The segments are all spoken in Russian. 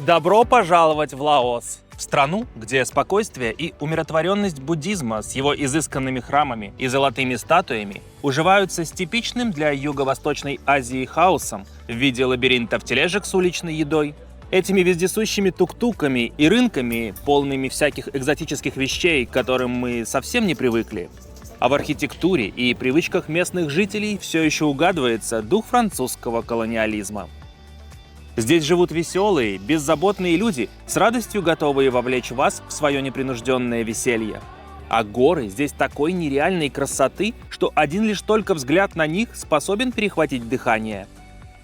Добро пожаловать в Лаос, в страну, где спокойствие и умиротворенность буддизма с его изысканными храмами и золотыми статуями уживаются с типичным для Юго-Восточной Азии хаосом в виде лабиринтов тележек с уличной едой, этими вездесущими тук-туками и рынками, полными всяких экзотических вещей, к которым мы совсем не привыкли. А в архитектуре и привычках местных жителей все еще угадывается дух французского колониализма. Здесь живут веселые, беззаботные люди, с радостью готовые вовлечь вас в свое непринужденное веселье. А горы здесь такой нереальной красоты, что один лишь только взгляд на них способен перехватить дыхание.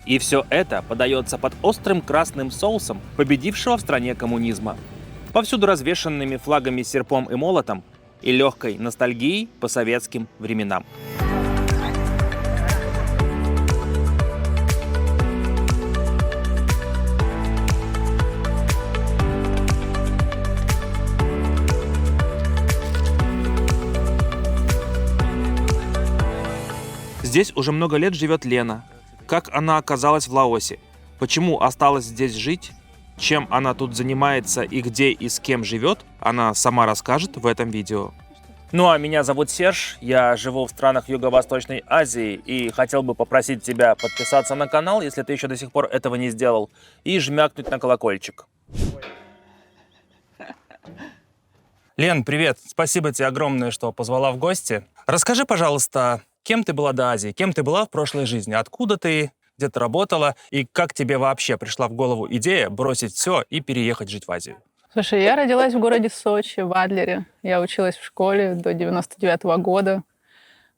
И все это подается под острым красным соусом победившего в стране коммунизма. Повсюду развешанными флагами с серпом и молотом и легкой ностальгией по советским временам. Здесь уже много лет живет Лена. Как она оказалась в Лаосе? Почему осталась здесь жить? Чем она тут занимается и где и с кем живет, она сама расскажет в этом видео. Ну а меня зовут Серж, я живу в странах Юго-Восточной Азии и хотел бы попросить тебя подписаться на канал, если ты еще до сих пор этого не сделал, и жмякнуть на колокольчик. Лен, привет! Спасибо тебе огромное, что позвала в гости. Расскажи, пожалуйста, кем ты была до Азии? Кем ты была в прошлой жизни? Откуда ты? Где ты работала? И как тебе вообще пришла в голову идея бросить все и переехать жить в Азию? Слушай, я родилась в городе Сочи, в Адлере. Я училась в школе до 99-го года.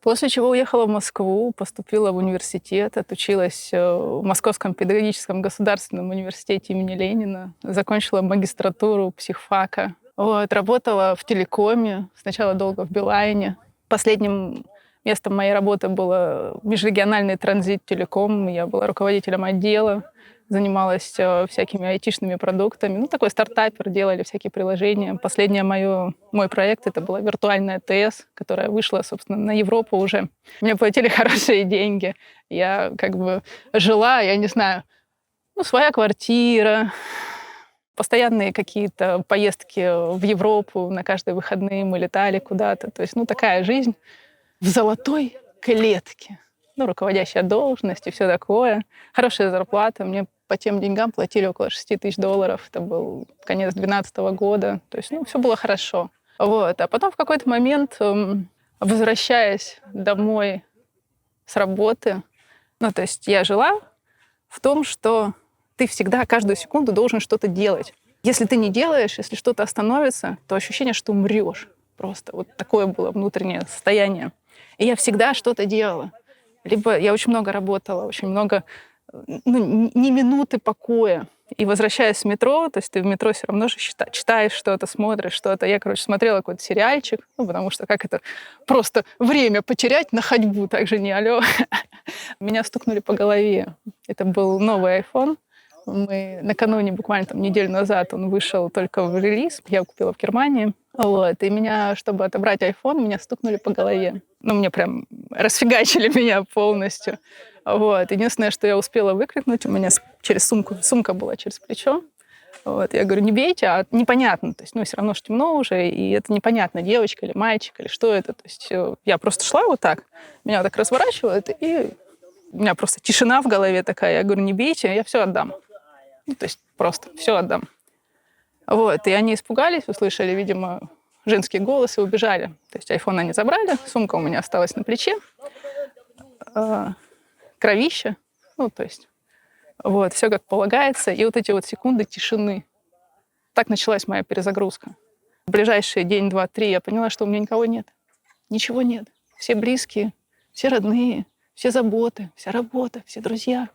После чего уехала в Москву, поступила в университет, отучилась в Московском педагогическом государственном университете имени Ленина. Закончила магистратуру психфака. Работала в телекоме. Сначала долго в Билайне. Последним местом моей работы было межрегиональный Транзит Телеком. Я была руководителем отдела, занималась всякими айтишными продуктами. Такой стартапер, делали всякие приложения. Последний мой проект — это была виртуальная ТС, которая вышла, собственно, на Европу уже. Мне платили хорошие деньги. Я жила, я не знаю, своя квартира, постоянные какие-то поездки в Европу, на каждые выходные мы летали куда-то. То есть, такая жизнь в золотой клетке. Руководящая должность и все такое. Хорошая зарплата. Мне по тем деньгам платили около $6 тысяч. Это был конец 2012 года. То есть, все было хорошо. А потом в какой-то момент, возвращаясь домой с работы, то есть я жила в том, что ты всегда, каждую секунду должен что-то делать. Если ты не делаешь, если что-то остановится, то ощущение, что умрешь. Просто такое было внутреннее состояние. И я всегда что-то делала. Либо я очень много работала, очень много, ни минуты покоя. И возвращаясь с метро, то есть ты в метро все равно же читаешь что-то, смотришь что-то. Я, смотрела какой-то сериальчик, потому что как это просто время потерять на ходьбу, так же не алё. Меня стукнули по голове. Это был новый iPhone. Мы накануне, буквально неделю назад, он вышел только в релиз. Я купила в Германии. И меня, чтобы отобрать iPhone, меня стукнули по голове. Мне прям расфигачили меня полностью. Единственное, что я успела выкрикнуть, у меня через сумка была через плечо. Я говорю, не бейте, а непонятно. То есть, все равно же темно уже, и это непонятно, девочка или мальчик, или что это. То есть я просто шла так, меня так разворачивают, и у меня просто тишина в голове такая. Я говорю, не бейте, я все отдам. То есть просто все отдам. И они испугались, услышали, видимо, женский голос и убежали. То есть айфон они забрали, сумка у меня осталась на плече, кровища, все как полагается. И эти секунды тишины. Так началась моя перезагрузка. В ближайшие день, два, три я поняла, что у меня никого нет. Ничего нет. Все близкие, все родные, все заботы, вся работа, все друзья.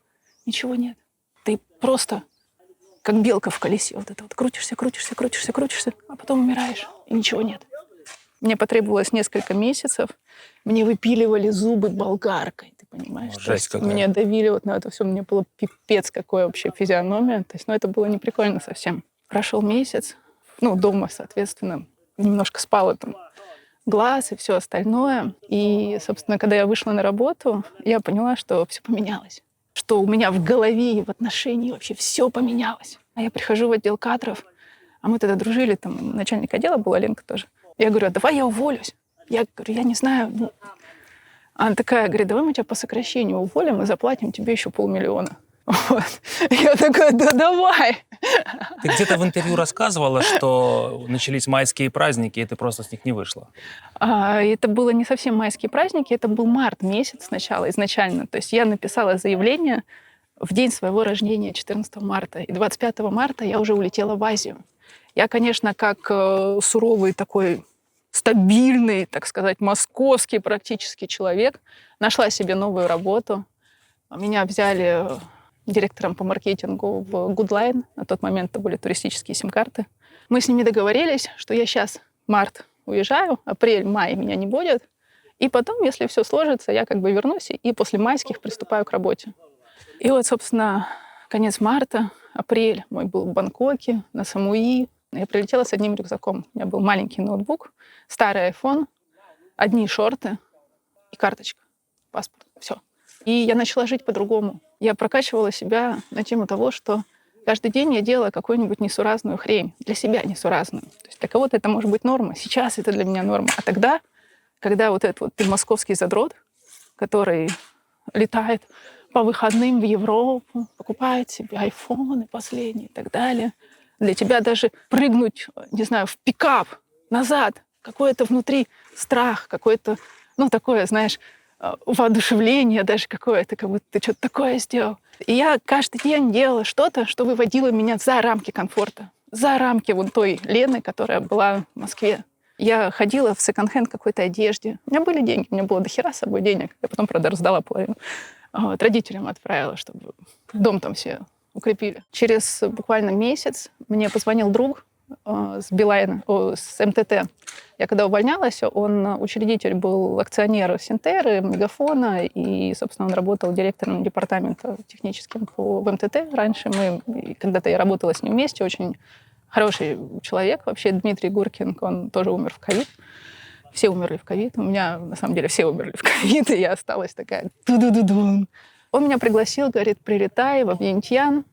Ничего нет. Ты просто как белка в колесе. Крутишься, а потом умираешь, и ничего нет. Мне потребовалось несколько месяцев. Мне выпиливали зубы болгаркой, ты понимаешь? Жесть какая. Меня давили на это все. Мне было пипец какой вообще физиономия. То есть, это было не прикольно совсем. Прошел месяц. Дома, соответственно, немножко спала глаз и все остальное. И, собственно, когда я вышла на работу, я поняла, что все поменялось. Что у меня в голове и в отношении вообще все поменялось. А я прихожу в отдел кадров, а мы тогда дружили, там начальник отдела была Ленка тоже. Я говорю, а давай я уволюсь. Я говорю, я не знаю. Она такая, говорит, давай мы тебя по сокращению уволим и заплатим тебе еще 500 000. Вот. Я такая, да давай. Ты где-то в интервью рассказывала, что начались майские праздники, и ты просто с них не вышла. Это было не совсем майские праздники, это был март месяц сначала, изначально. То есть я написала заявление в день своего рождения, 14 марта. И 25 марта я уже улетела в Азию. Я, конечно, как суровый такой стабильный, так сказать, московский практически человек, нашла себе новую работу. Меня взяли директором по маркетингу в Goodline. На тот момент это были туристические сим-карты. Мы с ними договорились, что я сейчас март уезжаю, апрель, май меня не будет. И потом, если все сложится, я как бы вернусь и после майских приступаю к работе. И вот, собственно, конец марта, апрель мой был в Бангкоке, на Самуи. Я прилетела с одним рюкзаком. У меня был маленький ноутбук, старый iPhone, одни шорты и карточка, паспорт. Все. И я начала жить по-другому. Я прокачивала себя на тему того, что каждый день я делала какую-нибудь несуразную хрень. Для себя несуразную. То есть для кого-то это может быть норма. Сейчас это для меня норма. А тогда, когда вот этот вот ты московский задрот, который летает по выходным в Европу, покупает себе айфоны последние и так далее, для тебя даже прыгнуть, не знаю, в пикап назад, какой-то внутри страх, какой-то, ну, такое, знаешь, воодушевление даже какое-то, как будто ты что-то такое сделал. И я каждый день делала что-то, что выводило меня за рамки комфорта, за рамки вот той Лены, которая была в Москве. Я ходила в секонд-хенд какой-то одежде. У меня были деньги, у меня было дохера с собой денег. Я потом, правда, раздала половину. Вот, родителям отправила, чтобы дом там все укрепили. Через буквально месяц мне позвонил друг с Билайна, с МТТ. Я когда увольнялась, он учредитель был акционер Синтеры, Мегафона, и, собственно, он работал директором департамента техническим в МТТ. Раньше когда-то я работала с ним вместе, очень хороший человек. Вообще Дмитрий Гуркин, он тоже умер в ковид. Все умерли в ковид. У меня, на самом деле, все умерли в ковид, и я осталась такая ту-ду-ду-ду. Он меня пригласил, говорит, прилетай во Вьентьян.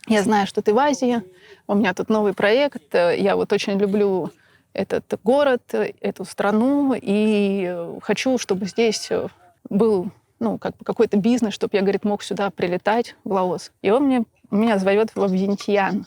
Я знаю, что ты в Азии. У меня тут новый проект. Я вот очень люблю этот город, эту страну, и хочу, чтобы здесь был, ну, как бы какой-то бизнес, чтобы я, говорит, мог сюда прилетать, в Лаос. И он меня зовет во Вьентьян.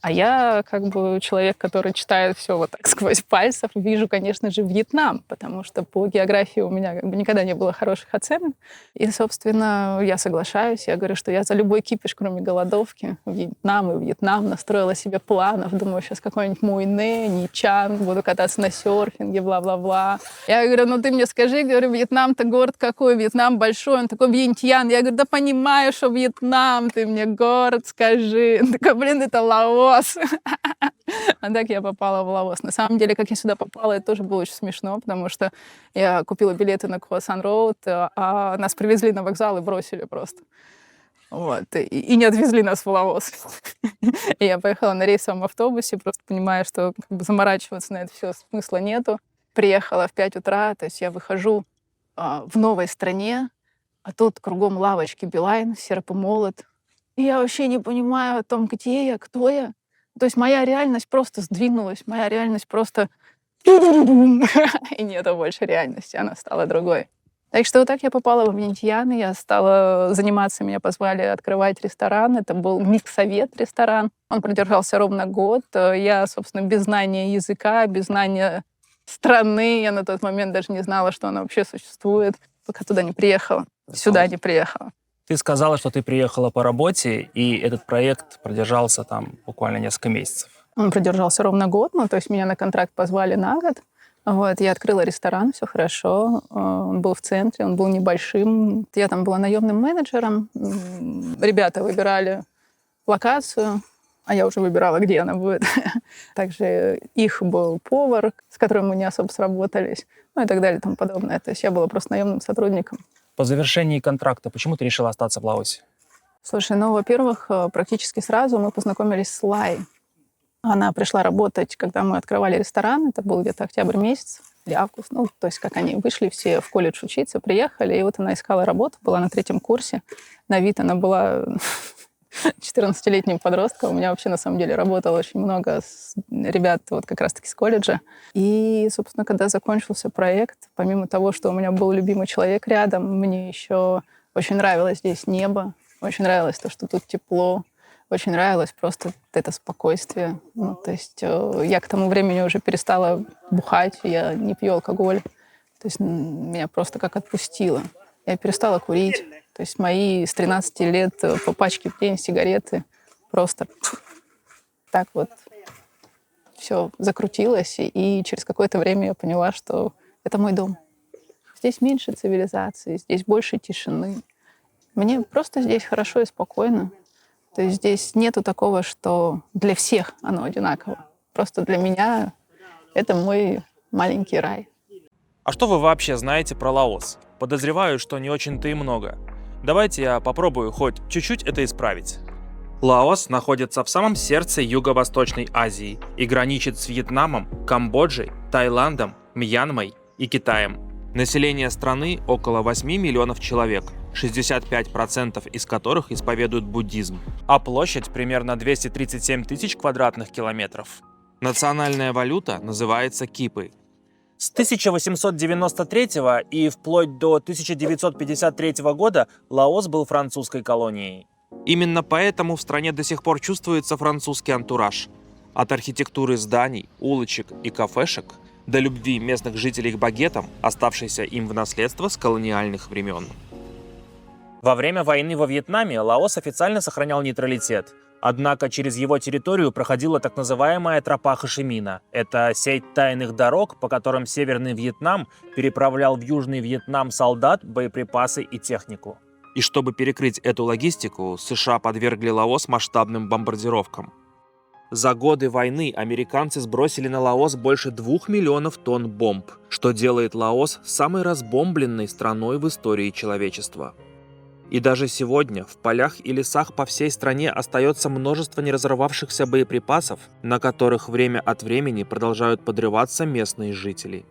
А я, как бы, человек, который читает все вот так сквозь пальцев, вижу, конечно же, Вьетнам, потому что по географии у меня как бы никогда не было хороших оценок. И, собственно, я соглашаюсь. Я говорю, что я за любой кипиш, кроме голодовки, Вьетнам настроила себе планов. Думаю, сейчас какой-нибудь Муйне, Ничан, буду кататься на серфинге, бла-бла-бла. Я говорю, ну ты мне скажи, говорю, Вьетнам-то город какой? Вьетнам большой, он такой Вьентьян. Я говорю, да понимаю, что Вьетнам, ты мне город скажи. Он такой, блин, это Лаос. А так я попала в Лаос. На самом деле, как я сюда попала, это тоже было очень смешно, потому что я купила билеты на Круассан-Роуд, а нас привезли на вокзал и бросили просто. Вот. И не отвезли нас в Лаос. И я поехала на рейсовом автобусе, просто понимая, что как бы заморачиваться на это все смысла нету. Приехала в 5 утра, то есть я выхожу в новой стране, а тут кругом лавочки Билайн, серп и молот. И я вообще не понимаю о том, где я, кто я. То есть моя реальность просто сдвинулась, моя реальность просто... И нету больше реальности, она стала другой. Так что вот так я попала в Вьентьян, я стала заниматься, меня позвали открывать ресторан. Это был Миксовет ресторан. Он продержался ровно год. Я, собственно, без знания языка, без знания страны, я на тот момент даже не знала, что она вообще существует, пока туда не приехала, сюда не приехала. Ты сказала, что ты приехала по работе, и этот проект продержался там буквально несколько месяцев. Он продержался ровно год, ну, то есть меня на контракт позвали на год. Вот, я открыла ресторан, все хорошо. Он был в центре, он был небольшим. Я там была наемным менеджером. Ребята выбирали локацию, а я уже выбирала, где она будет. Также их был повар, с которым мы не особо сработались, ну и так далее и тому подобное. То есть я была просто наемным сотрудником. По завершении контракта, почему ты решила остаться в Лаосе? Слушай, ну, во-первых, практически сразу мы познакомились с Лай. Она пришла работать, когда мы открывали ресторан. Это был где-то октябрь месяц или август. Ну, то есть как они вышли все в колледж учиться, приехали. И вот она искала работу, была на 3-м курсе. На вид она была 14-летним подростком. У меня вообще, на самом деле, работало очень много ребят вот как раз-таки с колледжа. И, собственно, когда закончился проект, помимо того, что у меня был любимый человек рядом, мне еще очень нравилось здесь небо, очень нравилось то, что тут тепло, очень нравилось просто это спокойствие. Ну, то есть я к тому времени уже перестала бухать, я не пью алкоголь. То есть меня просто как отпустило. Я перестала курить. То есть мои с 13 лет по пачке в день сигареты просто так вот все закрутилось. И через какое-то время я поняла, что это мой дом. Здесь меньше цивилизации, здесь больше тишины. Мне просто здесь хорошо и спокойно. То есть здесь нету такого, что для всех оно одинаково. Просто для меня это мой маленький рай. А что вы вообще знаете про Лаос? Подозреваю, что не очень-то и много. Давайте я попробую хоть чуть-чуть это исправить. Лаос находится в самом сердце Юго-Восточной Азии и граничит с Вьетнамом, Камбоджей, Таиландом, Мьянмой и Китаем. Население страны около 8 миллионов человек, 65% из которых исповедуют буддизм, а площадь примерно 237 тысяч квадратных километров. Национальная валюта называется кипы. С 1893 и вплоть до 1953 года Лаос был французской колонией. Именно поэтому в стране до сих пор чувствуется французский антураж. От архитектуры зданий, улочек и кафешек до любви местных жителей к багетам, оставшейся им в наследство с колониальных времен. Во время войны во Вьетнаме Лаос официально сохранял нейтралитет. Однако через его территорию проходила так называемая тропа Хошимина. Это сеть тайных дорог, по которым Северный Вьетнам переправлял в Южный Вьетнам солдат, боеприпасы и технику. И чтобы перекрыть эту логистику, США подвергли Лаос масштабным бомбардировкам. За годы войны американцы сбросили на Лаос больше 2 миллионов тонн бомб, что делает Лаос самой разбомбленной страной в истории человечества. И даже сегодня в полях и лесах по всей стране остается множество неразорвавшихся боеприпасов, на которых время от времени продолжают подрываться местные жители.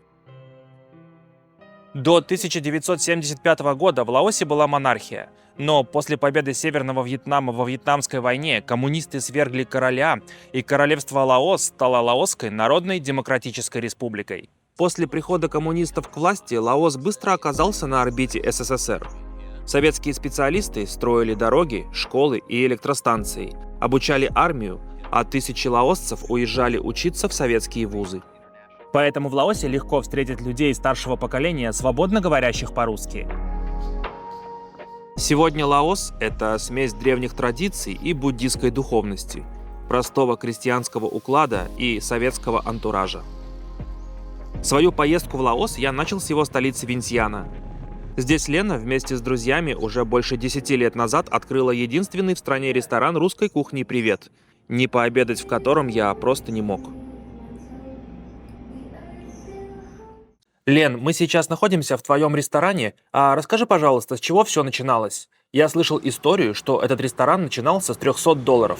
До 1975 года в Лаосе была монархия, но после победы Северного Вьетнама во Вьетнамской войне коммунисты свергли короля, и королевство Лаос стало Лаосской Народной Демократической Республикой. После прихода коммунистов к власти Лаос быстро оказался на орбите СССР. Советские специалисты строили дороги, школы и электростанции, обучали армию, а тысячи лаосцев уезжали учиться в советские вузы. Поэтому в Лаосе легко встретить людей старшего поколения, свободно говорящих по-русски. Сегодня Лаос – это смесь древних традиций и буддистской духовности, простого крестьянского уклада и советского антуража. Свою поездку в Лаос я начал с его столицы Винсьяна. Здесь Лена вместе с друзьями уже больше 10 лет назад открыла единственный в стране ресторан русской кухни «Привет», не пообедать в котором я просто не мог. Лен, мы сейчас находимся в твоем ресторане, а расскажи, пожалуйста, с чего все начиналось? Я слышал историю, что этот ресторан начинался с $300.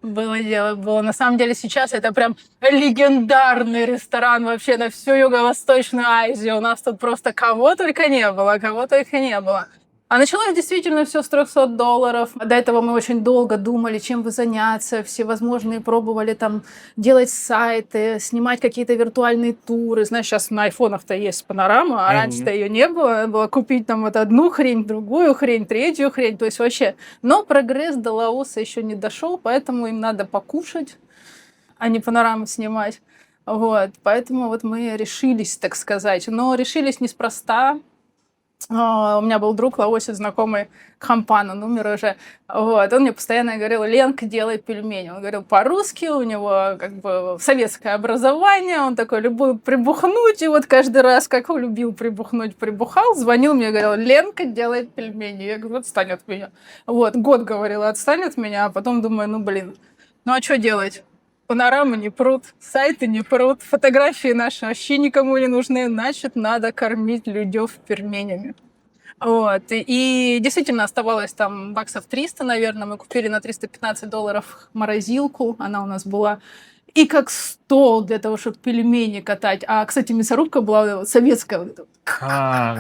Было дело, было. На самом деле сейчас это прям легендарный ресторан вообще на всю Юго-Восточную Азию. У нас тут просто кого только не было, кого только не было. А началось действительно все с $300. До этого мы очень долго думали, чем бы заняться. Всевозможные пробовали там делать сайты, снимать какие-то виртуальные туры. Знаешь, сейчас на айфонах-то есть панорама, а раньше-то ее не было. Надо было купить там вот одну хрень, другую хрень, третью хрень. То есть вообще. Но прогресс до Лаоса еще не дошел, поэтому им надо покушать, а не панораму снимать. Вот. Поэтому вот мы решились, так сказать. Но решились неспроста. У меня был друг лаосец, знакомый Хампан, он умер уже. Вот. Он мне постоянно говорил: Ленка, делай пельмени. Он говорил по-русски, у него как бы советское образование, он такой любил прибухнуть, и вот каждый раз, как он любил прибухнуть, прибухал, звонил мне, говорил: Ленка, делай пельмени. Я говорю: отстань от меня. Вот, год говорила: отстань от меня, а потом думаю: ну а что делать? Панорамы не прут, сайты не прут, фотографии наши вообще никому не нужны, значит, надо кормить людей пельменями. Вот. И действительно оставалось там баксов 300, наверное. Мы купили на $315 морозилку, она у нас была. и как стол для того, чтобы пельмени катать. А, кстати, мясорубка была советская. Вот эта вот.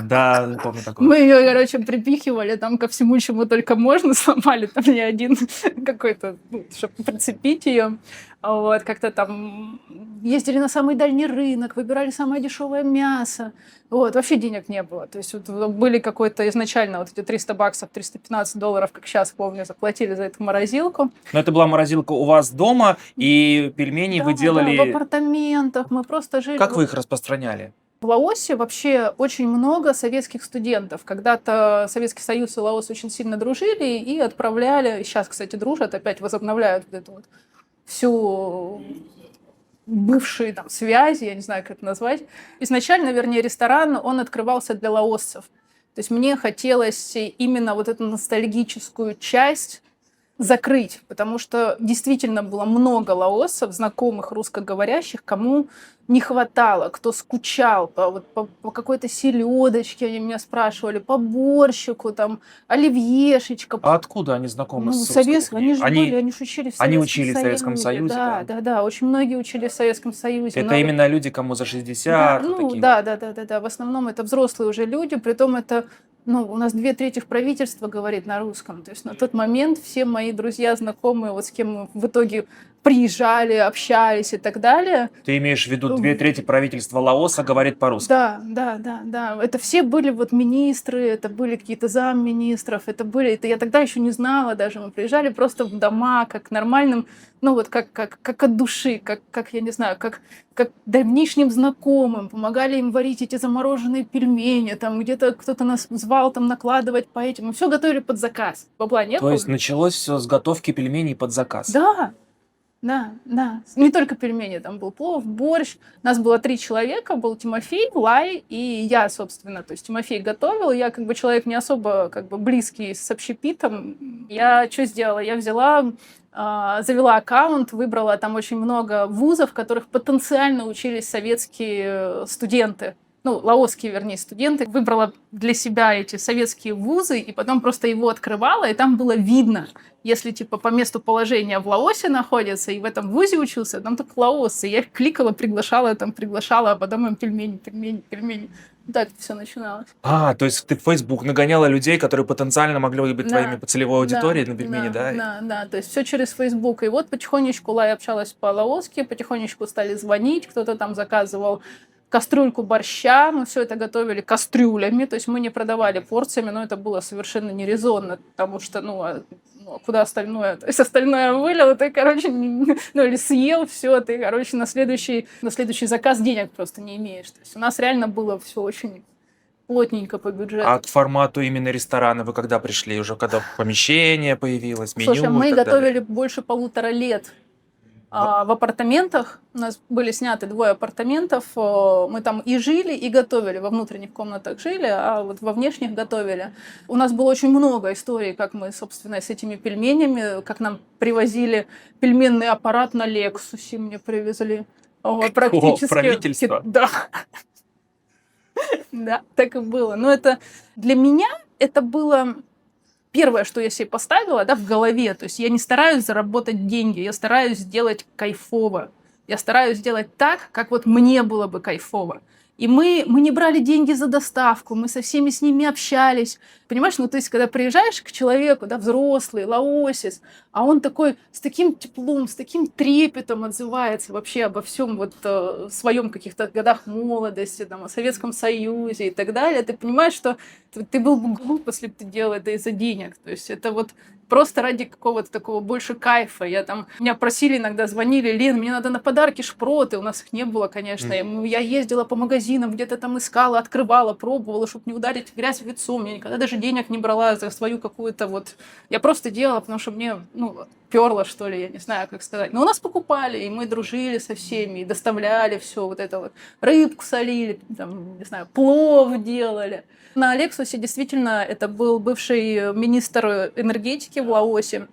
Да, помню такое. Мы ее, короче, припихивали там ко всему, чему только можно, сломали там не один какой-то, чтобы прицепить ее. Вот, как-то там ездили на самый дальний рынок, выбирали самое дешевое мясо. Вот, вообще денег не было. То есть вот были какой-то изначально вот эти $300, $315, как сейчас помню, заплатили за эту морозилку. Но это была морозилка у вас дома, и пельмени вы Да, в делали... апартаментах мы просто жили. Как вы их распространяли? В Лаосе вообще очень много советских студентов. Когда-то Советский Союз и Лаос очень сильно дружили и отправляли, сейчас, кстати, дружат, опять возобновляют вот эту вот всю бывшие там связи, я не знаю, как это назвать. Изначально, вернее, ресторан, он открывался для лаосцев. То есть мне хотелось именно вот эту ностальгическую часть закрыть, потому что действительно было много лаосцев, знакомых русскоговорящих, кому не хватало, кто скучал по какой-то селедочке, они меня спрашивали, по борщику, там, оливьешечка. А откуда они знакомы с советским, они же были, Они они же учились в Они Советском учились в Советском Союзе, Да, да? да, да, очень многие учились в Советском Союзе. Это много- именно люди, кому за Да, 60, вот ну, такие вот. да. В основном это взрослые уже люди, притом это, у нас 2/3 правительства говорит на русском. То есть на тот момент все мои друзья, знакомые, вот с кем мы в итоге приезжали, общались и так далее. Ты имеешь в виду 2/3 правительства Лаоса говорит по-русски? Да. Это все были вот министры, это были какие-то замминистров, это я тогда еще не знала даже. Мы приезжали просто в дома, как нормальным, как от души, как я не знаю, как давнишним знакомым, помогали им варить эти замороженные пельмени, там где-то кто-то нас звал там накладывать по этим. Мы все готовили под заказ. Бабла не То было. есть началось все с готовки пельменей под заказ? Да. Не только пельмени, там был плов, борщ. Нас было 3 человека, был Тимофей, Лай и я, собственно. То есть Тимофей готовил, я как бы человек не особо как бы близкий с общепитом. Я что сделала? Я взяла, завела аккаунт, выбрала там очень много вузов, в которых потенциально учились советские студенты. Лаосские, вернее, студенты. Выбрала для себя эти советские вузы, и потом просто его открывала, и там было видно, если, типа, по месту положения в Лаосе находится, и в этом вузе учился, там только лаосцы. Я их кликала, приглашала, а потом им пельмени. Так все начиналось. То есть ты в Facebook нагоняла людей, которые потенциально могли быть твоими целевой аудиторией на пельмени, да? Да. То есть все через Facebook. И вот потихонечку Лай общалась по-лаоски, потихонечку стали звонить, кто-то там заказывал кастрюльку борща, мы все это готовили кастрюлями, то есть мы не продавали порциями, но это было совершенно нерезонно, потому что, куда остальное? То есть остальное вылил, ты, короче, или съел все, ты, короче, на следующий заказ денег просто не имеешь. То есть у нас реально было все очень плотненько по бюджету. А к формату именно ресторана вы когда пришли? Уже когда помещение появилось, меню? Слушай, мы и так далее? готовили больше 1,5 лет. В апартаментах, у нас были сняты 2 апартаментов, мы там и жили, и готовили, во внутренних комнатах жили, а вот во внешних готовили. У нас было очень много историй, как мы, собственно, с этими пельменями, как нам привозили пельменный аппарат на Лексусе, мне привезли. Практически. Правительство? Да. Да, так и было. Но это для меня это было... Первое, что я себе поставила, в голове, то есть я не стараюсь заработать деньги, я стараюсь сделать кайфово. Я стараюсь сделать так, как вот мне было бы кайфово. И мы не брали деньги за доставку, мы со всеми с ними общались. Понимаешь, то есть, когда приезжаешь к человеку, взрослый, лаосец, а он такой с таким теплом, с таким трепетом отзывается вообще обо всем в своем каких-то годах молодости, о Советском Союзе и так далее, ты понимаешь, что ты был бы глуп, если бы ты делал это из-за денег. То есть это просто ради какого-то такого больше кайфа. Меня просили иногда, звонили: Лен, мне надо на подарки шпроты. У нас их не было, конечно. Я ездила по магазинам, где-то там искала, открывала, пробовала, чтобы не ударить грязь в лицо. Мне никогда даже денег не брала за свою какую-то Я просто делала, потому что мне, перло, что ли, я не знаю, как сказать. Но у нас покупали, и мы дружили со всеми, и доставляли все рыбку солили, не знаю, плов делали. На Лексусе действительно это был бывший министр энергетики в Лаосе.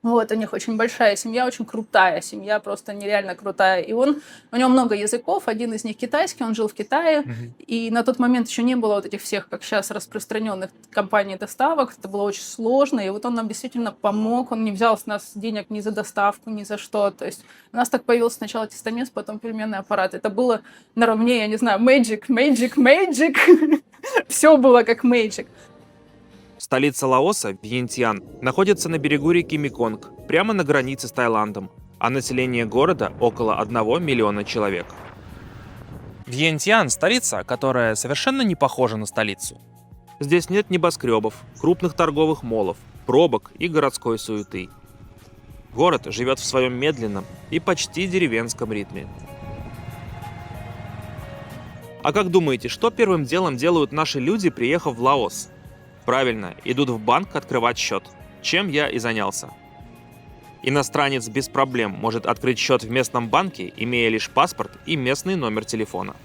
Вот, у них очень большая семья, очень крутая семья, просто нереально крутая. И у него много языков, один из них китайский, он жил в Китае, и на тот момент еще не было вот этих всех, как сейчас, распространенных компаний доставок, это было очень сложно, и вот он нам действительно помог, он не взял с нас денег ни за доставку, ни за что, то есть у нас так появился сначала тестомес, потом переменный аппарат. Это было наравне, я не знаю, magic, все было как magic. Столица Лаоса, Вьентьян, находится на берегу реки Меконг, прямо на границе с Таиландом, а население города около 1 миллиона человек. Вьентьян – столица, которая совершенно не похожа на столицу. Здесь нет небоскребов, крупных торговых молов, пробок и городской суеты. Город живет в своем медленном и почти деревенском ритме. А как думаете, что первым делом делают наши люди, приехав в Лаос? Правильно, идут в банк открывать счет, чем я и занялся. Иностранец без проблем может открыть счет в местном банке, имея лишь паспорт и местный номер телефона.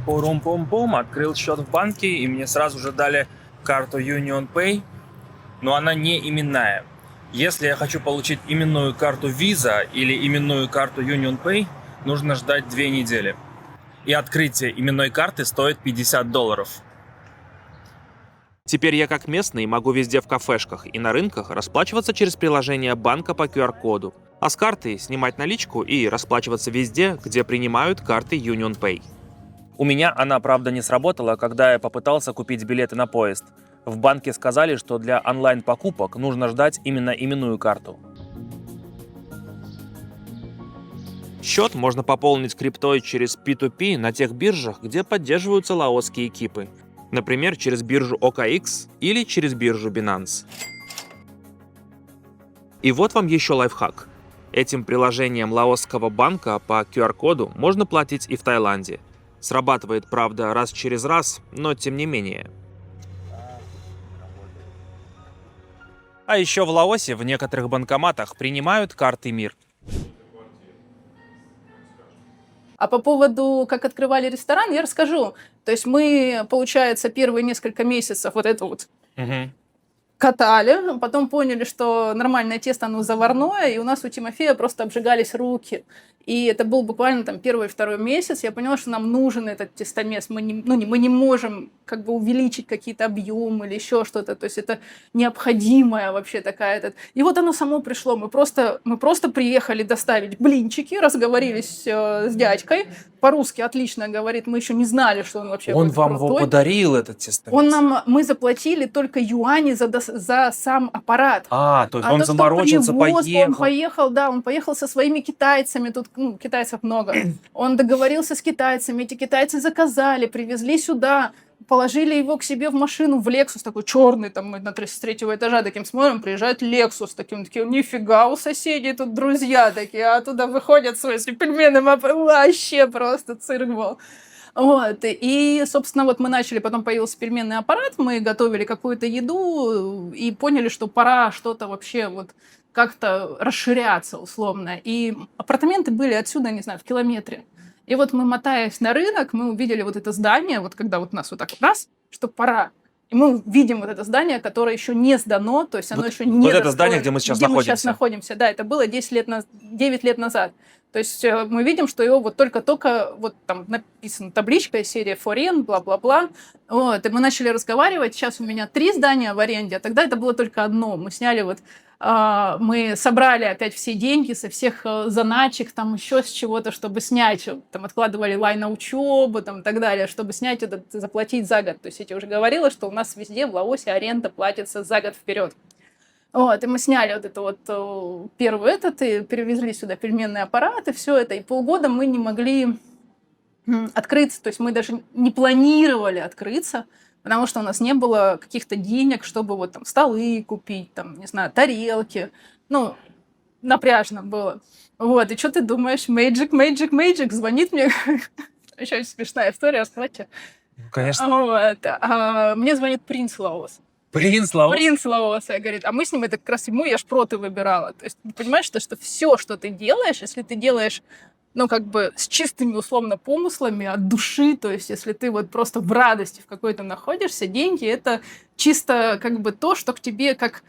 Пурум-пум-пум, открыл счет в банке, и мне сразу же дали карту Union Pay, но она не именная. Если я хочу получить именную карту Visa или именную карту Union Pay, нужно ждать 2 недели. И открытие именной карты стоит $50. Теперь я как местный могу везде в кафешках и на рынках расплачиваться через приложение банка по QR-коду, а с карты снимать наличку и расплачиваться везде, где принимают карты Union Pay. У меня она, правда, не сработала, когда я попытался купить билеты на поезд. В банке сказали, что для онлайн-покупок нужно ждать именно именную карту. Счет можно пополнить криптой через P2P на тех биржах, где поддерживаются лаосские кипы. Например, через биржу OKX или через биржу Binance. И вот вам еще лайфхак. Этим приложением лаосского банка по QR-коду можно платить и в Таиланде. Срабатывает, правда, раз через раз, но тем не менее. А еще в Лаосе в некоторых банкоматах принимают карты МИР. А по поводу, как открывали ресторан, я расскажу. То есть мы, получается, первые несколько месяцев вот это вот катали, потом поняли, что нормальное тесто, оно заварное, и у нас у Тимофея просто обжигались руки. И это был буквально там 1-2 месяц. Я поняла, что нам нужен этот тестомес. Мы не можем как бы увеличить какие-то объемы или еще что-то. То есть это необходимая вообще такая. И вот оно само пришло. Мы просто приехали доставить блинчики, разговорились с дядькой. По-русски отлично говорит. Мы еще не знали, что он вообще Он вам крутой. его подарил, этот тестомес? Мы заплатили только юани за сам аппарат. То есть он заморочился, поехал. Он поехал со своими китайцами, тут китайцев много. Он договорился с китайцами, эти китайцы заказали, привезли сюда, положили его к себе в машину, в Lexus, такой черный, там мы на 33-го этажа таким смотрим, приезжает Lexus, такие нифига, у соседей тут друзья такие, а оттуда выходят свои пельмены, вообще просто цирк был. Вот, и, собственно, вот мы начали, потом появился переменный аппарат, мы готовили какую-то еду и поняли, что пора что-то вообще вот как-то расширяться условно. И апартаменты были отсюда, не знаю, в километре. И вот мы, мотаясь на рынок, мы увидели вот это здание, вот когда вот нас вот так раз, что пора. И мы видим вот это здание, которое еще не сдано, то есть оно еще не Вот это здание, где мы сейчас находимся. Да, это было 9 лет назад. То есть мы видим, что его вот только-только, вот там написана табличка, серия Foreign, бла-бла-бла. Вот, и мы начали разговаривать. Сейчас у меня 3 здания в аренде, а тогда это было только одно. Мы сняли мы собрали опять все деньги со всех заначек, там еще с чего-то, чтобы снять, там откладывали лай на учебу, там и так далее, чтобы снять это, заплатить за год. То есть я тебе уже говорила, что у нас везде в Лаосе аренда платится за год вперед. Вот, и мы сняли вот это вот первый и перевезли сюда переменный аппарат, и все это. И полгода мы не могли открыться, то есть мы даже не планировали открыться, потому что у нас не было каких-то денег, чтобы вот там столы купить, там, не знаю, тарелки. Ну, напряжно было. Вот, и что ты думаешь? Magic, звонит мне. Еще смешная история, рассказать. Конечно. Вот. Мне звонит принц Лаоса. Принц Лаоса? Принц Лаоса, говорит. А мы с ним это как раз ему, я ж проты выбирала. То есть, ты понимаешь, что все, что ты делаешь, если ты делаешь как бы с чистыми, условно, помыслами от души, то есть если ты вот просто в радости в какой-то находишься, деньги — это чисто как бы то, что к тебе как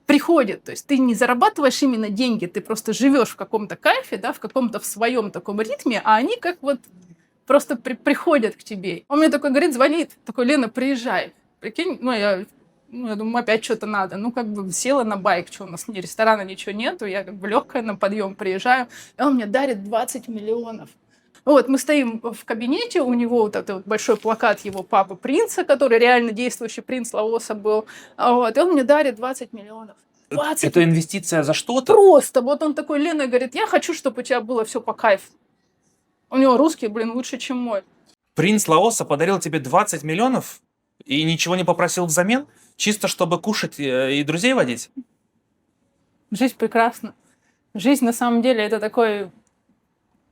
приходит. То есть ты не зарабатываешь именно деньги, ты просто живешь в каком-то кайфе, да, в каком-то в своем таком ритме, а они как вот просто приходят к тебе. Он мне такой говорит, звонит, такой: Лена, приезжай. Прикинь, я думаю, опять что-то надо. Как бы села на байк, что у нас ни ресторана, ничего нету, я как бы легкая на подъем приезжаю, и он мне дарит 20 миллионов. Вот, мы стоим в кабинете, у него вот этот вот большой плакат его папы принца, который реально действующий принц Лаоса был, вот, и он мне дарит 20 миллионов. 20. Это инвестиция за что-то? Просто, вот он такой: Лена, говорит, я хочу, чтобы у тебя было все по кайфу. У него русский, лучше, чем мой. Принц Лаоса подарил тебе 20 миллионов и ничего не попросил взамен? Чисто чтобы кушать и друзей водить? Жизнь прекрасна. Жизнь, на самом деле, это такой...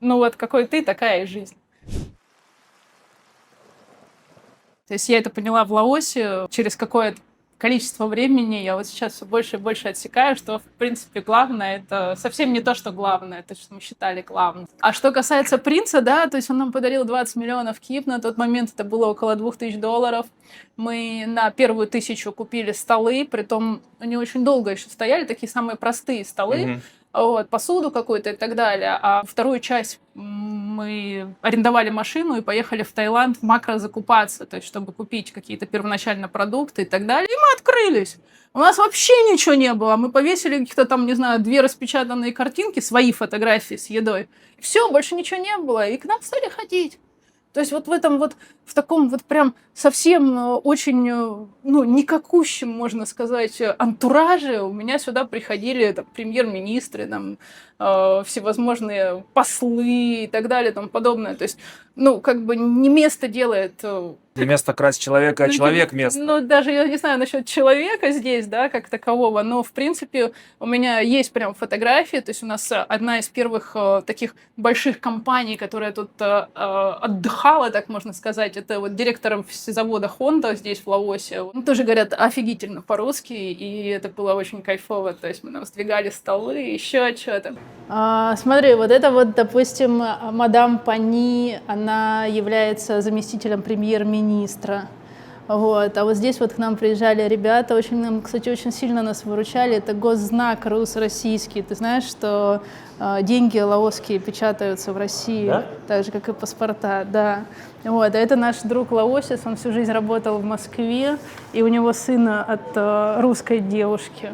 вот какой ты, такая и жизнь. То есть я это поняла в Лаосе через какое-то количество времени. Я вот сейчас все больше и больше отсекаю, что, в принципе, главное — это совсем не то, что главное, это что мы считали главным. А что касается принца, да, то есть он нам подарил 20 миллионов кип. На тот момент это было около $2000. Мы на первую 1000 купили столы, притом они очень долго еще стояли, такие самые простые столы. Вот, посуду какую-то и так далее. А вторую часть мы арендовали машину и поехали в Таиланд в макро закупаться, то есть чтобы купить какие-то первоначально продукты и так далее. И мы открылись. У нас вообще ничего не было. Мы повесили каких-то там, не знаю, 2 распечатанные картинки, свои фотографии с едой. Все, больше ничего не было. И к нам стали ходить. То есть вот в этом вот, в таком вот прям совсем очень, никакущем, можно сказать, антураже у меня сюда приходили там премьер-министры, там, всевозможные послы и так далее, и тому подобное. То есть, как бы не место делает... Не место красть человека, а человек место. Даже я не знаю насчет человека здесь, да, как такового, но, в принципе, у меня есть прям фотографии, то есть у нас одна из первых таких больших компаний, которая тут отдыхала, так можно сказать, это вот директором завода Honda здесь, в Лаосе. Тоже говорят офигительно по-русски, и это было очень кайфово, то есть мы там сдвигали столы, еще что-то. Смотри, вот это вот, допустим, мадам Пани, она является заместителем премьер-министра. Вот. А вот здесь вот к нам приезжали ребята, кстати, очень сильно нас выручали. Это госзнак российский. Ты знаешь, что деньги лаосские печатаются в России, да? Так же, как и паспорта, да. Вот. А это наш друг лаосец, он всю жизнь работал в Москве, и у него сын от русской девушки.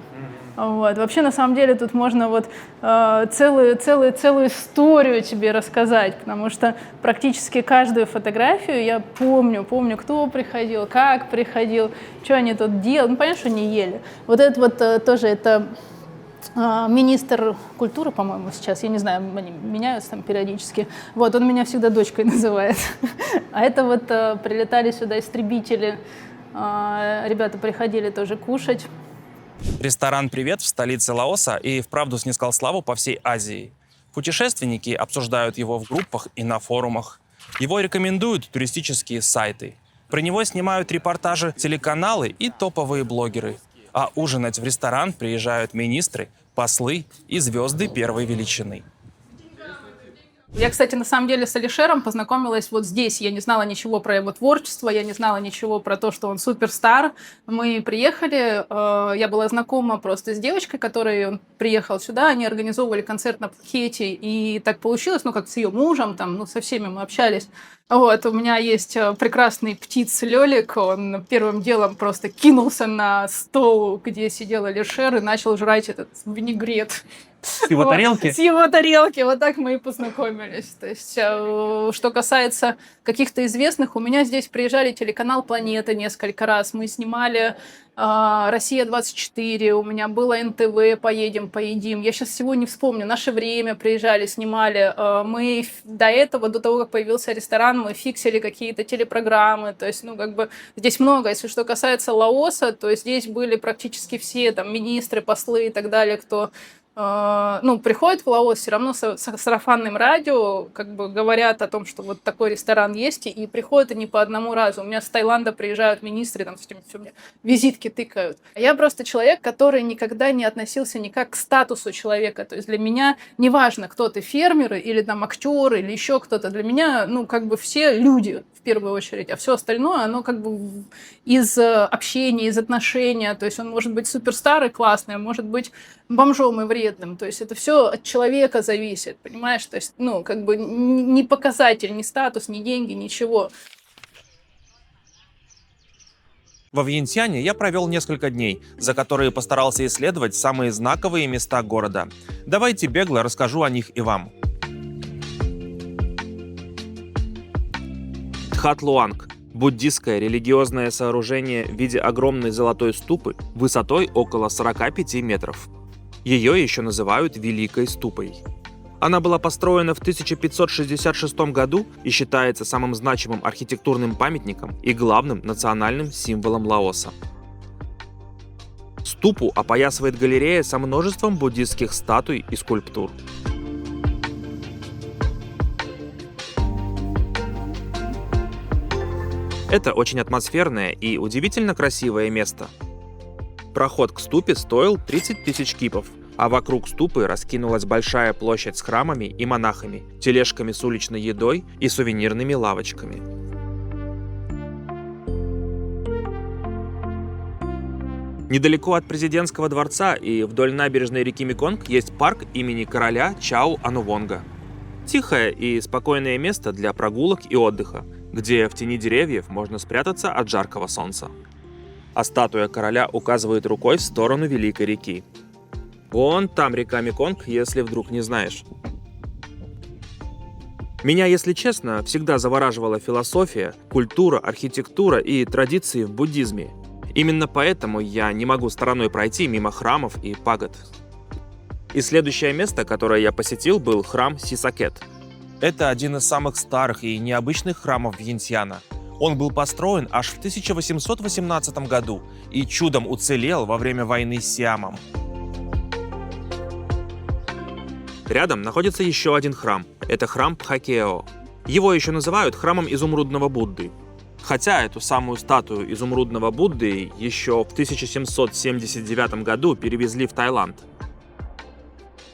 Вот. Вообще, на самом деле, тут можно вот целую историю тебе рассказать, потому что практически каждую фотографию я помню, кто приходил, как приходил, что они тут делали. Понятно, что не ели. Вот это вот тоже, это министр культуры, по-моему, сейчас, я не знаю, они меняются там периодически. Вот, он меня всегда дочкой называет. А это вот прилетали сюда истребители, ребята приходили тоже кушать. Ресторан «Привет» в столице Лаоса и вправду снискал славу по всей Азии. Путешественники обсуждают его в группах и на форумах. Его рекомендуют туристические сайты. Про него снимают репортажи телеканалы и топовые блогеры. А ужинать в ресторан приезжают министры, послы и звезды первой величины. Я, кстати, на самом деле с Алишером познакомилась вот здесь. Я не знала ничего про его творчество, я не знала ничего про то, что он суперстар. Мы приехали, я была знакома просто с девочкой, которой он приехал сюда. Они организовывали концерт на Пхукете, и так получилось, как с ее мужем, там, со всеми мы общались. Вот, у меня есть прекрасный птиц Лёлик, он первым делом просто кинулся на стол, где сидел Алишер, и начал жрать этот винегрет. С его тарелки? С его тарелки. Вот так мы и познакомились. То есть, что касается каких-то известных, у меня здесь приезжали телеканал «Планета» несколько раз. Мы снимали «Россия-24», у меня было НТВ «Поедем, поедим». Я сейчас всего не вспомню. «Наше время» приезжали, снимали. Мы до этого, до того, как появился ресторан, мы фиксили какие-то телепрограммы. То есть, здесь много. Если что касается Лаоса, то здесь были практически все там министры, послы и так далее, кто ну, приходят в Лаос, все равно сарафанным радио как бы говорят о том, что вот такой ресторан есть, и приходят они по одному разу. У меня с Таиланда приезжают министры, там, с этими всё мне визитки тыкают. А я просто человек, который никогда не относился никак к статусу человека. То есть для меня неважно, кто ты, фермер или там актер, или еще кто-то. Для меня, ну, как бы все люди в первую очередь, а все остальное, оно как бы из общения, из отношения. То есть он может быть суперстар и классный, а может быть бомжом и вредным. То есть это все от человека зависит, понимаешь? То есть, ну, как бы не показатель, ни статус, ни деньги, ничего. Во Вьентьяне я провел несколько дней, за которые постарался исследовать самые знаковые места города. Давайте бегло расскажу о них и вам. Тхат Луанг – буддистское религиозное сооружение в виде огромной золотой ступы высотой около 45 метров. Ее еще называют Великой ступой. Она была построена в 1566 году и считается самым значимым архитектурным памятником и главным национальным символом Лаоса. Ступу опоясывает галерея со множеством буддистских статуй и скульптур. Это очень атмосферное и удивительно красивое место. Проход к ступе стоил 30 тысяч кипов, а вокруг ступы раскинулась большая площадь с храмами и монахами, тележками с уличной едой и сувенирными лавочками. Недалеко от президентского дворца и вдоль набережной реки Меконг есть парк имени короля Чао Анувонга. Тихое и спокойное место для прогулок и отдыха, где в тени деревьев можно спрятаться от жаркого солнца. А статуя короля указывает рукой в сторону Великой реки. Вон там река Меконг, если вдруг не знаешь. Меня, если честно, всегда завораживала философия, культура, архитектура и традиции в буддизме. Именно поэтому я не могу стороной пройти мимо храмов и пагод. И следующее место, которое я посетил, был храм Сисакет. Это один из самых старых и необычных храмов Вьентьяна. Он был построен аж в 1818 году и чудом уцелел во время войны с Сиамом. Рядом находится еще один храм. Это храм Пхакео. Его еще называют храмом изумрудного Будды. Хотя эту самую статую изумрудного Будды еще в 1779 году перевезли в Таиланд.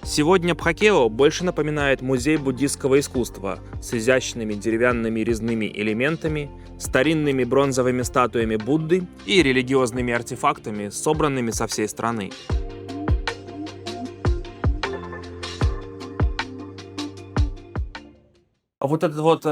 Сегодня Пхакео больше напоминает музей буддистского искусства с изящными деревянными резными элементами, старинными бронзовыми статуями Будды и религиозными артефактами, собранными со всей страны. А вот этот вот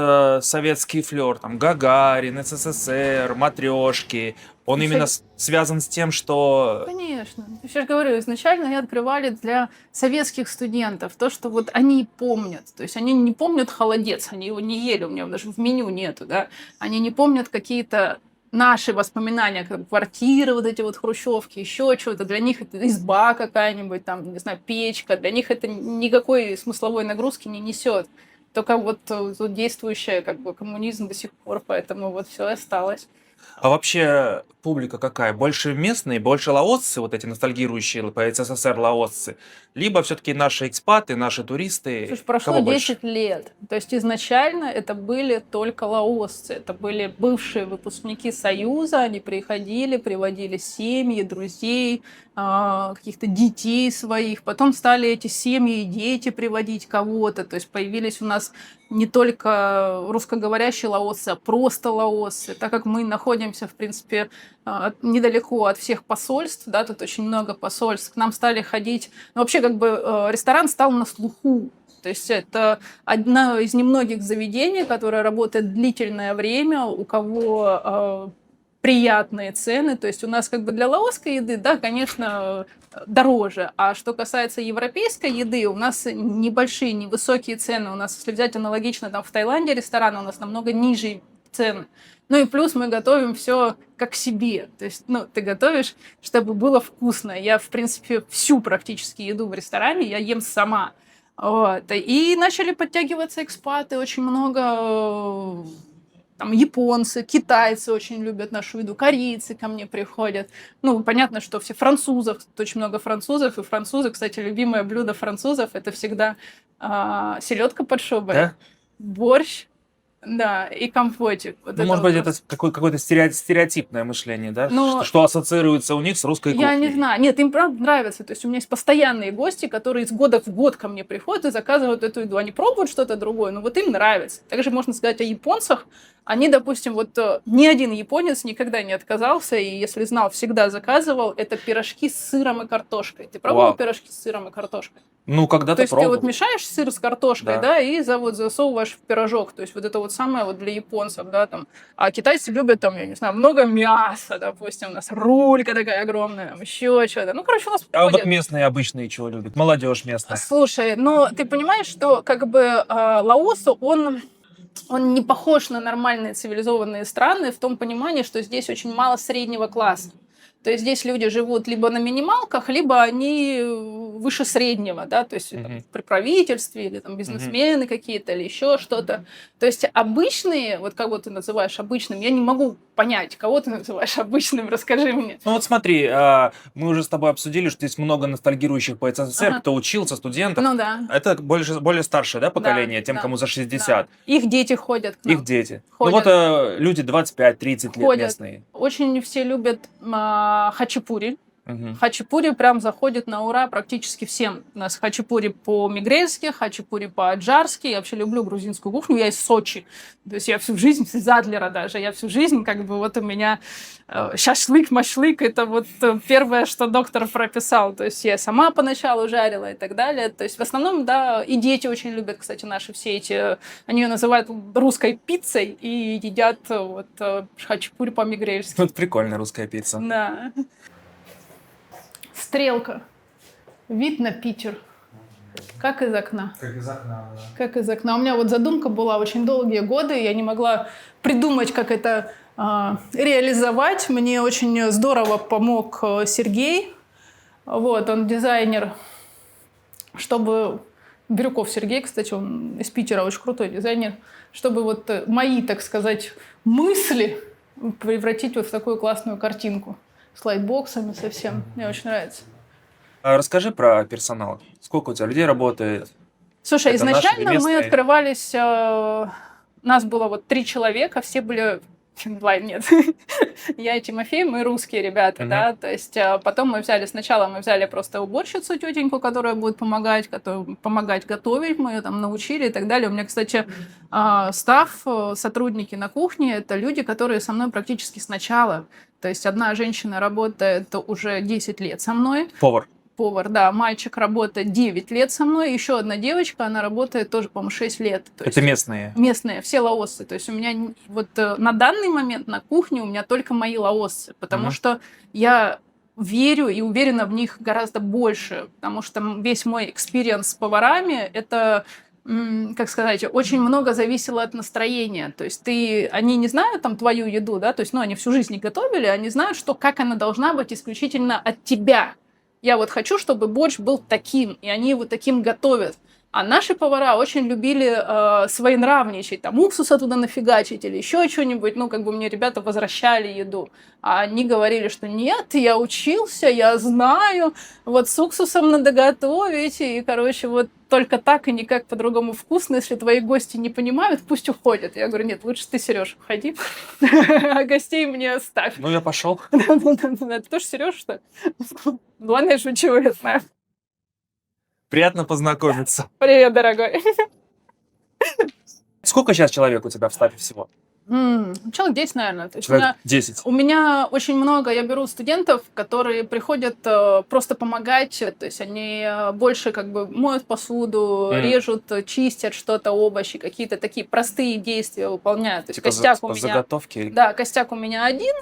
советский флер, там Гагарин, СССР, матрешки, он именно связан с тем, что... Конечно. Я же говорю, изначально они открывали для советских студентов то, что вот они помнят. То есть они не помнят холодец, они его не ели, у меня даже в меню нету, да. Они не помнят какие-то наши воспоминания, как квартиры, вот эти вот хрущевки, еще чего-то. Для них это изба какая-нибудь, там, не знаю, печка. Для них это никакой смысловой нагрузки не несет. Только вот действующая как бы коммунизм до сих пор, поэтому вот все осталось. А вообще публика какая? Больше местные, больше лаосцы, вот эти ностальгирующие по СССР лаосцы, либо все-таки наши экспаты, наши туристы? Слушай, прошло Кого больше? 10 лет. То есть изначально это были только лаосцы. Это были бывшие выпускники Союза. Они приходили, приводили семьи, друзей, каких-то детей своих. Потом стали эти семьи и дети приводить кого-то. То есть появились у нас не только русскоговорящие лаосцы, а просто лаосцы. Так как мы находимся, в принципе, недалеко от всех посольств, да, тут очень много посольств, к нам стали ходить. Ну, вообще, как бы ресторан стал на слуху. То есть это одно из немногих заведений, которое работает длительное время, у кого приятные цены. То есть у нас как бы для лаосской еды, да, конечно, дороже. А что касается европейской еды, у нас небольшие, невысокие цены. У нас, если взять аналогично, там в Таиланде рестораны, у нас намного ниже цены. Ну и плюс мы готовим все как себе. То есть, ну, ты готовишь, чтобы было вкусно. Я, в принципе, всю практически еду в ресторане я ем сама. Вот. И начали подтягиваться экспаты. Очень много там японцы, китайцы очень любят нашу еду, корейцы ко мне приходят. Ну, понятно, что все французов, тут очень много французов, и французы, кстати, любимое блюдо французов — это всегда селедка под шубой, Да? борщ, да, и компотик. Вот Ну, это может вот быть, вот. это какое-то стереотипное мышление, да? Но Что ассоциируется у них с русской я не кухней. знаю. Нет, им правда нравится. То есть у меня есть постоянные гости, которые из года в год ко мне приходят и заказывают эту еду. Они пробуют что-то другое, но вот им нравится. Также можно сказать о японцах. Они, допустим, вот ни один японец никогда не отказался, и если знал, всегда заказывал. Это пирожки с сыром и картошкой. Ты пробовал Вау. пирожки с сыром и картошкой? Ну, То когда-то есть ты вот пробовал. мешаешь сыр с картошкой, Да. да, и засовываешь в пирожок. То есть вот это вот самое вот для японцев, да, там. А китайцы любят там, я не знаю, много мяса, допустим, у нас рулька такая огромная, там еще что-то. Ну, короче, у нас А вот ходят. местные обычные чего любят? Молодежь местная. Слушай, но ты понимаешь, что как бы Лаос, он не похож на нормальные цивилизованные страны в том понимании, что здесь очень мало среднего класса. То есть здесь люди живут либо на минималках, либо они выше среднего, да, то есть там, Мгм. при правительстве или там бизнесмены какие-то или еще что-то. То есть обычные, вот кого ты называешь обычным, я не могу понять, кого ты называешь обычным, расскажи мне. Ну вот смотри, мы уже с тобой обсудили, что здесь много ностальгирующих по СССР, Ага. кто учился, студентов. Ну да. Это более старшее, да, поколение, тем, да, кому за да. 60. Их дети ходят к нам. Их дети. Ходят. Ну вот люди 25-30 лет Ходят. местные. Очень все любят хачапури. Мгм. Хачапури прям заходит на ура практически всем. У нас хачапури по-мигрельски, хачапури по-аджарски. Я вообще люблю грузинскую кухню. Я из Сочи. То есть я всю жизнь, из Адлера даже, я всю жизнь, как бы вот у меня шашлык, машлык, это вот первое, что доктор прописал. То есть я сама поначалу жарила и так далее. То есть в основном, да, и дети очень любят, кстати, наши все эти, они ее называют русской пиццей и едят вот хачапури по-мигрельски. Вот прикольная русская пицца. Да. Стрелка. Вид на Питер. Как из окна. Как из окна, да. Как из окна. У меня вот задумка была очень долгие годы, и я не могла придумать, как это реализовать. Мне очень здорово помог Сергей. Вот, он дизайнер, чтобы... Бирюков Сергей, кстати, он из Питера, очень крутой дизайнер. Чтобы вот мои, так сказать, мысли превратить вот в такую классную картинку. С лайтбоксами совсем. Мне очень нравится. Расскажи про персонал. Сколько у тебя людей работает? Слушай, Это наши изначально или мы местные? открывались, нас было вот 3 человека, все были онлайн, нет. Я и Тимофей, мы русские ребята, Мгм. да, то есть потом сначала мы взяли просто уборщицу, тетеньку, которая будет помогать готовить, мы ее там научили и так далее. У меня, кстати, став, сотрудники на кухне, это люди, которые со мной практически сначала. То есть одна женщина работает уже 10 лет со мной, повар, да, мальчик работает 9 лет со мной, еще одна девочка, она работает тоже, по-моему, 6 лет. То Это есть местные. местные, все лаосцы. То есть у меня вот на данный момент на кухне у меня только мои лаосцы, потому Мгм. что я верю и уверена в них гораздо больше, потому что весь мой экспириенс с поварами — это, как сказать, очень много зависело от настроения. То есть они не знают там твою еду, да, то есть, они всю жизнь не готовили, они знают, как она должна быть исключительно от тебя. Я вот хочу, чтобы борщ был таким, и они его таким готовят. А наши повара очень любили своенравничать, там уксуса туда нафигачить или еще что-нибудь. Мне ребята возвращали еду. А они говорили, что нет, я учился, я знаю, вот с уксусом надо готовить. И, вот только так и никак по-другому вкусно. Если твои гости не понимают, пусть уходят. Я говорю, нет, лучше ты, Сереж, уходи, а гостей мне оставь. Ну, я пошел. Ты тоже Сереж, что ли? Ладно, я шучу, я знаю. Приятно познакомиться. Привет, дорогой. Сколько сейчас человек у тебя в стафе всего? Человек 10, наверное. То есть Человек 10. у меня очень много, я беру студентов, которые приходят просто помогать, то есть они больше моют посуду, режут, чистят что-то, овощи, какие-то такие простые действия выполняют. То есть Типа костяк у меня... заготовки? Да, костяк у меня один,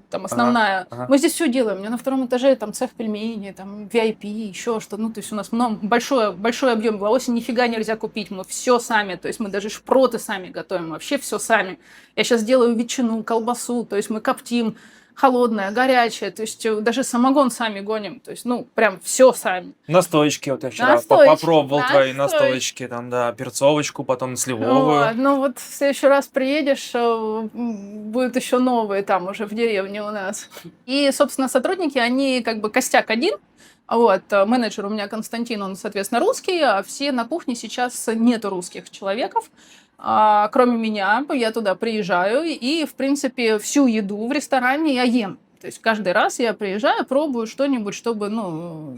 там основная. Ага. Мы здесь все делаем. У меня на втором этаже там цех пельменей, там VIP, еще что. То есть у нас большой объем. В Лаосе нифига нельзя купить. Мы все сами. То есть мы даже шпроты сами готовим. Вообще все сами. Я сейчас делаю ветчину, колбасу. То есть мы коптим. холодное, горячее, то есть даже самогон сами гоним, то есть, ну, прям все сами. Настойки, вот я вчера Настойки, попробовал твои настойки. настойки, там, да, перцовочку, потом Вот, сливовую. ну вот в следующий раз приедешь, будут еще новые там уже в деревне у нас. И, собственно, сотрудники, они как бы костяк один. Вот, менеджер у меня Константин, он, соответственно, русский, а все на кухне сейчас нету русских человеков. Кроме меня, я туда приезжаю, и, в принципе, всю еду в ресторане я ем. То есть каждый раз я приезжаю, пробую что-нибудь, чтобы, ну,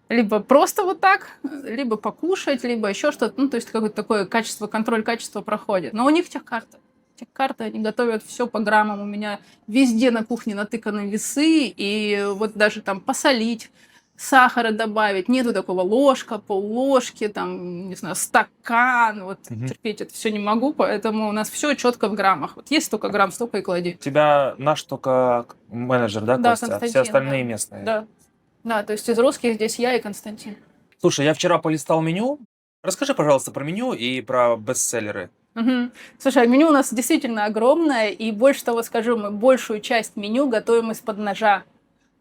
либо просто вот так, либо покушать, либо еще что-то. Ну, то есть какое-то такое качество, контроль качества проходит. Но у них техкарта. Техкарта, они готовят все по граммам. У меня везде на кухне натыканы весы, и вот даже там посолить, сахара добавить. Нету такого ложка, полложки, там, не знаю, стакан. Вот Мгм. терпеть это все не могу, поэтому у нас все четко в граммах. Вот есть столько грамм, столько и клади. У тебя наш только менеджер, да, Да, Костя? Все Константин, остальные да. местные. Да. Да, то есть из русских здесь я и Константин. Слушай, я вчера полистал меню. Расскажи, пожалуйста, про меню и про бестселлеры. Мгм. Слушай, меню у нас действительно огромное, и больше того скажу, мы большую часть меню готовим из-под ножа.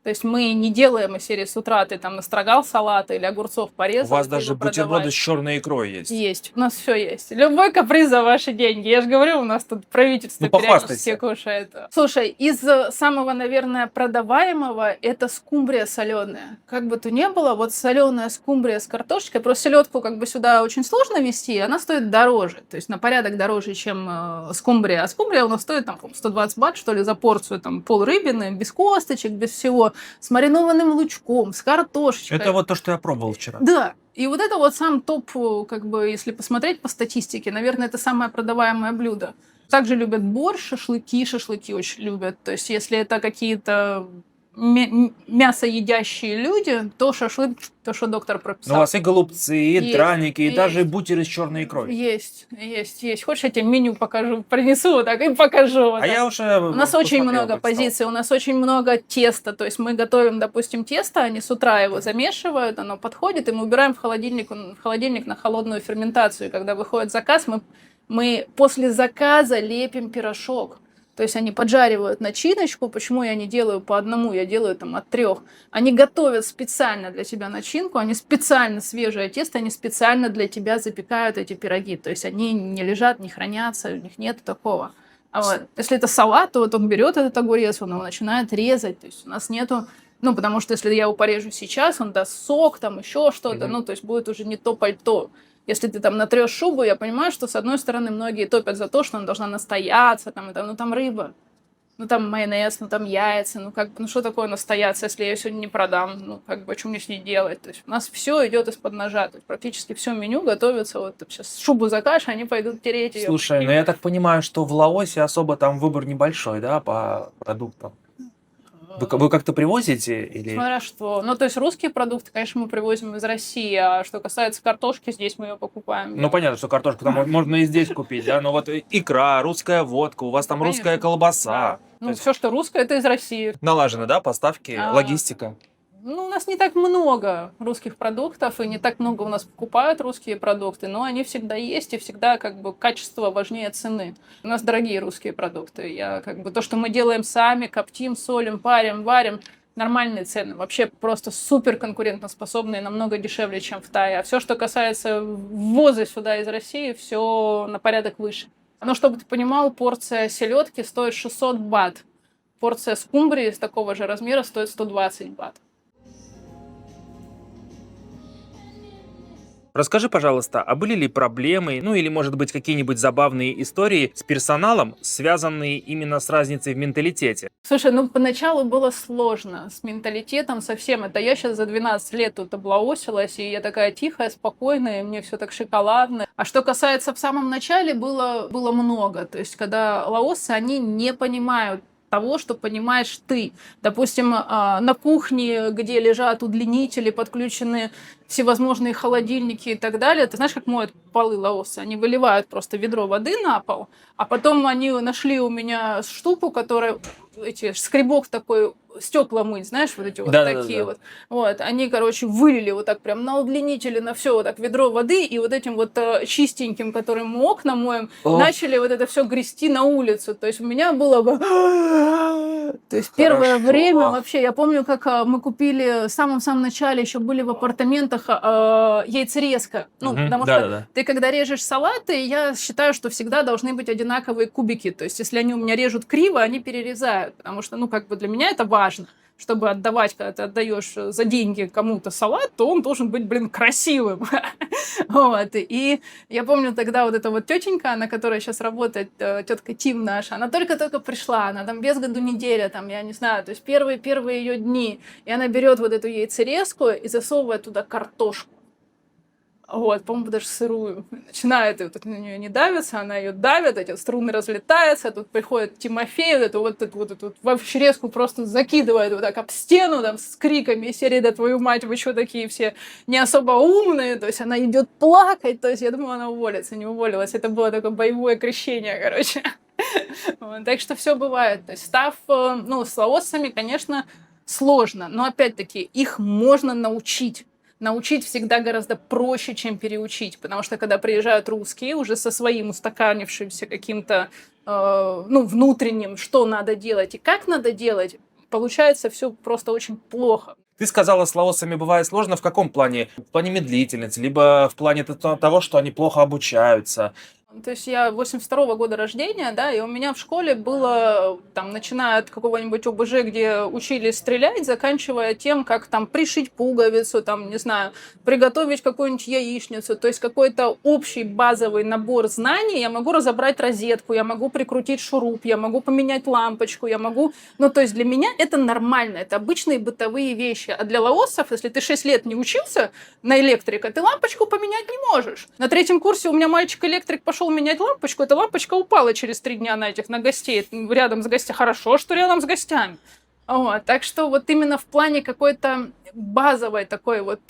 То есть мы не делаем из серии с утра ты там настрогал салата или огурцов У порезал, вас и ты даже его бутерброды продавай. с черной икрой есть. Есть, у нас все есть. Любой каприз за ваши деньги. Я же говорю, у нас тут правительство Ну, периодически похвастайся. кушает. Слушай, из самого, наверное, продаваемого это скумбрия соленая. Как бы то ни было, вот соленая скумбрия с картошечкой. Просто селедку как бы сюда очень сложно везти, она стоит дороже. То есть на порядок дороже, чем скумбрия. А скумбрия у нас стоит там, по-моему, 120 бат, что ли, за порцию. Там пол рыбины, без косточек, без всего. С маринованным лучком, с картошечкой. Это вот то, что я пробовал вчера. Да, и вот это вот сам топ, как бы, если посмотреть по статистике, наверное, это самое продаваемое блюдо. Также любят борщ, шашлыки очень любят. То есть, если это какие-то мясоедящие люди, то шашлык, то, что доктор Но у прописал. вас и голубцы, и Есть, драники, и даже есть. бутеры с черной икрой. Есть. Хочешь, я тебе меню покажу, принесу вот так и покажу. Вот А так. я уже У нас очень посмотрел, много прочитал. позиций, у нас очень много теста. То есть мы готовим, допустим, тесто, они с утра его замешивают, оно подходит, и мы убираем в холодильник на холодную ферментацию. И когда выходит заказ, мы после заказа лепим пирожок. То есть они поджаривают начиночку. Почему я не делаю по одному, я делаю там от 3. Они готовят специально для тебя начинку, они специально свежее тесто, они специально для тебя запекают эти пироги. То есть они не лежат, не хранятся, у них нет такого. А вот, если это салат, то вот он берет этот огурец, он его начинает резать. То есть у нас нету... Ну, потому что если я его порежу сейчас, он даст сок, там еще что-то, Мгм. ну, то есть будет уже не то пальто. Если ты там натрешь шубу, я понимаю, что, с одной стороны, многие топят за то, что она должна настояться, там, и там, ну, там рыба, ну, там майонез, ну, там яйца, ну, как бы, ну, что такое настояться, если я ее сегодня не продам, ну, как бы, что мне с ней делать? То есть у нас все идет из-под ножа, то есть практически все меню готовится, вот ты сейчас шубу закажешь, они пойдут тереть ее. Слушай, ну я так понимаю, что в Лаосе особо там выбор небольшой, да, по продуктам. Вы как-то привозите или... Смотря что. Ну, то есть русские продукты, конечно, мы привозим из России, а что касается картошки, здесь мы ее покупаем. Ну, понятно, что картошку там можно и здесь купить, да, но вот икра, русская водка, у вас там Конечно. русская колбаса. Да. То Ну, есть все, что русское, это из России. налажены, да, поставки, логистика. Ну, у нас не так много русских продуктов, и не так много у нас покупают русские продукты, но они всегда есть, и всегда как бы качество важнее цены. У нас дорогие русские продукты. То, что мы делаем сами, коптим, солим, парим, варим, нормальные цены. Вообще просто супер конкурентоспособные, намного дешевле, чем в Тае. А все, что касается ввоза сюда из России, все на порядок выше. Но чтобы ты понимал, порция селедки стоит 600 бат. Порция скумбрии с такого же размера стоит 120 бат. Расскажи, пожалуйста, а были ли проблемы, ну или, может быть, какие-нибудь забавные истории с персоналом, связанные именно с разницей в менталитете? Слушай, ну поначалу было сложно с менталитетом совсем. Это я сейчас за 12 лет тут облаосилась, и я такая тихая, спокойная, и мне все так шоколадно. А что касается в самом начале, было много. То есть когда лаосы, они не понимают того, что понимаешь ты. Допустим, на кухне, где лежат удлинители, подключены всевозможные холодильники и так далее. Ты знаешь, как моют полы лаосы? Они выливают просто ведро воды на пол, а потом они нашли у меня штуку, которая скребок такой, стекла мыть, знаешь, вот эти вот такие вот. Вот, они, короче, вылили вот так прям на удлинители, на все вот так ведро воды, и вот этим вот чистеньким, которым мы окна моем, начали вот это все грести на улицу. То есть у меня было бы... То есть первое Хорошо. время вообще, я помню, как мы купили в самом-самом начале, еще были в апартаментах яйцерезка. Ну, Мгм. потому что Да-да-да. ты когда режешь салаты, я считаю, что всегда должны быть одинаковые кубики. То есть если они у меня режут криво, они перерезают. Потому что, ну, как бы для меня это важно. Чтобы отдавать, когда ты отдаешь за деньги кому-то салат, то он должен быть, блин, красивым. Вот. И я помню тогда вот эта вот тетенька, она, которая сейчас работает, тетка Тим наша, она только-только пришла, она там без году неделя, там, я не знаю, то есть первые ее дни. И она берет вот эту яйцерезку и засовывает туда картошку. Вот, по-моему, даже сырую. Начинает, и вот на нее не давится, она ее давит, эти струны разлетаются, тут приходит Тимофей, эту вообще просто закидывает вот так об стену, там, с криками из серии: «Да твою мать, вы что такие все не особо умные?» То есть она идет плакать, то есть я думаю, она уволится, не уволилась. Это было такое боевое крещение, короче. Вот, так что все бывает. То есть став, ну, с лаосами, конечно, сложно, но опять-таки их можно научить. Научить всегда гораздо проще, чем переучить, потому что когда приезжают русские уже со своим устаканившимся каким-то, ну, внутренним, что надо делать и как надо делать, получается все просто очень плохо. Ты сказала, с лаосами бывает сложно. В каком плане? В плане медлительности, либо в плане того, что они плохо обучаются? То есть я 82-го года рождения, да, и у меня в школе было, там, начиная от какого-нибудь ОБЖ, где учили стрелять, заканчивая тем, как там пришить пуговицу, там, не знаю, приготовить какую-нибудь яичницу. То есть какой-то общий базовый набор знаний. Я могу разобрать розетку, я могу прикрутить шуруп, я могу поменять лампочку, я могу... Ну, то есть для меня это нормально, это обычные бытовые вещи. А для лаосов, если ты 6 лет не учился на электрика, ты лампочку поменять не можешь. На 3-м курсе у меня мальчик-электрик пошел менять лампочку, эта лампочка упала через 3 дня на гостей. Рядом с гостями. Хорошо, что рядом с гостями. Вот. Так что вот именно в плане какой-то базовой такой вот...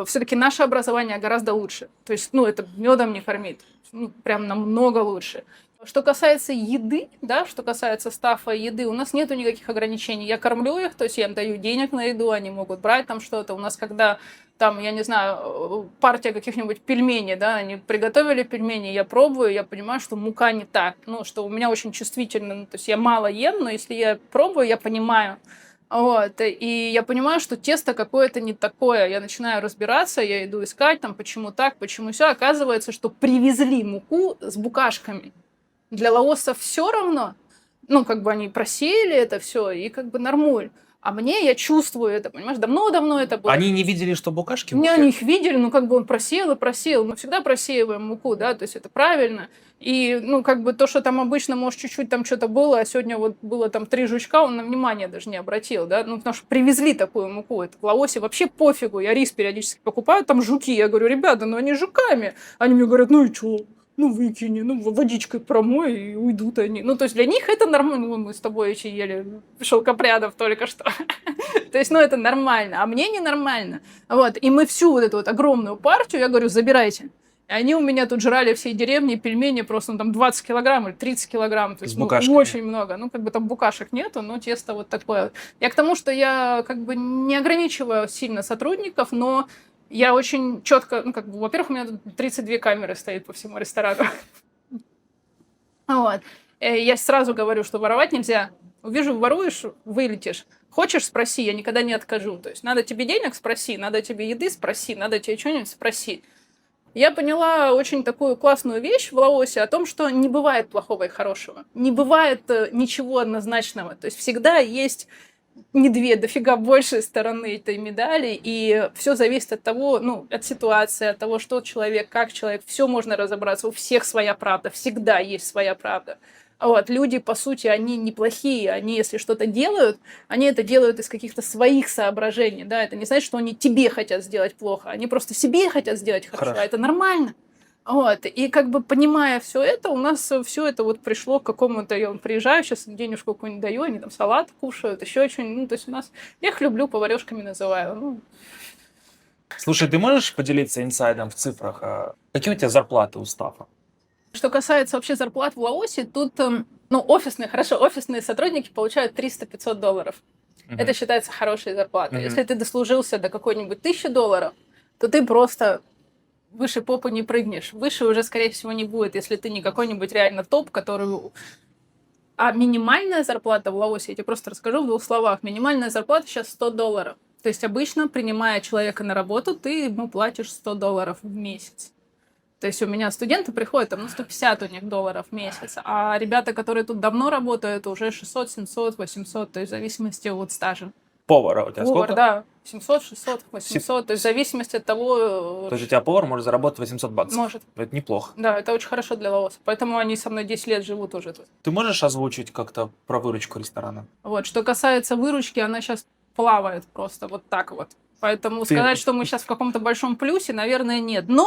все-таки наше образование гораздо лучше. То есть, ну, это медом не кормит. Ну, прям намного лучше. Что касается еды, да, что касается стафа еды, у нас нету никаких ограничений. Я кормлю их, то есть я им даю денег на еду, они могут брать там что-то. У нас когда там, я не знаю, партия каких-нибудь пельменей, да, они приготовили пельмени, я пробую, я понимаю, что мука не та, ну, что у меня очень чувствительно, то есть я мало ем, но если я пробую, я понимаю. Вот, и я понимаю, что тесто какое-то не такое. Я начинаю разбираться, я иду искать, там, почему так, почему все. Оказывается, что привезли муку с букашками. Для лаосов все равно, ну, как бы они просеяли это все и как бы нормуль. А мне, я чувствую это, понимаешь, давно-давно это было. Они не видели, что букашки в Не, муке? они их видели, ну, как бы он просеял и просеял. Мы всегда просеиваем муку, да, то есть это правильно. И, ну, как бы то, что там обычно, может, чуть-чуть там что-то было, а сегодня вот было там 3 жучка, он на внимание даже не обратил, да, ну, потому что привезли такую муку. Это в Лаосе вообще пофигу. Я рис периодически покупаю, там жуки. Я говорю: ребята, ну они жуками. Они мне говорят: ну и что? Ну, выкини, ну, водичкой промой, и уйдут они. Ну, то есть для них это нормально. Ну, мы с тобой еще ели шелкопрядов только что. То есть, ну, это нормально. А мне ненормально. Вот. И мы всю вот эту вот огромную партию, я говорю: забирайте. И они у меня тут жрали всей деревни пельмени просто, ну, там 20 килограмм или 30 килограмм. То есть, ну, очень много. Ну, как бы там букашек нету, но тесто вот такое. Я к тому, что я как бы не ограничиваю сильно сотрудников, но я очень четко, ну, как бы, во-первых, у меня тут 32 камеры стоит по всему ресторану. Вот. Я сразу говорю, что воровать нельзя. Увижу, воруешь, вылетишь. Хочешь, спроси, я никогда не откажу. То есть надо тебе денег, спроси, надо тебе еды, спроси, надо тебе что-нибудь, спроси. Я поняла очень такую классную вещь в Лаосе о том, что не бывает плохого и хорошего. Не бывает ничего однозначного. То есть всегда есть не две, дофига больше стороны этой медали, и все зависит от того, ну, от ситуации, от того, что человек, как человек, все можно разобраться, у всех своя правда, всегда есть своя правда. Вот, люди, по сути, они неплохие, они, если что-то делают, они это делают из каких-то своих соображений, да, это не значит, что они тебе хотят сделать плохо, они просто себе хотят сделать хорошо. А это нормально. Вот, и как бы понимая все это, у нас все это вот пришло к какому-то, я приезжаю, сейчас денежку какую-нибудь даю, они там салат кушают, еще что-нибудь, ну, то есть у нас, я их люблю, поварешками называю, ну. Слушай, ты можешь поделиться инсайдом в цифрах? Какие у тебя зарплаты у стафа? Что касается вообще зарплат в Лаосе, тут, ну, офисные сотрудники получают $300-500. Это считается хорошей зарплатой. Если ты дослужился до какой-нибудь $1000, то ты просто выше попы не прыгнешь. Выше уже, скорее всего, не будет, если ты не какой-нибудь реально топ, который А минимальная зарплата в Лаосе, я тебе просто расскажу в 2 словах. Минимальная зарплата сейчас $100. То есть обычно, принимая человека на работу, ты ему платишь $100 в месяц. То есть у меня студенты приходят, там, 150 у них долларов в месяц, а ребята, которые тут давно работают, уже 600, 700, 800, то есть в зависимости от стажа. Повара у тебя Повар, сколько? да, 700, 600, 800, то есть в зависимости от того... То есть у тебя повар может заработать $800? Может. Это неплохо. Да, это очень хорошо для Лаоса, поэтому они со мной 10 лет живут уже тут. Ты можешь озвучить как-то про выручку ресторана? Вот, что касается выручки, она сейчас плавает просто вот так вот. Поэтому сказать, что мы сейчас в каком-то большом плюсе, наверное, нет. Но,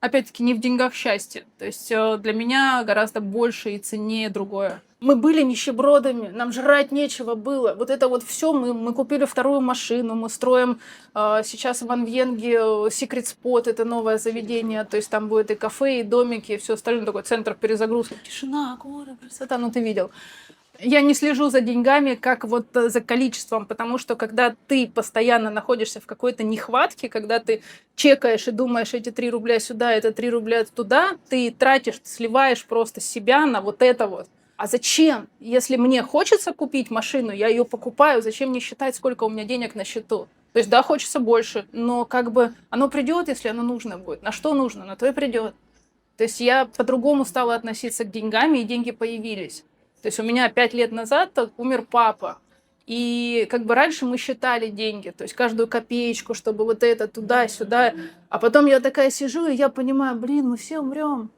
опять-таки, не в деньгах счастье. То есть для меня гораздо больше и ценнее другое. Мы были нищебродами, нам жрать нечего было. Вот это вот все, мы купили 2-ю машину, мы строим сейчас в Анвенге Secret Spot, это новое заведение, то есть там будет и кафе, и домики, и все остальное, такой центр перезагрузки. Тишина, горы, красота, ну ты видел. Я не слежу за деньгами, как вот за количеством, потому что когда ты постоянно находишься в какой-то нехватке, когда ты чекаешь и думаешь, эти 3 рубля сюда, это 3 рубля туда, ты тратишь, ты сливаешь просто себя на вот это вот. А зачем? Если мне хочется купить машину, я ее покупаю, зачем мне считать, сколько у меня денег на счету? То есть, да, хочется больше, но как бы оно придет, если оно нужно будет. На что нужно, на то и придет. То есть я по-другому стала относиться к деньгам, и деньги появились. То есть у меня 5 лет назад умер папа. И как бы раньше мы считали деньги, то есть каждую копеечку, чтобы вот это туда-сюда. А потом я такая сижу, и я понимаю, блин, мы все умрем.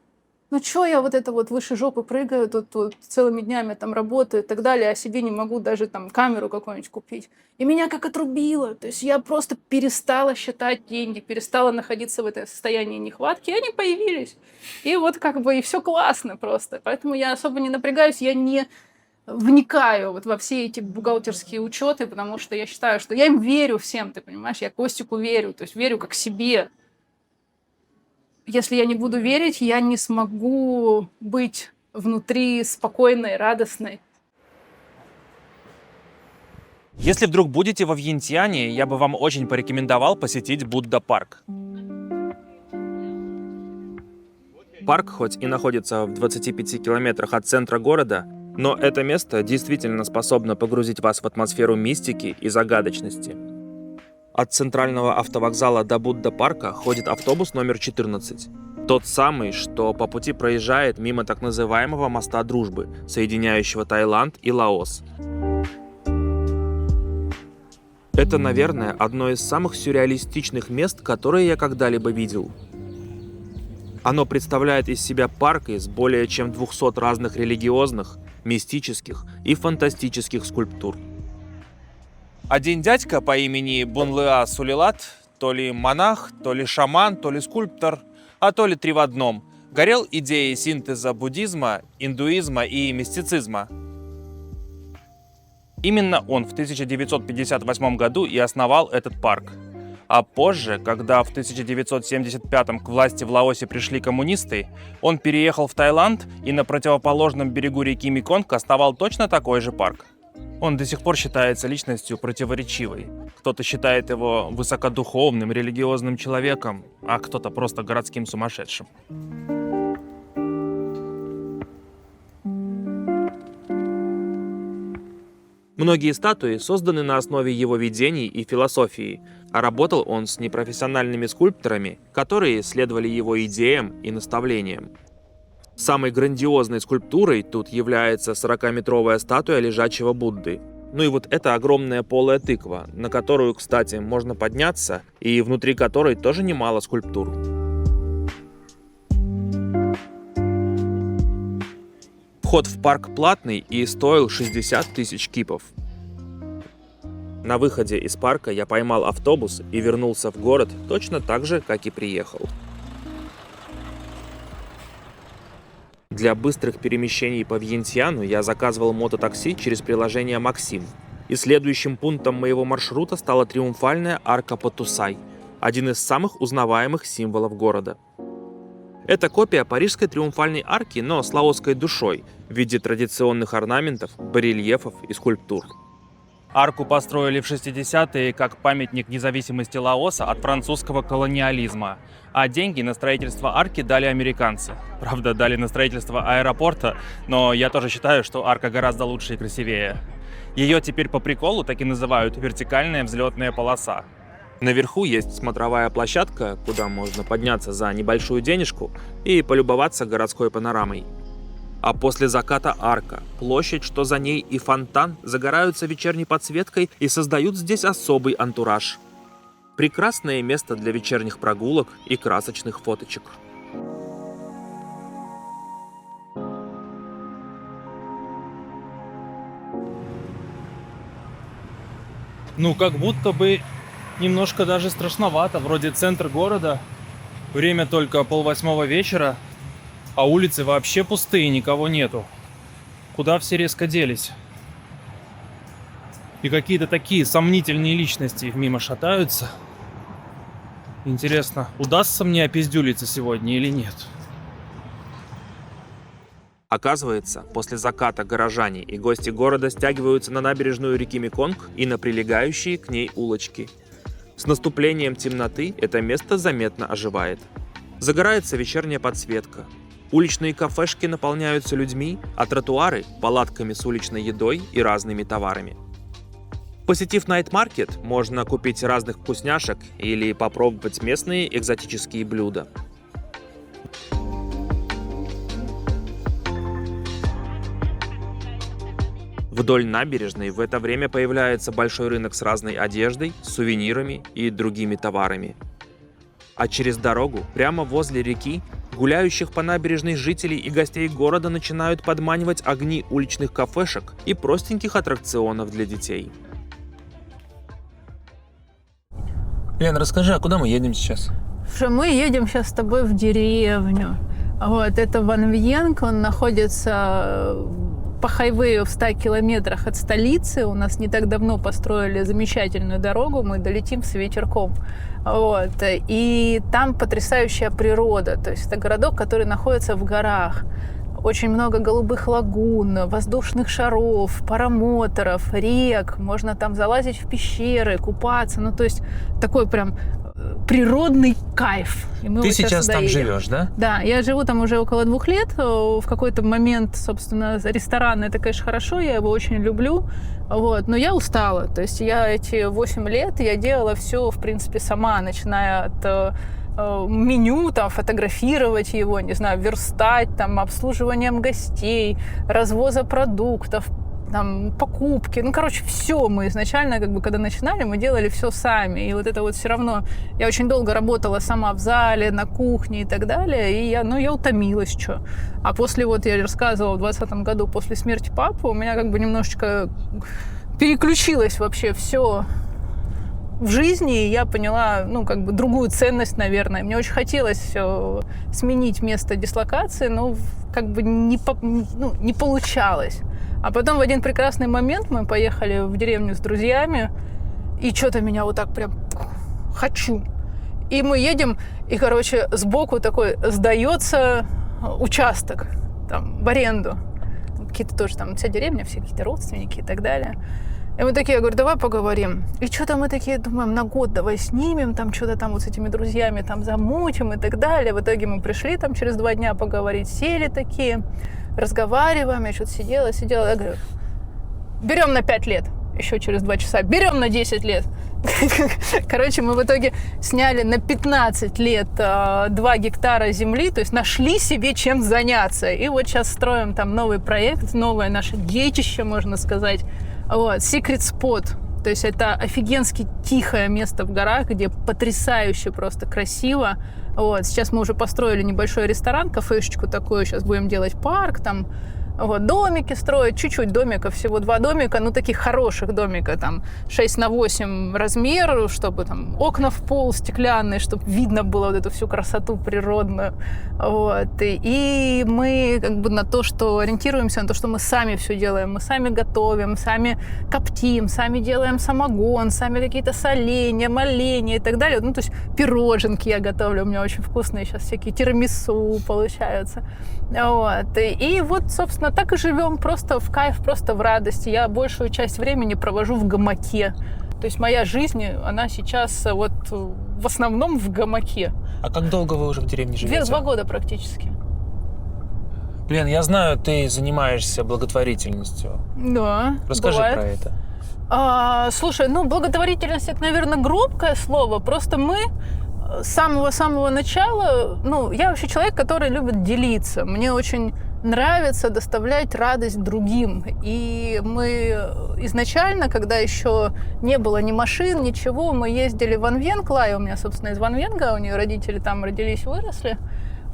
Ну что я вот это вот выше жопы прыгаю, тут целыми днями там работаю и так далее, а себе не могу даже там камеру какую-нибудь купить. И меня как отрубило. То есть я просто перестала считать деньги, перестала находиться в этом состоянии нехватки, и они появились. И вот как бы и все классно просто. Поэтому я особо не напрягаюсь, я не вникаю вот во все эти бухгалтерские учеты, потому что я считаю, что я им верю всем, ты понимаешь, я Костику верю, то есть верю как себе. Если я не буду верить, я не смогу быть внутри спокойной, радостной. Если вдруг будете во Вьентьяне, я бы вам очень порекомендовал посетить Будда-парк. Парк хоть и находится в 25 километрах от центра города, но это место действительно способно погрузить вас в атмосферу мистики и загадочности. От центрального автовокзала до Будда-парка ходит автобус номер 14. Тот самый, что по пути проезжает мимо так называемого моста Дружбы, соединяющего Таиланд и Лаос. Это, наверное, одно из самых сюрреалистичных мест, которые я когда-либо видел. Оно представляет из себя парк из более чем 200 разных религиозных, мистических и фантастических скульптур. Один дядька по имени Бунлеа Сулилат, то ли монах, то ли шаман, то ли скульптор, а то ли 3 в одном, горел идеей синтеза буддизма, индуизма и мистицизма. Именно он в 1958 году и основал этот парк. А позже, когда в 1975 к власти в Лаосе пришли коммунисты, он переехал в Таиланд и на противоположном берегу реки Меконг основал точно такой же парк. Он до сих пор считается личностью противоречивой. Кто-то считает его высокодуховным, религиозным человеком, а кто-то просто городским сумасшедшим. Многие статуи созданы на основе его видений и философии, а работал он с непрофессиональными скульпторами, которые следовали его идеям и наставлениям. Самой грандиозной скульптурой тут является 40-метровая статуя лежачего Будды. Ну и вот эта огромная полая тыква, на которую, кстати, можно подняться, и внутри которой тоже немало скульптур. Вход в парк платный и стоил 60 тысяч кипов. На выходе из парка я поймал автобус и вернулся в город точно так же, как и приехал. Для быстрых перемещений по Вьентьяну я заказывал мототакси через приложение Максим. И следующим пунктом моего маршрута стала триумфальная арка Потусай, один из самых узнаваемых символов города. Это копия парижской триумфальной арки, но с лаосской душой, в виде традиционных орнаментов, барельефов и скульптур. Арку построили в 60-е как памятник независимости Лаоса от французского колониализма. А деньги на строительство арки дали американцы. Правда, дали на строительство аэропорта, но я тоже считаю, что арка гораздо лучше и красивее. Ее теперь по приколу так и называют вертикальная взлетная полоса. Наверху есть смотровая площадка, куда можно подняться за небольшую денежку и полюбоваться городской панорамой. А после заката арка, площадь, что за ней, и фонтан загораются вечерней подсветкой и создают здесь особый антураж. Прекрасное место для вечерних прогулок и красочных фоточек. Ну, как будто бы немножко даже страшновато. Вроде центр города, время только 7:30 вечера, а улицы вообще пустые, никого нету. Куда все резко делись? И какие-то такие сомнительные личности мимо шатаются. Интересно, удастся мне опиздюлиться сегодня или нет? Оказывается, после заката горожане и гости города стягиваются на набережную реки Меконг и на прилегающие к ней улочки. С наступлением темноты это место заметно оживает. Загорается вечерняя подсветка. Уличные кафешки наполняются людьми, а тротуары – палатками с уличной едой и разными товарами. Посетив найт-маркет, можно купить разных вкусняшек или попробовать местные экзотические блюда. Вдоль набережной в это время появляется большой рынок с разной одеждой, сувенирами и другими товарами. А через дорогу, прямо возле реки, гуляющих по набережной жителей и гостей города начинают подманивать огни уличных кафешек и простеньких аттракционов для детей. Лен, расскажи, а куда мы едем сейчас? Слушай, мы едем сейчас с тобой в деревню. Вот, это Ван Вьенг, он находится по хайвею в 100 километрах от столицы. У нас не так давно построили замечательную дорогу, мы долетим с ветерком. Вот. И там потрясающая природа. То есть это городок, который находится в горах. Очень много голубых лагун, воздушных шаров, парамоторов, рек. Можно там залазить в пещеры, купаться. Ну, то есть такой прям природный кайф. И мы Ты вот сейчас там едем. живешь, да? Да, я живу там уже около 2 лет. В какой-то момент, собственно, ресторан — это, конечно, хорошо, я его очень люблю. Вот, но я устала. То есть я эти 8 лет я делала все, в принципе, сама, начиная от меню, там, фотографировать его, не знаю, верстать, там, обслуживанием гостей, развоза продуктов, там, покупки. Ну, короче, все мы изначально, как бы, когда начинали, мы делали все сами. И вот это вот все равно... Я очень долго работала сама в зале, на кухне и так далее, и я утомилась, что. А после, вот я рассказывала, в 2020 году, после смерти папы, у меня как бы немножечко переключилось вообще все в жизни, и я поняла, ну, как бы другую ценность, наверное. Мне очень хотелось сменить место дислокации, но как бы не получалось. А потом в один прекрасный момент мы поехали в деревню с друзьями, и что-то меня вот так прям хочу. И мы едем, и, короче, сбоку такой сдается участок там, в аренду. Какие-то тоже там, вся деревня, все какие-то родственники и так далее. И мы такие, я говорю, давай поговорим. И что-то мы такие думаем, на год давай снимем, там что-то там вот с этими друзьями там замутим и так далее. В итоге мы пришли там через 2 дня поговорить, сели такие, разговариваем, я что-то сидела. Я говорю, берем на 5 лет, еще через 2 часа, берем на 10 лет. Короче, мы в итоге сняли на 15 лет 2 гектара земли, то есть нашли себе чем заняться. И вот сейчас строим там новый проект, новое наше детище, можно сказать. Вот, Secret Spot. То есть это офигенски тихое место в горах, где потрясающе просто красиво. Вот, сейчас мы уже построили небольшой ресторан, кафешечку такую, сейчас будем делать парк, там вот, домики строить, чуть-чуть домиков, всего 2 домика, ну таких хороших домика, там 6x8 размер, чтобы там окна в пол стеклянные, чтобы видно было вот эту всю красоту природную. Вот. И мы как бы на то, что ориентируемся, на то, что мы сами все делаем, мы сами готовим, сами коптим, сами делаем самогон, сами какие-то соленья, моленья и так далее. Ну то есть пироженки я готовлю, у меня очень вкусные сейчас всякие тирамису получаются. Вот. И вот, собственно, собственно, так и живем, просто в кайф, просто в радости. Я большую часть времени провожу в гамаке. То есть моя жизнь, она сейчас вот в основном в гамаке. А как долго вы уже в деревне живете? 2 года практически. Лен, я знаю, ты занимаешься благотворительностью. Да, Расскажи бывает. про это. Слушай, благотворительность — это, наверное, громкое слово. Просто мы с самого-самого начала... я вообще человек, который любит делиться. Мне очень нравится доставлять радость другим. И мы изначально, когда еще не было ни машин, ничего, мы ездили в Анвенг. Лая у меня, собственно, из Ванвенга. У нее родители там родились, выросли.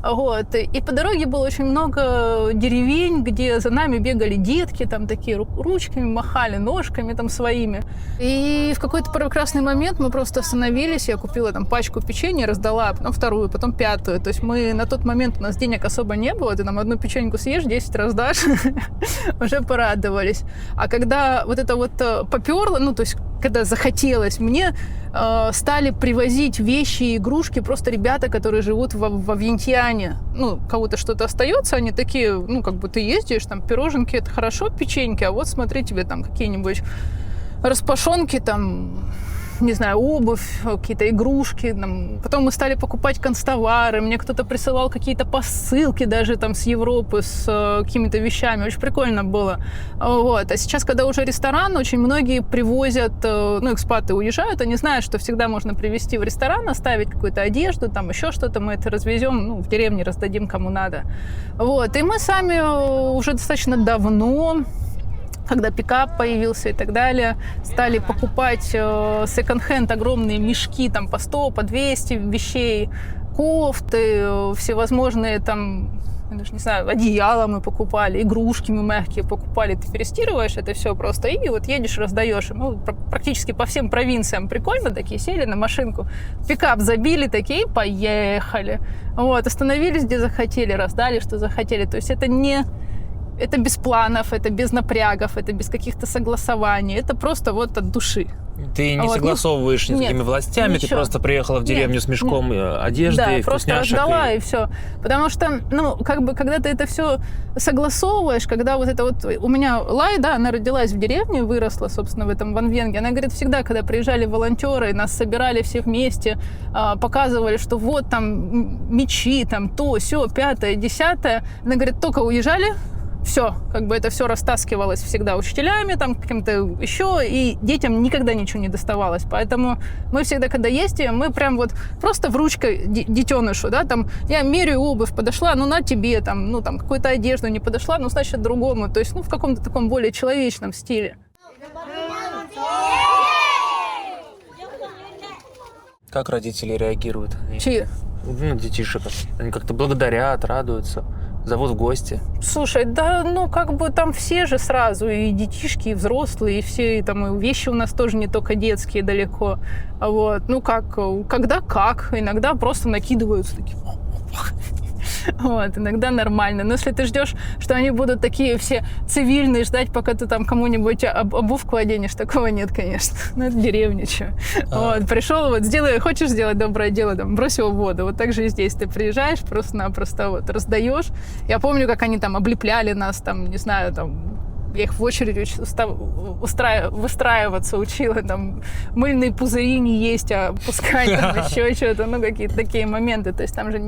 Вот. И по дороге было очень много деревень, где за нами бегали детки, там такие ручками махали, ножками там своими. И в какой-то прекрасный момент мы просто остановились, я купила там пачку печенья, раздала, потом 2-ю, потом 5-ю. То есть мы на тот момент, у нас денег особо не было, ты нам 1 печеньку съешь, 10 раздашь, уже порадовались. А когда вот это вот попёрло, то есть когда захотелось, мне стали привозить вещи и игрушки просто ребята, которые живут во Вьентьяне. Кого-то что-то остается, они такие, ты ездишь, там, пироженки, это хорошо, печеньки, а вот смотри, тебе там какие-нибудь распашонки, там, не знаю, обувь, какие-то игрушки. Там. Потом мы стали покупать канцтовары, мне кто-то присылал какие-то посылки даже там с Европы с какими-то вещами. Очень прикольно было. Вот. А сейчас, когда уже ресторан, очень многие привозят, экспаты уезжают, они знают, что всегда можно привезти в ресторан, оставить какую-то одежду, там еще что-то, мы это развезем, в деревне раздадим кому надо. Вот. И мы сами уже достаточно давно, когда пикап появился и так далее, стали покупать секонд-хенд, огромные мешки, там по 100, по 200 вещей, кофты, всевозможные там, я даже не знаю, одеяла мы покупали, игрушки мы мягкие покупали. Ты перестирываешь это все просто и вот едешь, раздаешь. Практически по всем провинциям прикольно, такие сели на машинку, пикап забили, такие, поехали. Вот, остановились, где захотели, раздали, что захотели. То есть это без планов, это без напрягов, это без каких-то согласований. Это просто вот от души. Ты не согласовываешь ни с какими властями, ничего. Ты просто приехала в деревню с мешком одежды, да, и просто вкусняшек. раздала, и все. Потому что, когда ты это все согласовываешь, когда вот это вот... У меня Лай, да, она родилась в деревне, выросла, собственно, в этом Ванвенге. Она говорит, всегда, когда приезжали волонтеры, нас собирали все вместе, показывали, что вот там мечи, там то, сё, 5-е, 10-е. Она говорит, только уезжали, все, это все растаскивалось всегда учителями, там каким-то еще, и детям никогда ничего не доставалось. Поэтому мы всегда, когда ездим, мы прям вот просто в ручкой детенышу, да, там, я меряю обувь, подошла, на тебе, там, какую-то одежду не подошла, значит, другому. То есть, в каком-то таком более человечном стиле. Как родители реагируют? Чьи? Детишек. Они как-то благодарят, радуются. Зовут в гости. Слушай, да, там все же сразу, и детишки, и взрослые, и все, и там и вещи у нас тоже не только детские далеко. Вот, когда как, иногда просто накидываются такие. Вот, иногда нормально. Но если ты ждешь, что они будут такие все цивильные, ждать, пока ты там кому-нибудь обувку оденешь, такого нет, конечно. Это деревня, что. Вот, пришел, хочешь сделать доброе дело, там, брось его в воду. Вот так же и здесь. Ты приезжаешь, просто-напросто раздаешь. Я помню, как они там облепляли нас, там, не знаю, там, я их в очередь выстраиваться учила, там, мыльные пузыри не есть, а пускать там еще что-то, какие-то такие моменты. То есть там же,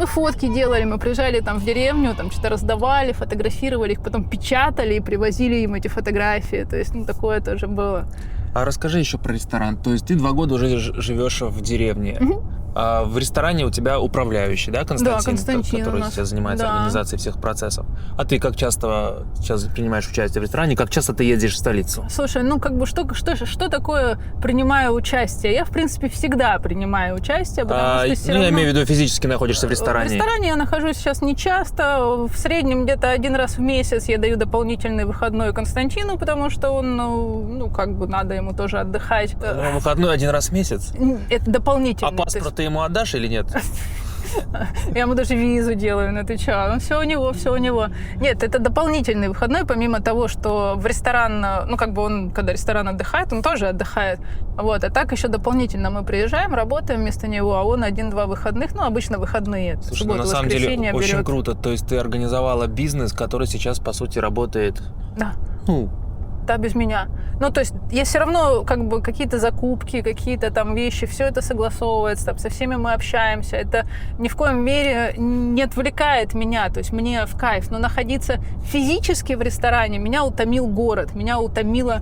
фотки делали, мы приезжали там в деревню, там что-то раздавали, фотографировали их, потом печатали и привозили им эти фотографии. То есть, такое тоже было. А расскажи еще про ресторан. То есть ты 2 года уже живешь в деревне. Угу. А в ресторане у тебя управляющий, да, Константин? Да, Константин который у нас. сейчас занимается организацией всех процессов. А ты как часто сейчас принимаешь участие в ресторане? Как часто ты едешь в столицу? Слушай, что такое принимаю участие? Я, в принципе, всегда принимаю участие, потому что все равно... Я имею в виду, физически находишься в ресторане. В ресторане я нахожусь сейчас не часто. В среднем где-то 1 раз в месяц я даю дополнительный выходной Константину, потому что он, надо ему тоже отдыхать. Выходной 1 раз в месяц? Это дополнительно. А паспорт ты ему отдашь или нет? Я ему даже визу делаю, он отвечал. Ну, все у него, все у него. Нет, это дополнительный выходной, помимо того, что в ресторан, ну, как бы он, когда ресторан отдыхает, он тоже отдыхает. Вот, а так еще дополнительно мы приезжаем, работаем вместо него, а он 1-2 выходных, ну, обычно выходные. Слушай, субботу, на самом деле воскресенье очень берет. круто. То есть ты организовала бизнес, который сейчас, по сути, работает... Да. Ну, Да, без меня. Ну, то есть, я все равно, как бы, какие-то закупки, какие-то там вещи, все это согласовывается, там, со всеми мы общаемся. Это ни в коем мере не отвлекает меня, то есть, мне в кайф. Но находиться физически в ресторане меня утомил город, меня утомила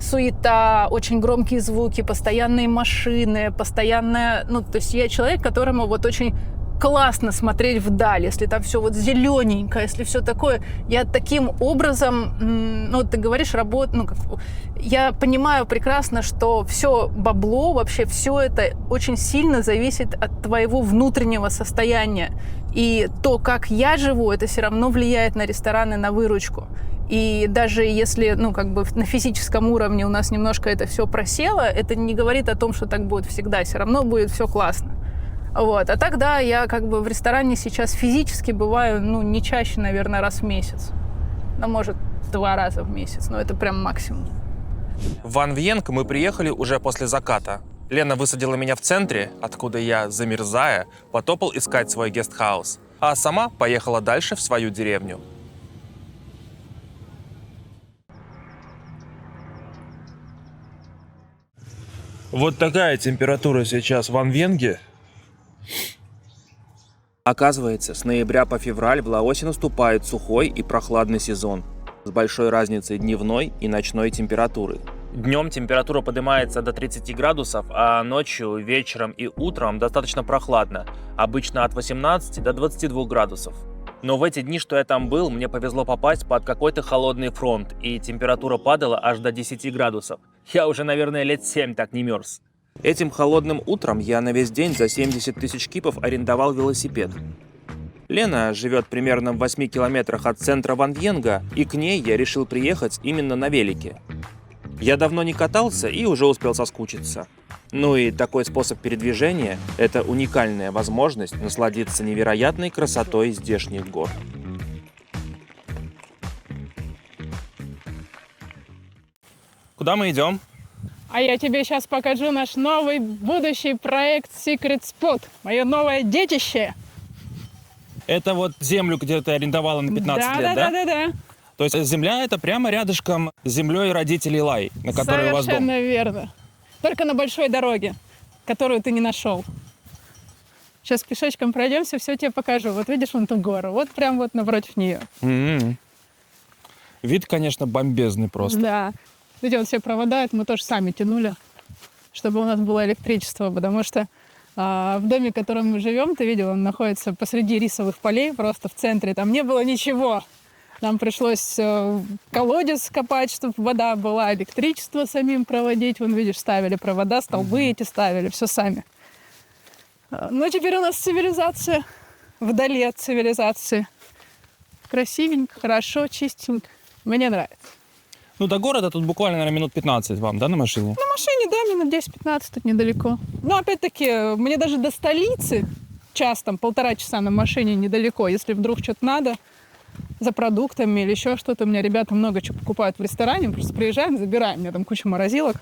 суета, очень громкие звуки, постоянные машины, постоянная... Ну, то есть, я человек, которому вот очень классно смотреть вдаль, если там все вот зелененько, если все такое. Я таким образом, ну, ты говоришь, я понимаю прекрасно, что все бабло, вообще все это очень сильно зависит от твоего внутреннего состояния. И то, как я живу, это все равно влияет на рестораны, на выручку. И даже если, ну, как бы на физическом уровне у нас немножко это все просело, это не говорит о том, что так будет всегда. Все равно будет все классно. Вот. А тогда я как бы в ресторане сейчас физически бываю, ну, не чаще, наверное, раз в месяц. Ну, может, 2 раза в месяц, но это прям максимум. в Ван Вьенг мы приехали уже после заката. Лена высадила меня в центре, откуда я, замерзая, потопал искать свой гестхаус. А сама поехала дальше в свою деревню. Вот такая температура сейчас в Ван Вьенге. Оказывается, с ноября по февраль в Лаосе наступает сухой и прохладный сезон с большой разницей дневной и ночной температуры. Днем температура поднимается до 30 градусов, а ночью, вечером и утром достаточно прохладно, обычно от 18 до 22 градусов. Но в эти дни, что я там был, мне повезло попасть под какой-то холодный фронт, и температура падала аж до 10 градусов. Я уже, наверное, лет 7 так не мерз. Этим холодным утром я на весь день за 70 тысяч кипов арендовал велосипед. Лена живет примерно в 8 километрах от центра Ван Вьенга, и к ней я решил приехать именно на велике. Я давно не катался и уже успел соскучиться. Ну и такой способ передвижения – это уникальная возможность насладиться невероятной красотой здешних гор. Куда мы идем? А я тебе сейчас покажу наш новый будущий проект Secret Spot. Мое новое детище. Это вот землю, где ты арендовала на 15 лет, да? Да. То есть земля это прямо рядышком с землей родителей Лай, на которой у вас дом. Совершенно верно. Только на большой дороге, которую ты не нашел. Сейчас пешочком пройдемся, все тебе покажу. Вот видишь вон ту гору, вот прям вот напротив нее. Вид, конечно, бомбезный просто. Да. Эти вот все провода, это мы тоже сами тянули, чтобы у нас было электричество, потому что в доме, в котором мы живем, ты видел, он находится посреди рисовых полей, просто в центре, там не было ничего. Нам пришлось колодец копать, чтобы вода была, электричество самим проводить. Вон, видишь, ставили провода, столбы эти ставили, все сами. Но теперь у нас цивилизация, вдали от цивилизации. Красивенько, хорошо, чистенько. Мне нравится. Ну, до города тут буквально, наверное, минут 15 вам, да, на машине? На машине, да, минут 10-15, тут недалеко. Но, опять-таки, мне даже до столицы час, там, 1,5 часа на машине недалеко. Если вдруг что-то надо за продуктами или еще что-то. У меня ребята много чего покупают в ресторане. Просто приезжаем, забираем. У меня там куча морозилок.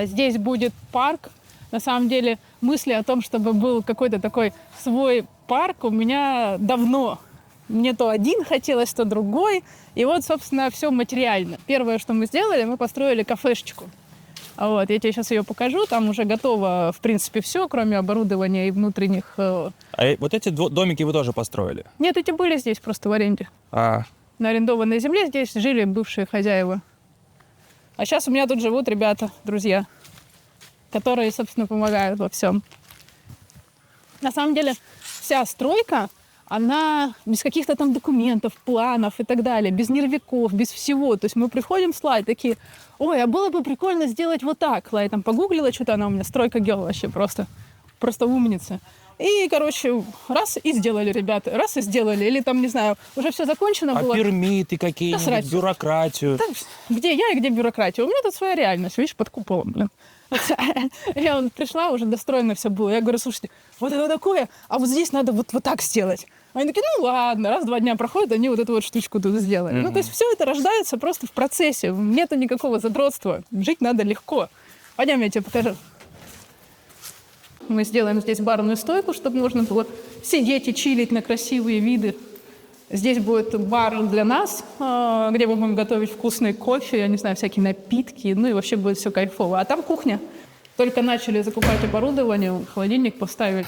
Здесь будет парк. На самом деле, мысли о том, чтобы был какой-то такой свой парк, у меня давно. Мне то один хотелось, то другой. И вот, собственно, все материально. Первое, что мы сделали, мы построили кафешечку. Вот, я тебе сейчас ее покажу. Там уже готово, в принципе, все, кроме оборудования и внутренних... А вот эти домики вы тоже построили? Нет, эти были здесь просто в аренде. На арендованной земле здесь жили бывшие хозяева. А сейчас у меня тут живут ребята, друзья, которые, собственно, помогают во всем. На самом деле, вся стройка, она без каких-то там документов, планов и так далее, без нервиков, без всего. То есть мы приходим с Лай такие: ой, а было бы прикольно сделать вот так. Лай там погуглила, что-то она у меня стройка гео вообще просто умница. И, короче, раз и сделали ребята, раз и сделали. Или там, не знаю, уже все закончено было. А пермиты какие-нибудь, бюрократию? Да, где я и где бюрократия? У меня тут своя реальность, видишь, под куполом, блин. Я пришла, уже достроено все было. Я говорю, слушайте, вот это такое, а вот здесь надо вот так сделать. Они такие, ну ладно, раз 2 дня проходит, они вот эту вот штучку тут сделали. Ну, то есть все это рождается просто в процессе. Нету никакого задротства. Жить надо легко. Пойдем, я тебе покажу. Мы сделаем здесь барную стойку, чтобы можно было сидеть и чилить на красивые виды. Здесь будет бар для нас, где мы будем готовить вкусный кофе, я не знаю, всякие напитки, ну и вообще будет все кайфово. А там кухня. Только начали закупать оборудование, холодильник поставили,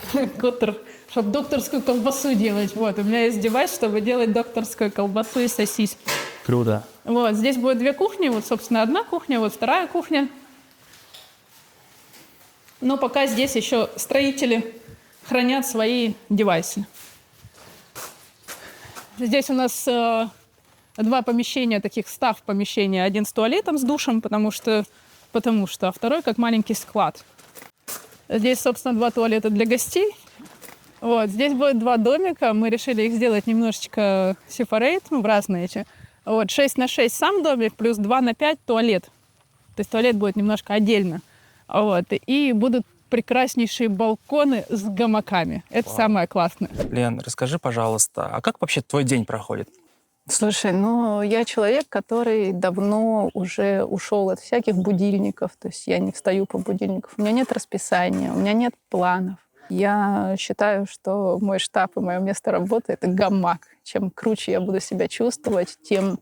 чтобы докторскую колбасу делать. Вот, у меня есть девайс, чтобы делать докторскую колбасу и сосиски. Круто. Вот, здесь будет 2 кухни, вот, собственно, одна кухня, вот вторая кухня. Но пока здесь еще строители хранят свои девайсы. Здесь у нас 2 помещения, таких став помещения. Один с туалетом, с душем, потому что, а второй как маленький склад. Здесь, собственно, 2 туалета для гостей. Вот, здесь будет 2 домика. Мы решили их сделать немножечко separate, в разные эти. Вот, 6x6 сам домик, плюс 2x5 туалет. То есть туалет будет немножко отдельно. Вот, и будут прекраснейшие балконы с гамаками. Это самое классное. Лен, расскажи, пожалуйста, а как вообще твой день проходит? Слушай, ну, я человек, который давно уже ушел от всяких будильников. То есть я не встаю по будильникам. У меня нет расписания, у меня нет планов. Я считаю, что мой штаб и мое место работы — это гамак. Чем круче я буду себя чувствовать, тем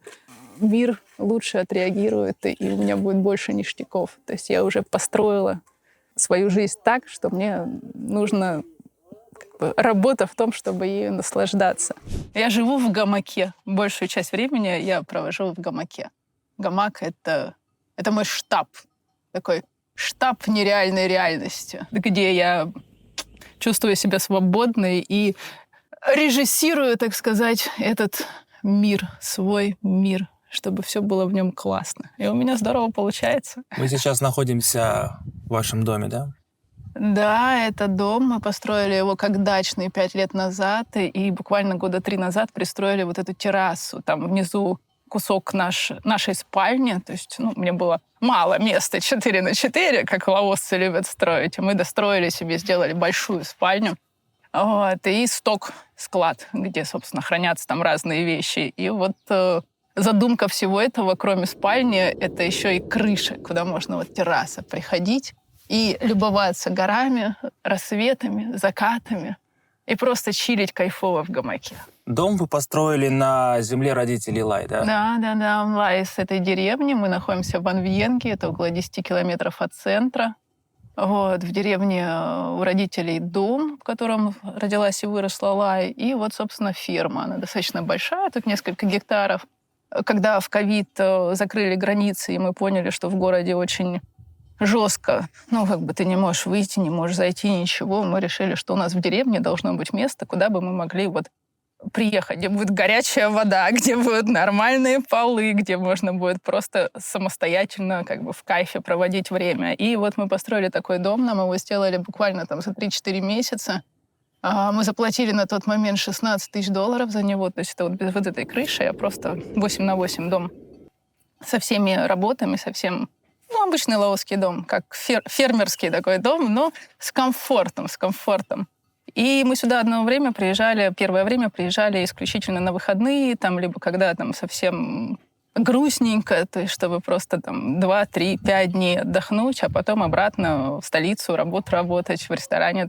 мир лучше отреагирует, и у меня будет больше ништяков. То есть я уже построила свою жизнь так, что мне нужно работа в том, чтобы ею наслаждаться. Я живу в гамаке. Большую часть времени я провожу в гамаке. Гамак — это мой штаб. Такой штаб нереальной реальности, где я чувствую себя свободной и режиссирую, так сказать, этот мир, свой мир, чтобы все было в нем классно. И у меня здорово получается. Мы сейчас находимся в вашем доме, да? Да, это дом. Мы построили его как дачный 5 лет назад, и буквально 3 года назад пристроили вот эту террасу. Там внизу кусок нашей спальни. То есть, мне было мало места 4x4, как лаосцы любят строить. Мы достроили себе, сделали большую спальню. Вот, и склад, где, собственно, хранятся там разные вещи. И вот задумка всего этого, кроме спальни, это еще и крыша, куда можно терраса приходить и любоваться горами, рассветами, закатами и просто чилить кайфово в гамаке. Дом вы построили на земле родителей Лай, да? Да. Лай с этой деревни. Мы находимся в Анвьенге, это около 10 километров от центра. Вот, в деревне у родителей дом, в котором родилась и выросла Лай, и вот, собственно, ферма. Она достаточно большая, тут несколько гектаров. Когда в ковид закрыли границы, и мы поняли, что в городе очень жестко, ты не можешь выйти, не можешь зайти, ничего, мы решили, что у нас в деревне должно быть место, куда бы мы могли приехать, где будет горячая вода, где будут нормальные полы, где можно будет просто самостоятельно в кайфе проводить время. И вот мы построили такой дом, нам его сделали буквально за 3-4 месяца. Мы заплатили на тот момент $16 000 за него, то есть это без этой крыши, а просто 8x8 дом со всеми работами, со всем, обычный лаосский дом, как фермерский такой дом, но с комфортом. И мы сюда первое время приезжали исключительно на выходные, либо когда совсем грустненько, то есть чтобы просто 2, 3, 5 дней отдохнуть, а потом обратно в столицу работать в ресторане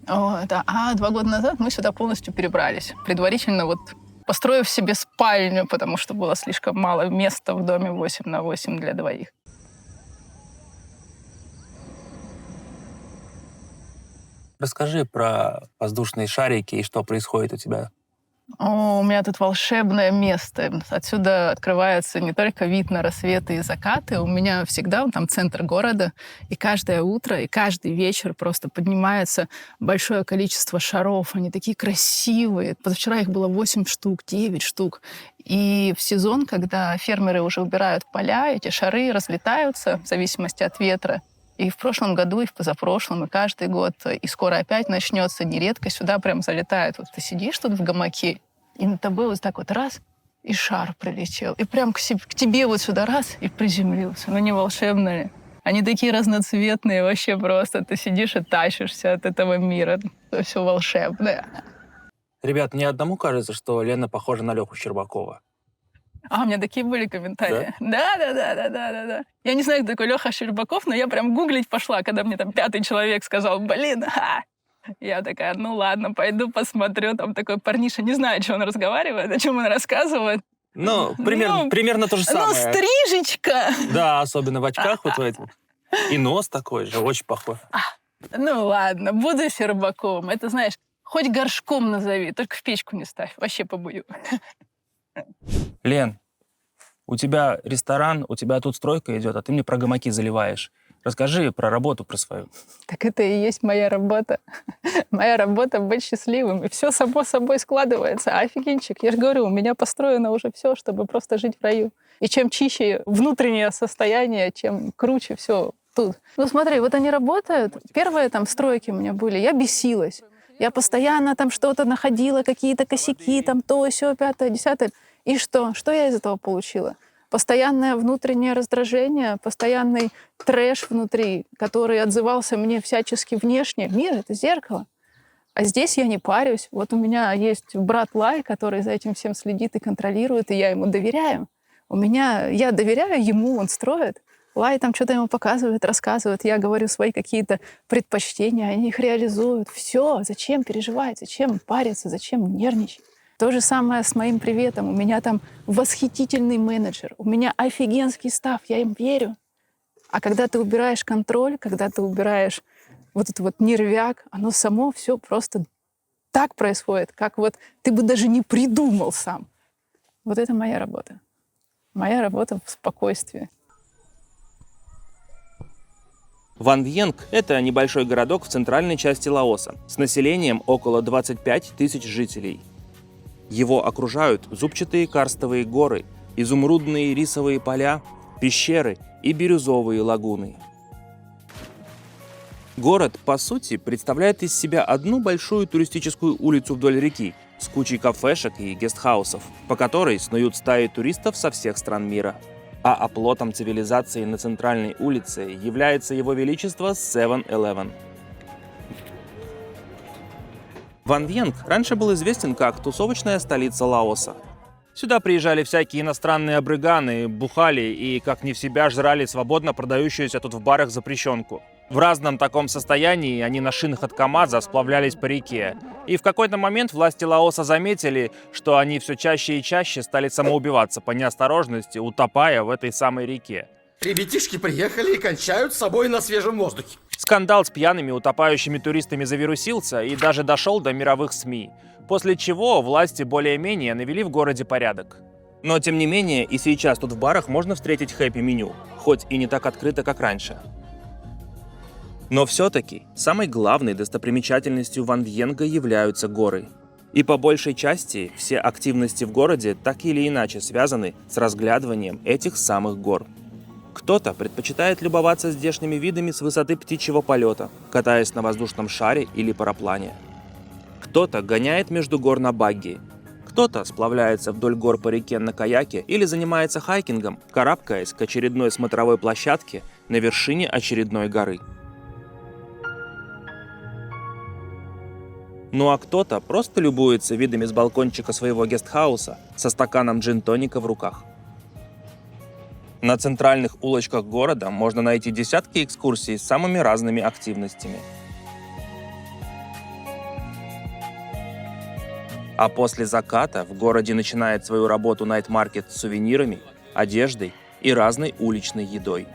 Вот. А 2 года назад мы сюда полностью перебрались, предварительно построив себе спальню, потому что было слишком мало места в доме 8x8 для 2. Расскажи про воздушные шарики и что происходит у тебя. У меня тут волшебное место. Отсюда открывается не только вид на рассветы и закаты. У меня всегда там центр города. И каждое утро, и каждый вечер просто поднимается большое количество шаров. Они такие красивые. Позавчера их было 8 штук, 9 штук. И в сезон, когда фермеры уже убирают поля, эти шары разлетаются в зависимости от ветра. И в прошлом году, и в позапрошлом, и каждый год, и скоро опять начнется, нередко сюда прям залетают. Ты сидишь тут в гамаке, и на тобой раз, и шар прилетел. И прям к тебе сюда раз, и приземлился. Не волшебно ли? Они такие разноцветные, вообще просто. Ты сидишь и тащишься от этого мира. Это все волшебное. Ребят, мне одному кажется, что Лена похожа на Леху Щербакова. А, у меня такие были комментарии. Да. Я не знаю, кто такой Леха Щербаков, но я прям гуглить пошла, когда мне там 5-й человек сказал, блин, Я такая, ну ладно, пойду посмотрю. Там такой парниша, не знаю, о чем он разговаривает, о чем он рассказывает. Ну, примерно то же самое. Ну, стрижечка! Да, особенно в очках вот в этих. И нос такой же, очень похож. Ну ладно, буду Щербаковым. Это, знаешь, хоть горшком назови, только в печку не ставь. Вообще побою. Лен, у тебя ресторан, у тебя тут стройка идет, а ты мне про гамаки заливаешь. Расскажи про работу, про свою. Так это и есть моя работа. Моя работа — быть счастливым. И все само собой складывается. Офигенчик. Я же говорю, у меня построено уже все, чтобы просто жить в раю. И чем чище внутреннее состояние, чем круче все тут. Ну смотри, вот они работают. Первые там стройки у меня были. Я бесилась. Я постоянно там что-то находила, какие-то косяки, там то, сё, 5-е, 10-е. И что? Что я из этого получила? Постоянное внутреннее раздражение, постоянный трэш внутри, который отзывался мне всячески внешне. Мир — это зеркало. А здесь я не парюсь. Вот у меня есть брат Лай, который за этим всем следит и контролирует, и я ему доверяю. Я доверяю ему, он строит. Лай там что-то ему показывает, рассказывает. Я говорю свои какие-то предпочтения, они их реализуют. Все, зачем переживать, зачем париться, зачем нервничать? То же самое с моим приветом. У меня там восхитительный менеджер, у меня офигенский стаф, я им верю. А когда ты убираешь контроль, когда ты убираешь вот этот вот нервяк, оно само все просто так происходит, как вот ты бы даже не придумал сам. Вот это моя работа. Моя работа в спокойствии. Ван Вьенг – это небольшой городок в центральной части Лаоса с населением около 25 тысяч жителей. Его окружают зубчатые карстовые горы, изумрудные рисовые поля, пещеры и бирюзовые лагуны. Город, по сути, представляет из себя одну большую туристическую улицу вдоль реки с кучей кафешек и гестхаусов, по которой снуют стаи туристов со всех стран мира. А оплотом цивилизации на центральной улице является его величество 7-Eleven. Ван Вьенг раньше был известен как тусовочная столица Лаоса. Сюда приезжали всякие иностранные абрыганы, бухали и, как не в себя, жрали свободно продающуюся тут в барах запрещенку. В разном таком состоянии они на шинах от КамАЗа сплавлялись по реке. И в какой-то момент власти Лаоса заметили, что они все чаще и чаще стали самоубиваться по неосторожности, утопая в этой самой реке. Ребятишки приехали и кончают с собой на свежем воздухе. Скандал с пьяными утопающими туристами завирусился и даже дошел до мировых СМИ, после чего власти более-менее навели в городе порядок. Но тем не менее и сейчас тут в барах можно встретить хэппи-меню, хоть и не так открыто, как раньше. Но все-таки самой главной достопримечательностью Ван Вьенга являются горы. И по большей части все активности в городе так или иначе связаны с разглядыванием этих самых гор. Кто-то предпочитает любоваться здешними видами с высоты птичьего полета, катаясь на воздушном шаре или параплане. Кто-то гоняет между гор на багги. Кто-то сплавляется вдоль гор по реке на каяке или занимается хайкингом, карабкаясь к очередной смотровой площадке на вершине очередной горы. Ну а кто-то просто любуется видами с балкончика своего гестхауса со стаканом джин-тоника в руках. На центральных улочках города можно найти десятки экскурсий с самыми разными активностями. А после заката в городе начинает свою работу найт-маркет с сувенирами, одеждой и разной уличной едой.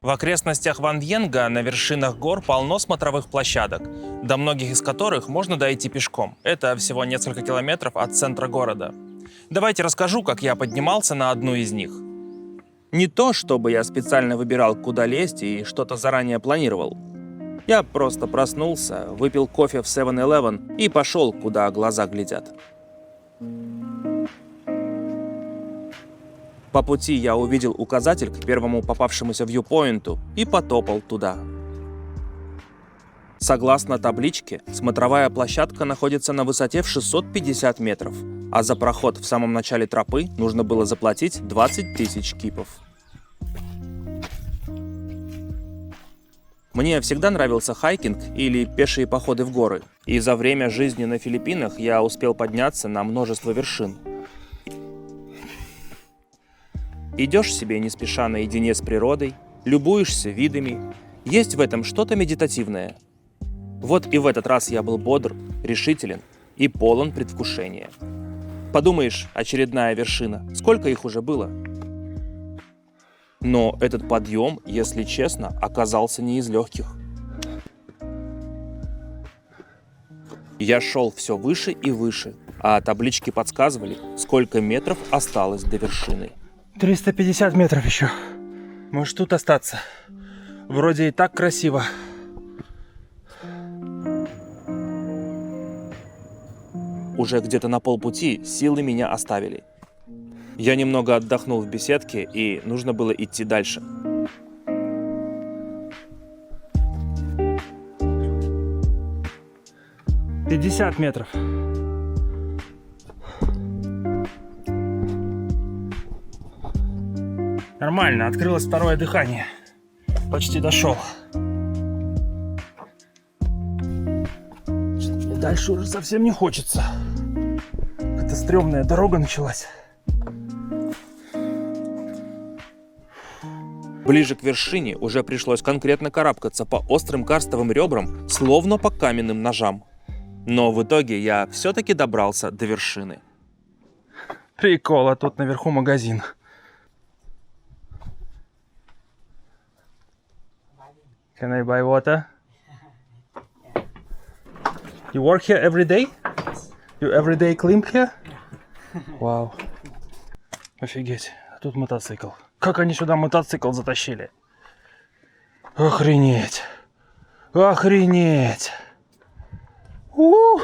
В окрестностях Ван Вьенга на вершинах гор полно смотровых площадок, до многих из которых можно дойти пешком. Это всего несколько километров от центра города. Давайте расскажу, как я поднимался на одну из них. Не то, чтобы я специально выбирал, куда лезть и что-то заранее планировал. Я просто проснулся, выпил кофе в 7-Eleven и пошел, куда глаза глядят. По пути я увидел указатель к первому попавшемуся вьюпоинту и потопал туда. Согласно табличке, смотровая площадка находится на высоте в 650 метров, а за проход в самом начале тропы нужно было заплатить 20 тысяч кипов. Мне всегда нравился хайкинг или пешие походы в горы, и за время жизни на Филиппинах я успел подняться на множество вершин. Идешь себе не спеша наедине с природой, любуешься видами, есть в этом что-то медитативное. Вот и в этот раз я был бодр, решителен и полон предвкушения. Подумаешь, очередная вершина, сколько их уже было? Но этот подъем, если честно, оказался не из легких. Я шел все выше и выше, а таблички подсказывали, сколько метров осталось до вершины. 350 метров еще. Может тут остаться. Вроде и так красиво. Уже где-то на полпути силы меня оставили. Я немного отдохнул в беседке, и нужно было идти дальше. — 50 метров. Нормально, открылось второе дыхание. Почти дошел. Что-то мне дальше уже совсем не хочется. Какая-то стрёмная дорога началась. Ближе к вершине уже пришлось конкретно карабкаться по острым карстовым ребрам, словно по каменным ножам. Но в итоге я все-таки добрался до вершины. Прикол, а тут наверху магазин. Can I buy water? You work here every day? You every day clean here? Вау. Офигеть, а тут мотоцикл. Как они сюда мотоцикл затащили? Охренеть. Охренеть. У!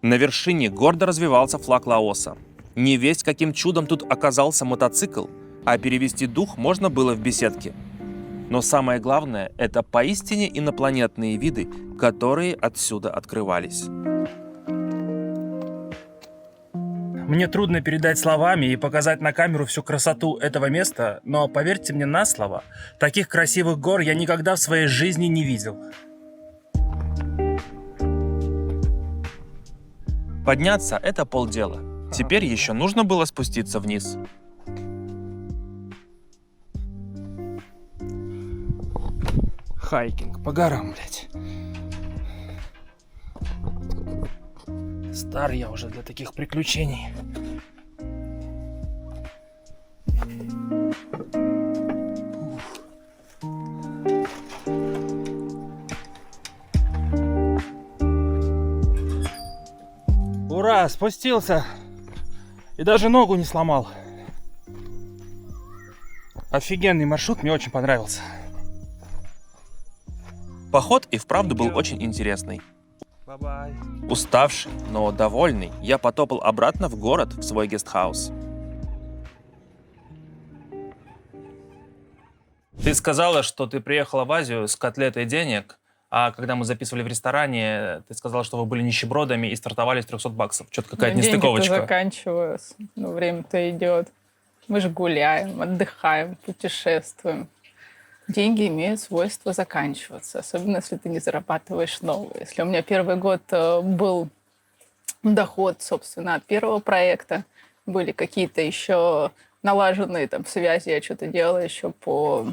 На вершине гордо развивался флаг Лаоса. Не весть каким чудом тут оказался мотоцикл, а перевести дух можно было в беседке. Но самое главное – это поистине инопланетные виды, которые отсюда открывались. Мне трудно передать словами и показать на камеру всю красоту этого места, но поверьте мне на слово, таких красивых гор я никогда в своей жизни не видел. Подняться – это полдела. Теперь еще нужно было спуститься вниз. Хайкинг по горам, блядь. Стар я уже для таких приключений. Ура, спустился. И даже ногу не сломал. Офигенный маршрут, мне очень понравился. Поход и вправду был очень интересный. Бай-бай. Уставший, но довольный, я потопал обратно в город, в свой гестхаус. Ты сказала, что ты приехала в Азию с котлетой денег, а когда мы записывали в ресторане, ты сказала, что вы были нищебродами и стартовали с 300 баксов. Что-то какая-то нестыковочка. Деньги-то заканчиваются, но время-то идет. Мы же гуляем, отдыхаем, путешествуем. Деньги имеют свойство заканчиваться, особенно если ты не зарабатываешь новые. Если у меня первый год был доход, собственно, от первого проекта, были какие-то еще налаженные там связи, я что-то делала еще по,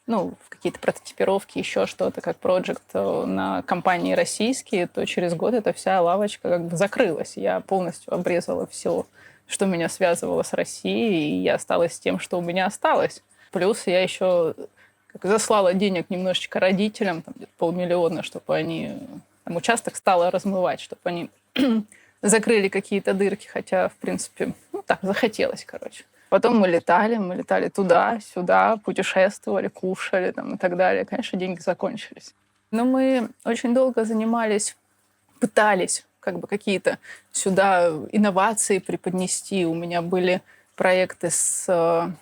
в какие-то прототипировки, еще что-то, как проект на компании российские, то через год эта вся лавочка как бы закрылась. Я полностью обрезала все, что меня связывало с Россией, и я осталась с тем, что у меня осталось. Плюс я еще заслала денег немножечко родителям, там где-то 500 000, чтобы они... Там участок стало размывать, чтобы они закрыли какие-то дырки, хотя, в принципе, захотелось, короче. Потом мы летали туда-сюда, путешествовали, кушали там, и так далее. Конечно, деньги закончились. Но мы очень долго пытались какие-то сюда инновации преподнести. У меня были проекты с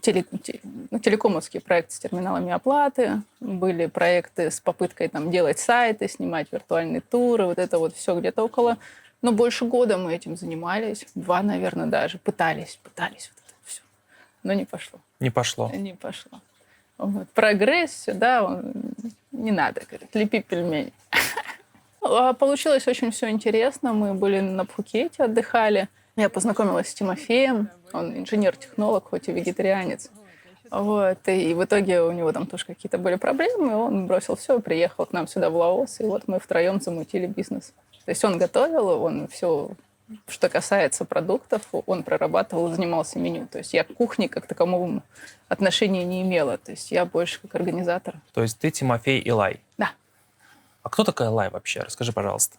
телекомовские проекты с терминалами оплаты, были проекты с попыткой там, делать сайты, снимать виртуальные туры, вот это вот все где-то около. Но больше года мы этим занимались, 2, наверное, даже. Пытались вот это все. Но не пошло. Не пошло. Не пошло. Вот. Прогресс сюда, не надо, говорит, лепи пельмени. Получилось очень все интересно. Мы были на Пхукете, отдыхали. Я познакомилась с Тимофеем. Он инженер-технолог, хоть и вегетарианец. Вот. И в итоге у него там тоже какие-то были проблемы. Он бросил все, приехал к нам сюда в Лаос. И вот мы втроем замутили бизнес. То есть он готовил, он все, что касается продуктов, он прорабатывал, занимался меню. То есть я к кухне как таковому отношения не имела. То есть я больше как организатор. То есть ты Тимофей и Лай. Да. А кто такая Лай вообще? Расскажи, пожалуйста.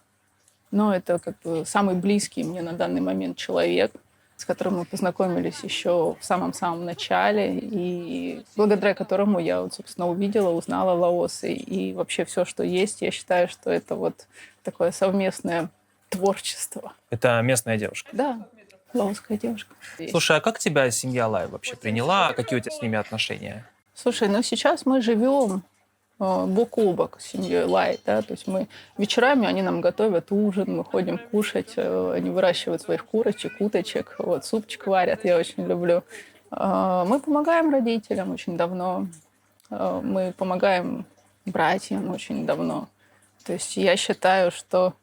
Но это как бы самый близкий мне на данный момент человек, с которым мы познакомились еще в самом-самом начале, и благодаря которому я, вот, собственно, увидела, узнала Лаос, и вообще все, что есть, я считаю, что это вот такое совместное творчество. Это местная девушка. Да, лаосская девушка. Слушай, а как тебя семья Лай вообще приняла? Какие у тебя с ними отношения? Слушай, ну сейчас мы живем бок о бок с семьей Лай, да, то есть мы вечерами, они нам готовят ужин, мы ходим кушать, они выращивают своих курочек, уточек, вот, супчик варят, я очень люблю. Мы помогаем родителям очень давно, мы помогаем братьям очень давно. То есть я считаю, что,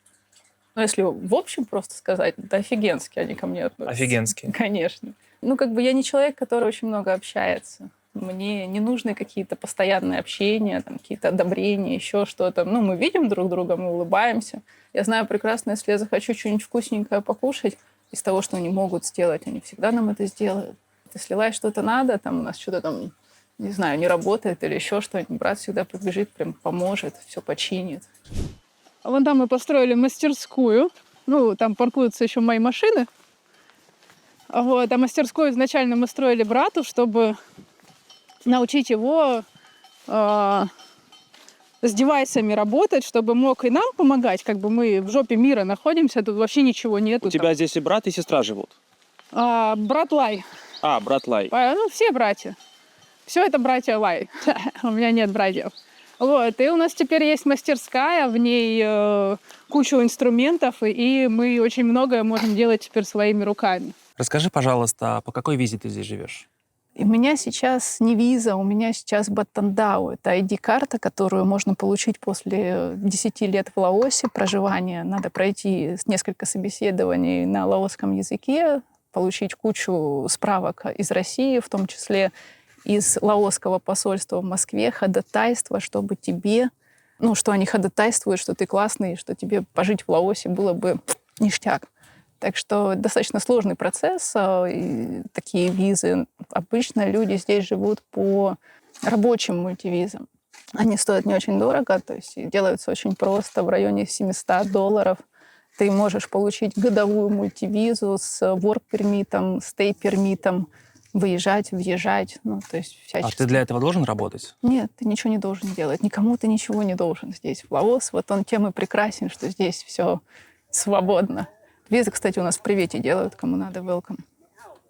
ну, если в общем просто сказать, да офигенски они ко мне относятся. Офигенски. Конечно. Ну, как бы я не человек, который очень много общается. Мне не нужны какие-то постоянные общения, там, какие-то одобрения, еще что-то. Ну, мы видим друг друга, мы улыбаемся. Я знаю прекрасно, если я захочу что-нибудь вкусненькое покушать, из того, что они могут сделать, они всегда нам это сделают. Если Лай что-то надо, там у нас что-то там, не знаю, не работает или еще что-нибудь, брат всегда побежит, прям поможет, все починит. Вон там мы построили мастерскую. Ну, там паркуются еще мои машины. Вот, а мастерскую изначально мы строили брату, чтобы научить его с девайсами работать, чтобы мог и нам помогать. Как бы мы в жопе мира находимся, тут вообще ничего нет. У тебя здесь и брат, и сестра живут? Брат Лай. А, брат Лай. Ну, все братья. Все это братья Лай. У меня нет братьев. Вот. И у нас теперь есть мастерская, в ней кучу инструментов, и мы очень многое можем делать теперь своими руками. Расскажи, пожалуйста, по какой визе ты здесь живешь? У меня сейчас не виза, у меня сейчас Баттандау. Это ID-карта, которую можно получить после 10 лет в Лаосе проживания. Надо пройти несколько собеседований на лаосском языке, получить кучу справок из России, в том числе из лаосского посольства в Москве, ходатайство, чтобы тебе, ну, что они ходатайствуют, что ты классный, что тебе пожить в Лаосе было бы ништяк. Так что достаточно сложный процесс, и такие визы. Обычно люди здесь живут по рабочим мультивизам. Они стоят не очень дорого, то есть делаются очень просто, в районе $700. Ты можешь получить годовую мультивизу с work-пермитом, stay-пермитом, выезжать, въезжать, ну, то есть всячески. А ты для этого должен работать? Нет, ты ничего не должен делать, никому ты ничего не должен здесь. В Лаос, вот он тем и прекрасен, что здесь все свободно. Визы, кстати, у нас в привете делают, кому надо, welcome.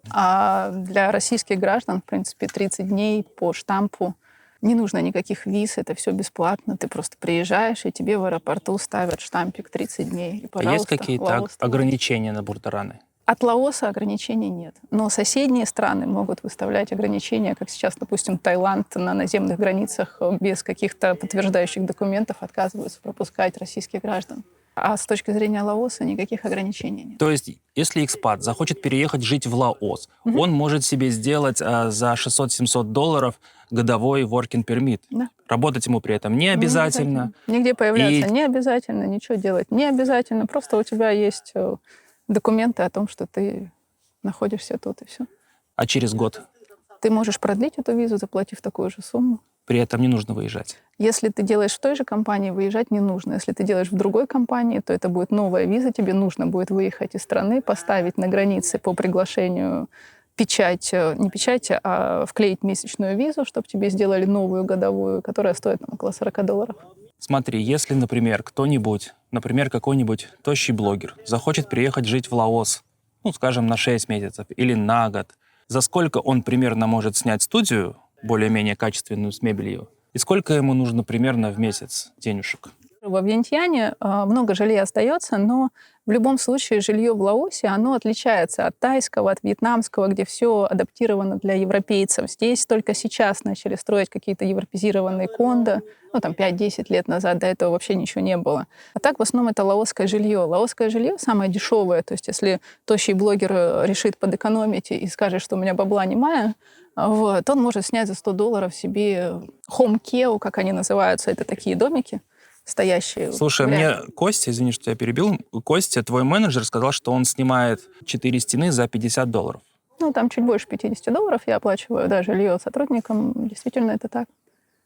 А для российских граждан, в принципе, 30 дней по штампу. Не нужно никаких виз, это все бесплатно. Ты просто приезжаешь, и тебе в аэропорту ставят штампик 30 дней. И, А есть какие-то ограничения на буртараны? От Лаоса ограничений нет. Но соседние страны могут выставлять ограничения, как сейчас, допустим, Таиланд на наземных границах без каких-то подтверждающих документов отказываются пропускать российских граждан. А с точки зрения Лаоса никаких ограничений нет. То есть, если экспат захочет переехать жить в Лаос, он может себе сделать за $600-700 годовой working permit. Да. Работать ему при этом не обязательно. Нигде появляться не обязательно, ничего делать не обязательно. Просто у тебя есть документы о том, что ты находишься тут, и все. А через год? Ты можешь продлить эту визу, заплатив такую же сумму. При этом не нужно выезжать. Если ты делаешь в той же компании, выезжать не нужно. Если ты делаешь в другой компании, то это будет новая виза, тебе нужно будет выехать из страны, поставить на границе по приглашению печать, не печать, а вклеить месячную визу, чтобы тебе сделали новую годовую, которая стоит там, около $40. Смотри, если, например, кто-нибудь, например, какой-нибудь тощий блогер захочет приехать жить в Лаос, ну, скажем, на 6 месяцев или на год, за сколько он примерно может снять студию, более-менее качественную, с мебелью, и сколько ему нужно примерно в месяц денежек? Во Вьентьяне много жилья остается, но в любом случае жилье в Лаосе, оно отличается от тайского, от вьетнамского, где все адаптировано для европейцев. Здесь только сейчас начали строить какие-то европезированные кондо, ну, там, 5-10 лет назад до этого вообще ничего не было. А так, в основном, это лаосское жилье. Лаосское жилье самое дешевое, то есть если тощий блогер решит подэкономить и скажет, что у меня бабла немая, вот, он может снять за $100 себе home-keo, как они называются, это такие домики, стоящие. Слушай, мне Костя, извини, что я перебил, Костя, твой менеджер, сказал, что он снимает 4 стены за $50. Ну, там чуть больше $50 я оплачиваю, да, жилье сотрудникам. Действительно, это так.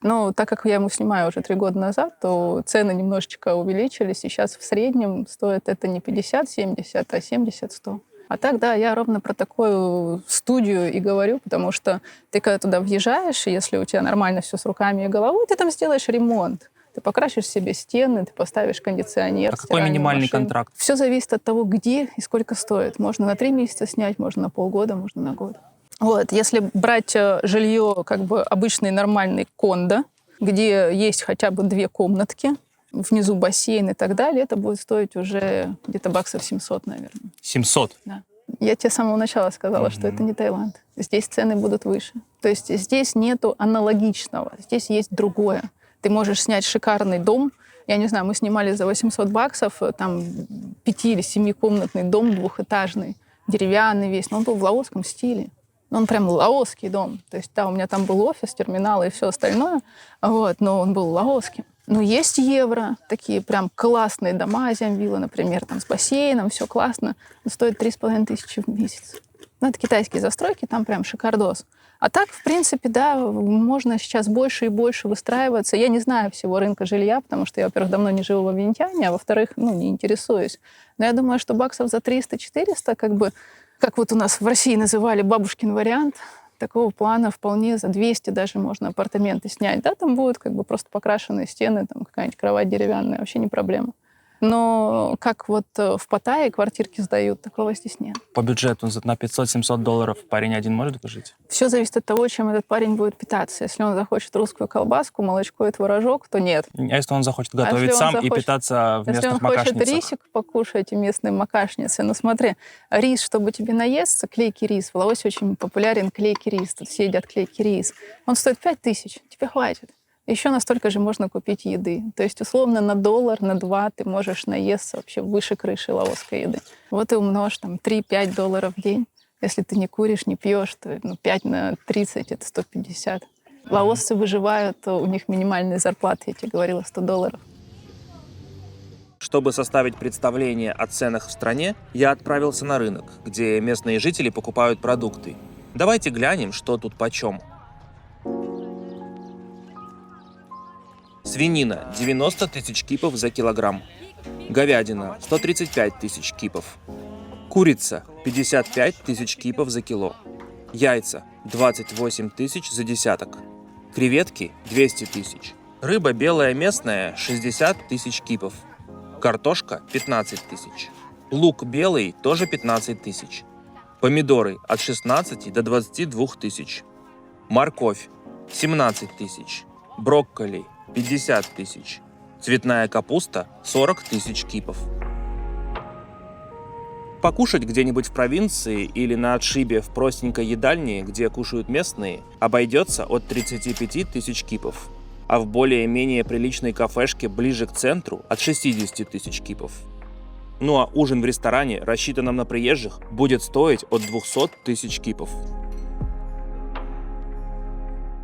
Но так как я ему снимаю уже 3 года назад, то цены немножечко увеличились, и сейчас в среднем стоит это не 50-70, а 70-100. А так, да, я ровно про такую студию и говорю, потому что ты когда туда въезжаешь, и если у тебя нормально все с руками и головой, ты там сделаешь ремонт. Ты покрасишь себе стены, ты поставишь кондиционер. А какой минимальный контракт? Все зависит от того, где и сколько стоит. Можно на 3 месяца снять, можно на полгода, можно на год. Вот. Если брать жилье, как бы обычный нормальный кондо, где есть хотя бы 2 комнатки, внизу бассейн и так далее, это будет стоить уже где-то баксов 700, наверное. 700? Да. Я тебе с самого начала сказала, что это не Таиланд. Здесь цены будут выше. То есть здесь нету аналогичного, здесь есть другое. Ты можешь снять шикарный дом. Я не знаю, мы снимали за $800, там 5 или 7-комнатный дом двухэтажный, деревянный весь, но он был в лаосском стиле. Он прям лаосский дом. То есть, да, у меня там был офис, терминал и все остальное, вот, но он был лаосским. Но есть евро, такие прям классные дома, Азиам-вилла, например, там с бассейном, все классно, но стоит 3500 в месяц. Ну, это китайские застройки, там прям шикардос. А так, в принципе, да, можно сейчас больше и больше выстраиваться. Я не знаю всего рынка жилья, потому что я, во-первых, давно не живу во Вьентьяне, а во-вторых, не интересуюсь. Но я думаю, что баксов за 300-400, как вот у нас в России называли бабушкин вариант, такого плана вполне за 200 даже можно апартаменты снять. Да, там будут просто покрашенные стены, там какая-нибудь кровать деревянная, вообще не проблема. Но как вот в Паттайе квартирки сдают, такого здесь нет. По бюджету на $500-700 парень один может жить? Все зависит от того, чем этот парень будет питаться. Если он захочет русскую колбаску, молочко и творожок, то нет. А если он захочет готовить сам и питаться в местных макашницах? Если он хочет рисик покушать и местные макашницы, смотри, рис, чтобы тебе наесться, клейкий рис. В Лаосе очень популярен клейкий рис. Тут все едят клейкий рис. Он стоит 5000, тебе хватит. Еще настолько же можно купить еды. То есть, условно, на $1, на $2 ты можешь наесться вообще выше крыши лаосской еды. Вот и умножь там $3-5 в день. Если ты не куришь, не пьешь, то 5 на 30 — это 150. Лаосцы выживают, у них минимальная зарплата, я тебе говорила, $100. Чтобы составить представление о ценах в стране, я отправился на рынок, где местные жители покупают продукты. Давайте глянем, что тут почем. Свинина – 90 тысяч кипов за килограмм. Говядина – 135 тысяч кипов. Курица – 55 тысяч кипов за кило. Яйца – 28 тысяч за десяток. Креветки – 200 тысяч. Рыба белая местная – 60 тысяч кипов. Картошка – 15 тысяч. Лук белый – тоже 15 тысяч. Помидоры – от 16 до 22 тысяч. Морковь – 17 тысяч. Брокколи – 50 тысяч. Цветная капуста – 40 тысяч кипов. Покушать где-нибудь в провинции или на отшибе в простенькой едальне, где кушают местные, обойдется от 35 тысяч кипов, а в более-менее приличной кафешке ближе к центру от 60 тысяч кипов. Ну а ужин в ресторане, рассчитанном на приезжих, будет стоить от 200 тысяч кипов.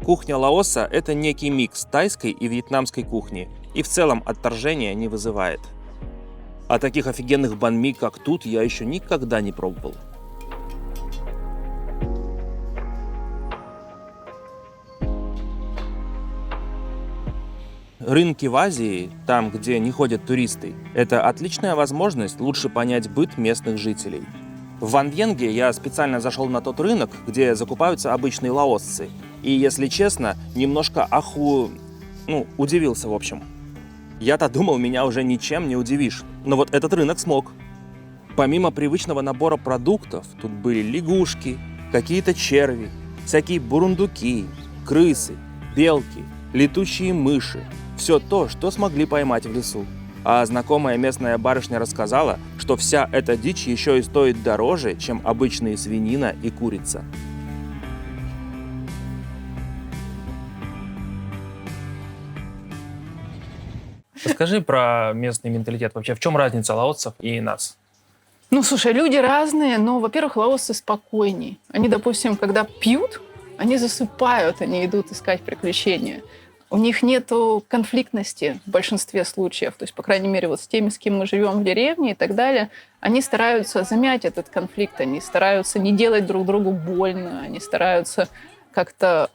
Кухня Лаоса – это некий микс тайской и вьетнамской кухни, и в целом отторжения не вызывает. А таких офигенных банми, как тут, я еще никогда не пробовал. Рынки в Азии, там, где не ходят туристы, это отличная возможность лучше понять быт местных жителей. В Ван Венге я специально зашел на тот рынок, где закупаются обычные лаосцы. И, если честно, немножко удивился, в общем. Я-то думал, меня уже ничем не удивишь, но вот этот рынок смог. Помимо привычного набора продуктов, тут были лягушки, какие-то черви, всякие бурундуки, крысы, белки, летучие мыши. Все то, что смогли поймать в лесу. А знакомая местная барышня рассказала, что вся эта дичь еще и стоит дороже, чем обычные свинина и курица. Расскажи про местный менталитет. Вообще, в чем разница лаосцев и нас? Ну, слушай, люди разные, но, во-первых, лаосцы спокойней. Они, допустим, когда пьют, они засыпают, они идут искать приключения. У них нету конфликтности в большинстве случаев. То есть, по крайней мере, вот с теми, с кем мы живем в деревне и так далее, они стараются замять этот конфликт, они стараются не делать друг другу больно, они стараются как-то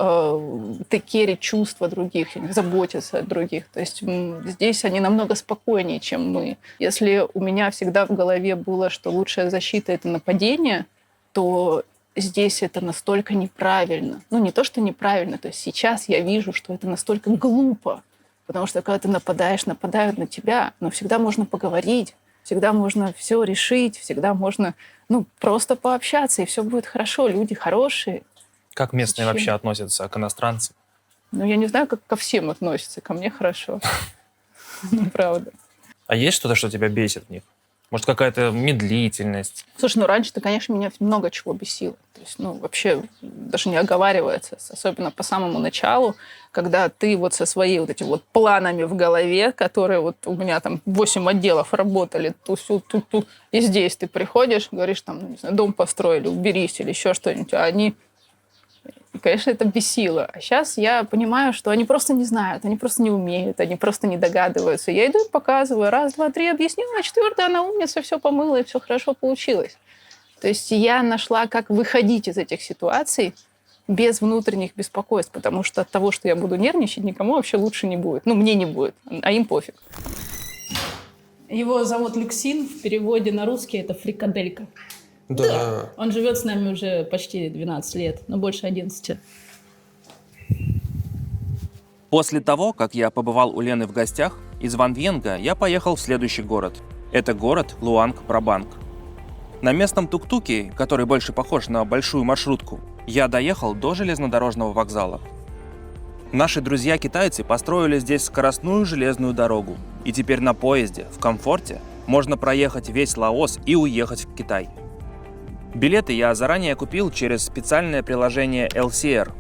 текерить чувства других, заботиться о других. То есть здесь они намного спокойнее, чем мы. Если у меня всегда в голове было, что лучшая защита — это нападение, то здесь это настолько неправильно. Ну, не то, что неправильно. То есть сейчас я вижу, что это настолько глупо. Потому что когда ты нападаешь, нападают на тебя. Но всегда можно поговорить, всегда можно все решить, всегда можно просто пообщаться, и все будет хорошо. Люди хорошие. Как местные Зачем? вообще относятся к иностранцам? Ну, я не знаю, как ко всем относятся. Ко мне хорошо. Ну, правда. А есть что-то, что тебя бесит в них? Может, какая-то медлительность? Слушай, раньше-то, конечно, меня много чего бесило. То есть, вообще даже не оговаривается. Особенно по самому началу, когда ты вот со своими вот этими вот планами в голове, которые вот у меня там 8 отделов работали, ту-сю-ту-ту, и здесь ты приходишь, говоришь, там, не знаю, дом построили, уберись или еще что-нибудь, а они... И, конечно, это бесило. А сейчас я понимаю, что они просто не знают, они просто не умеют, они просто не догадываются. Я иду и показываю, 1, 2, 3, объяснила, 4, она умница, все помыла, и все хорошо получилось. То есть я нашла, как выходить из этих ситуаций без внутренних беспокойств, потому что от того, что я буду нервничать, никому вообще лучше не будет. Ну, мне не будет, а им пофиг. Его зовут Люксин, в переводе на русский это фрикаделька. Да. Он живет с нами уже почти 12 лет, но больше 11. После того, как я побывал у Лены в гостях, из Ван Венга я поехал в следующий город. Это город Луанг-Прабанг. На местном тук-туке, который больше похож на большую маршрутку, я доехал до железнодорожного вокзала. Наши друзья-китайцы построили здесь скоростную железную дорогу, и теперь на поезде, в комфорте, можно проехать весь Лаос и уехать в Китай. Билеты я заранее купил через специальное приложение LCR.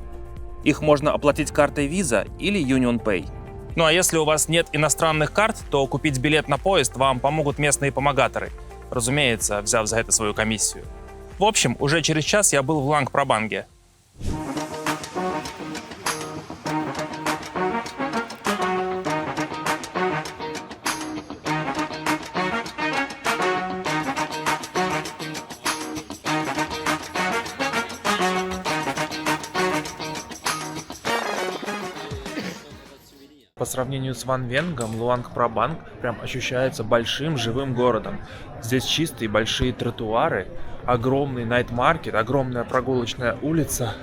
Их можно оплатить картой Visa или UnionPay. Ну а если у вас нет иностранных карт, то купить билет на поезд вам помогут местные помогаторы. Разумеется, взяв за это свою комиссию. В общем, уже через час я был в Луанг-Прабанге. По сравнению с Ван Венгом, Луанг-Прабанг прям ощущается большим живым городом. Здесь чистые большие тротуары, огромный найт-маркет, огромная прогулочная улица.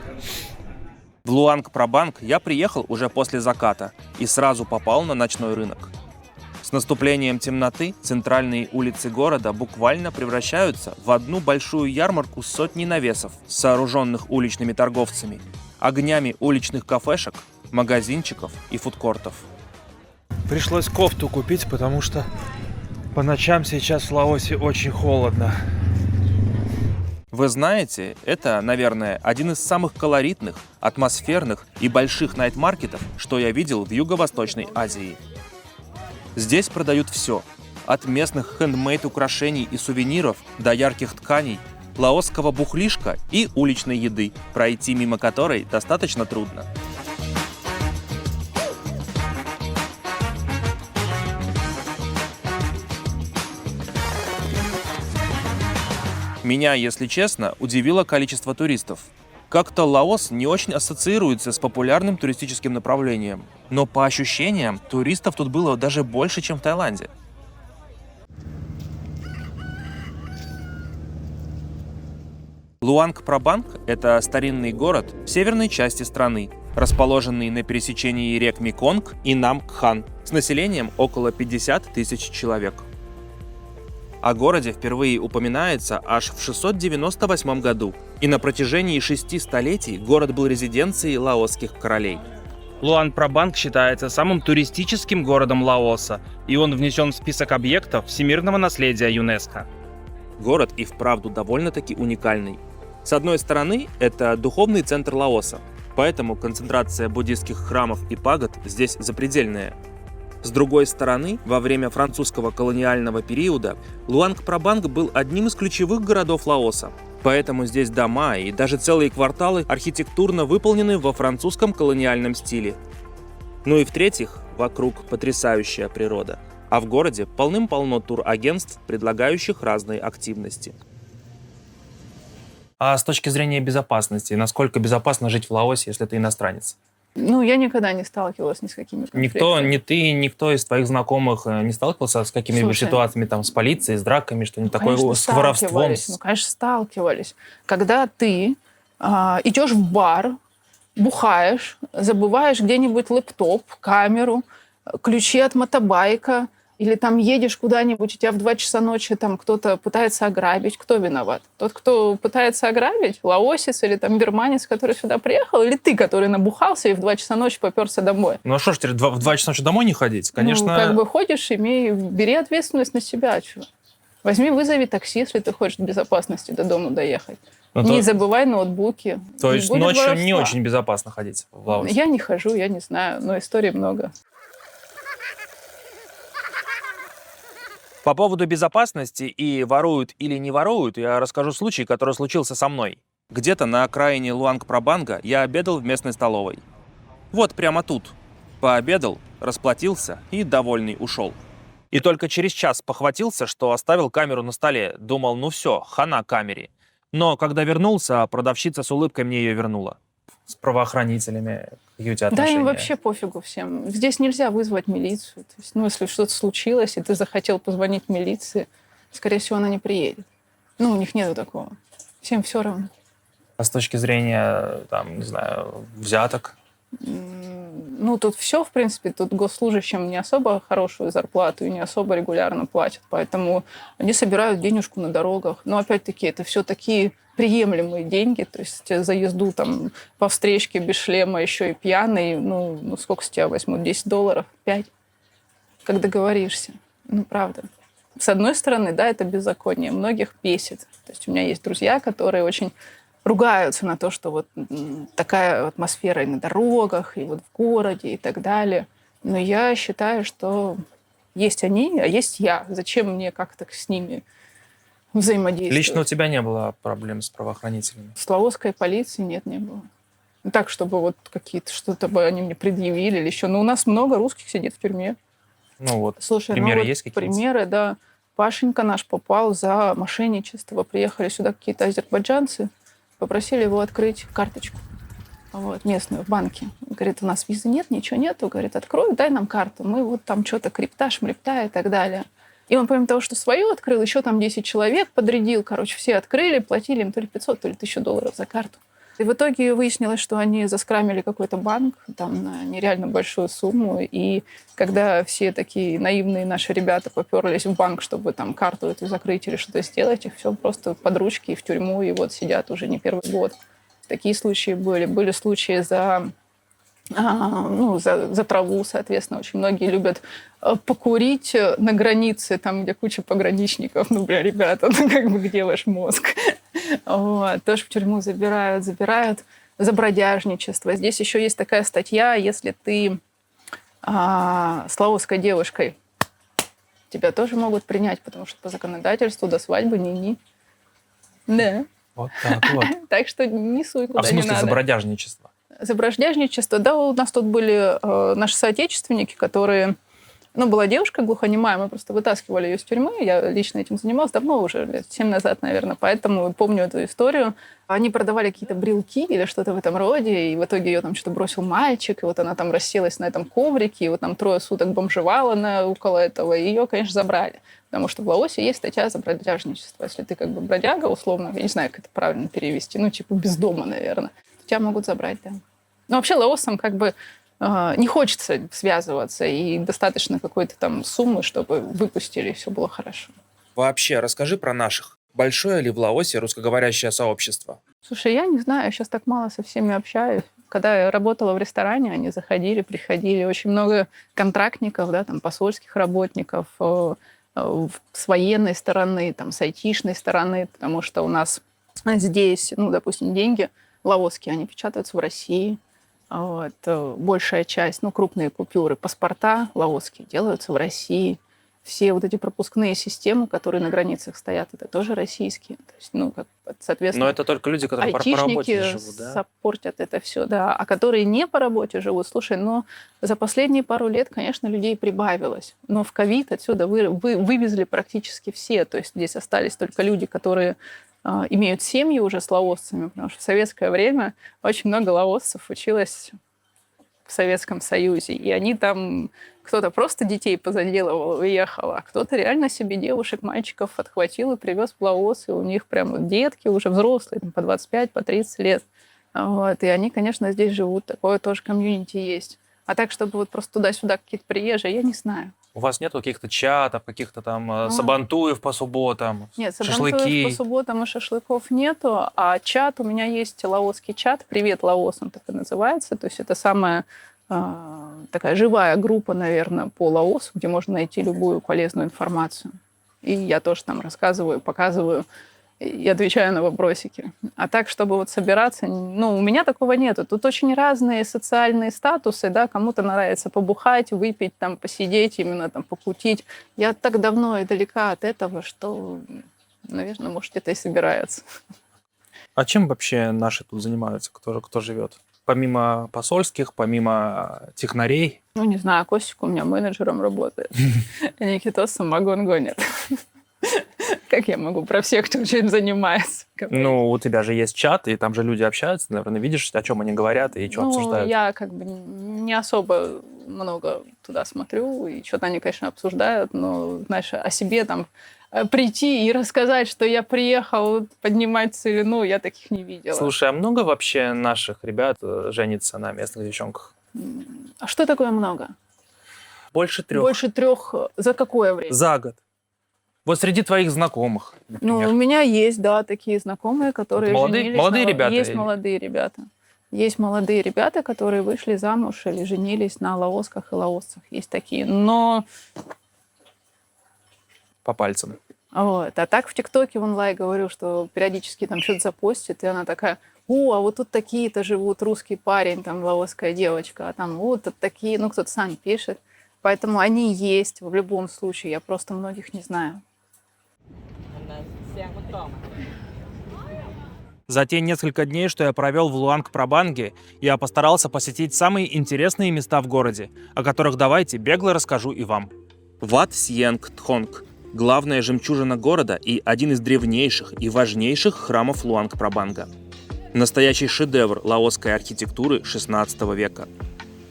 В Луанг-Прабанг я приехал уже после заката и сразу попал на ночной рынок. С наступлением темноты центральные улицы города буквально превращаются в одну большую ярмарку с сотней навесов, сооруженных уличными торговцами, огнями уличных кафешек, магазинчиков и фудкортов. Пришлось кофту купить, потому что по ночам сейчас в Лаосе очень холодно. Вы знаете, это, наверное, один из самых колоритных, атмосферных и больших найт-маркетов, что я видел в Юго-Восточной Азии. Здесь продают все, от местных хендмейд украшений и сувениров до ярких тканей, лаосского бухлишка и уличной еды, пройти мимо которой достаточно трудно. Меня, если честно, удивило количество туристов. Как-то Лаос не очень ассоциируется с популярным туристическим направлением, но по ощущениям туристов тут было даже больше, чем в Таиланде. Луанг-Прабанг – это старинный город в северной части страны, расположенный на пересечении рек Меконг и Намкхан, с населением около 50 тысяч человек. О городе впервые упоминается аж в 698 году, и на протяжении 6 столетий город был резиденцией лаосских королей. Луанг-Прабанг считается самым туристическим городом Лаоса, и он внесен в список объектов всемирного наследия ЮНЕСКО. Город и вправду довольно-таки уникальный. С одной стороны, это духовный центр Лаоса, поэтому концентрация буддийских храмов и пагод здесь запредельная. С другой стороны, во время французского колониального периода Луанг-Прабанг был одним из ключевых городов Лаоса. Поэтому здесь дома и даже целые кварталы архитектурно выполнены во французском колониальном стиле. Ну и в-третьих, вокруг потрясающая природа. А в городе полным-полно турагентств, предлагающих разные активности. А с точки зрения безопасности, насколько безопасно жить в Лаосе, если ты иностранец? Ну, я никогда не сталкивалась ни с какими конфликтами. Ни ты, никто из твоих знакомых не сталкивался с какими-либо Слушай, ситуациями там, с полицией, с драками, что-нибудь такое, Конечно, с воровством? сталкивались. Ну, конечно, сталкивались. Когда ты идешь в бар, бухаешь, забываешь где-нибудь лэптоп, камеру, ключи от мотобайка, или там едешь куда-нибудь, у тебя в 2 часа ночи там кто-то пытается ограбить. Кто виноват? Тот, кто пытается ограбить? Лаосец или там бирманец, который сюда приехал? Или ты, который набухался и в 2 часа ночи попёрся домой? Ну а что ж теперь, в 2 часа ночи домой не ходить? Конечно. Ну, как бы ходишь, бери ответственность на себя. Чё? Возьми, вызови такси, если ты хочешь в безопасности до дома доехать. Ну, не забывай ноутбуки. То Не есть будет ночью воровства. не очень безопасно ходить в Лаосе? Я не хожу, я не знаю, но историй много. По поводу безопасности и воруют или не воруют, я расскажу случай, который случился со мной. Где-то на окраине Луанг-Прабанга я обедал в местной столовой. Вот прямо тут. Пообедал, расплатился и довольный ушел. И только через час похватился, что оставил камеру на столе. Думал, ну все, хана камере. Но когда вернулся, продавщица с улыбкой мне ее вернула. С правоохранителями какие у тебя Да, отношения? им вообще пофигу всем. Здесь нельзя вызвать милицию. То есть, если что-то случилось, и ты захотел позвонить милиции, скорее всего, она не приедет. У них нету такого. Всем все равно. А с точки зрения, там, не знаю, взяток? Тут все, в принципе, тут госслужащим не особо хорошую зарплату и не особо регулярно платят, поэтому они собирают денежку на дорогах. Но, опять-таки, это все такие приемлемые деньги, то есть за езду там по встречке без шлема еще и пьяный, сколько с тебя возьмут? $10? 5? Как договоришься. Правда. С одной стороны, да, это беззаконие, многих бесит. То есть у меня есть друзья, которые очень ругаются на то, что вот такая атмосфера и на дорогах, и вот в городе, и так далее. Но я считаю, что есть они, а есть я. Зачем мне как-то с ними взаимодействовать? Лично у тебя не было проблем с правоохранителями? С лаосской полицией нет, не было. Так, чтобы вот какие-то что-то бы они мне предъявили или еще. Но у нас много русских сидит в тюрьме. Слушай, примеры есть какие-то? Примеры, да. Пашенька наш попал за мошенничество. Приехали сюда какие-то азербайджанцы, попросили его открыть карточку местную в банке. Говорит, у нас визы нет, ничего нету. Говорит, открой, дай нам карту. Мы вот там что-то крипта, шмрипта и так далее. И он, помимо того, что свою открыл, еще там 10 человек подрядил. Все открыли, платили им то ли 500, то ли $1000 за карту. И в итоге выяснилось, что они заскрамили какой-то банк там на нереально большую сумму. И когда все такие наивные наши ребята поперлись в банк, чтобы там карту эту закрыть или что-то сделать, их все просто под ручки и в тюрьму, и вот сидят уже не первый год. Такие случаи были. Были случаи за траву, соответственно. Очень многие любят покурить на границе, там, где куча пограничников. Ребята, где ваш мозг? Тоже в тюрьму забирают за бродяжничество. Здесь еще есть такая статья, если ты с лаосской девушкой, тебя тоже могут принять, потому что по законодательству до свадьбы ни-ни. Да. Вот так вот. Так что не суй куда не надо. А в смысле за бродяжничество? За бродяжничество, да, у нас тут были наши соотечественники, которые... была девушка глухонемая, мы просто вытаскивали ее из тюрьмы, я лично этим занималась давно уже, лет 7 назад, наверное, поэтому помню эту историю. Они продавали какие-то брелки или что-то в этом роде, и в итоге ее там что-то бросил мальчик, и вот она там расселась на этом коврике, и вот там 3 суток бомжевала около этого, и ее, конечно, забрали. Потому что в Лаосе есть статья за бродяжничество. Если ты бродяга, условно, я не знаю, как это правильно перевести, без дома, наверное, тебя могут забрать, да. Но вообще лаосам не хочется связываться, и достаточно какой-то там суммы, чтобы выпустили, и все было хорошо. Вообще, расскажи про наших. Большое ли в Лаосе русскоговорящее сообщество? Слушай, я не знаю, я сейчас так мало со всеми общаюсь. Когда я работала в ресторане, они заходили, приходили. Очень много контрактников, да, там, посольских работников, с военной стороны, там, с айтишной стороны, потому что у нас здесь, ну, допустим, деньги лаосские, они печатаются в России. Вот. Большая часть, ну, крупные купюры, паспорта лаосские делаются в России. Все вот эти пропускные системы, которые на границах стоят, это тоже российские. То есть, ну, как, соответственно, Но это только люди, которые по работе айтишники живут, да? саппортят это все, да. А которые не по работе живут, слушай, но за последние пару лет, конечно, людей прибавилось. Но в ковид отсюда вывезли практически все. То есть здесь остались только люди, которые имеют семьи уже с лаосцами, потому что в советское время очень много лаосцев училось в Советском Союзе. И они там... Кто-то просто детей позаделывал, уехал, а кто-то реально себе девушек, мальчиков отхватил и привез в Лаос. И у них прям детки уже взрослые, там, по 25, по 30 лет. Вот. И они, конечно, здесь живут. Такое тоже комьюнити есть. А так, чтобы вот просто туда-сюда какие-то приезжие, я не знаю. У вас нет каких-то чатов, каких-то там сабантуев по субботам, Нет, шашлыки? сабантуев по субботам и шашлыков нету, а чат, у меня есть лаосский чат, «Привет, Лаос», он так и называется. То есть это самая такая живая группа, наверное, по Лаосу, где можно найти любую полезную информацию. И я тоже там рассказываю, показываю и отвечаю на вопросики. А так, чтобы вот собираться, ну, у меня такого нету. Тут очень разные социальные статусы, да, кому-то нравится побухать, выпить, там, посидеть, именно там покутить. Я так давно и далека от этого, что, наверное, может, это и собирается. А чем вообще наши тут занимаются, кто живет? Помимо посольских, помимо технарей? Ну, не знаю, Костик у меня менеджером работает. Никитос самогон гонит. Как я могу про всех, кто чем занимается? Ну, у тебя же есть чат, и там же люди общаются, наверное, видишь, о чем они говорят и что обсуждают. Я как бы не особо много туда смотрю, и что-то они, конечно, обсуждают, но, знаешь, о себе там прийти и рассказать, что я приехал поднимать целину, я таких не видела. Слушай, а много вообще наших ребят женится на местных девчонках? А что такое много? Больше 3. Больше 3 за какое время? За год. Вот среди твоих знакомых, например. Ну, у меня есть, да, такие знакомые, которые женились. Молодые ребята? Есть молодые ребята. Есть молодые ребята, которые вышли замуж или женились на лаосках и лаосцах. Есть такие. Но... По пальцам. Вот. А так в ТикТоке, в онлайн говорю, что периодически там что-то запостит, и она такая: о, а вот тут такие-то живут, русский парень, там, лаосская девочка, а там вот тут такие, ну, кто-то сам пишет. Поэтому они есть в любом случае, я просто многих не знаю. За те несколько дней, что я провел в Луанг-Прабанге, я постарался посетить самые интересные места в городе, о которых давайте бегло расскажу и вам. Wat Sieng Thong – главная жемчужина города и один из древнейших и важнейших храмов Луанг-Прабанга. Настоящий шедевр лаосской архитектуры XVI века.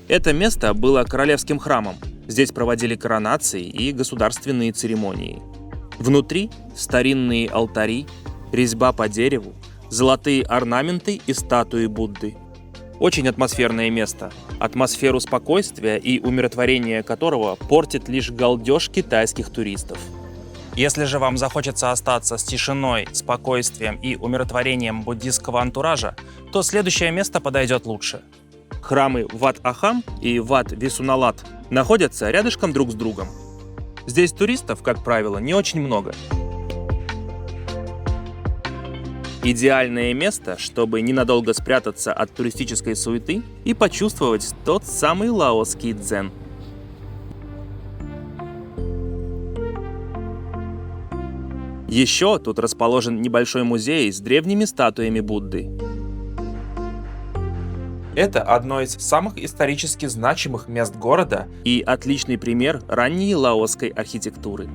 Это место было королевским храмом. Здесь проводили коронации и государственные церемонии. Внутри старинные алтари, резьба по дереву, золотые орнаменты и статуи Будды. Очень атмосферное место, атмосферу спокойствия и умиротворения которого портит лишь галдеж китайских туристов. Если же вам захочется остаться с тишиной, спокойствием и умиротворением буддистского антуража, то следующее место подойдет лучше. Храмы Wat Aham и Wat Visunalat находятся рядышком друг с другом. Здесь туристов, как правило, не очень много. Идеальное место, чтобы ненадолго спрятаться от туристической суеты и почувствовать тот самый лаосский дзен. Еще тут расположен небольшой музей с древними статуями Будды. Это одно из самых исторически значимых мест города И отличный пример ранней лаосской архитектуры.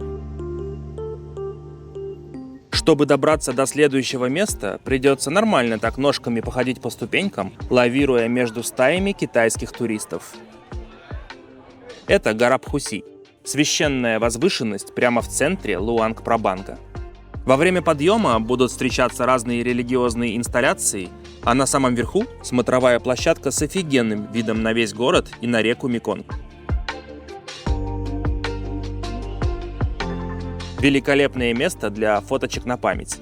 Чтобы добраться до следующего места, придется нормально так ножками походить по ступенькам, лавируя между стаями китайских туристов. Это гора Пхуси, священная возвышенность прямо в центре Луанг-Прабанга. Во время подъема будут встречаться разные религиозные инсталляции, а на самом верху – смотровая площадка с офигенным видом на весь город и на реку Меконг. Великолепное место для фоточек на память.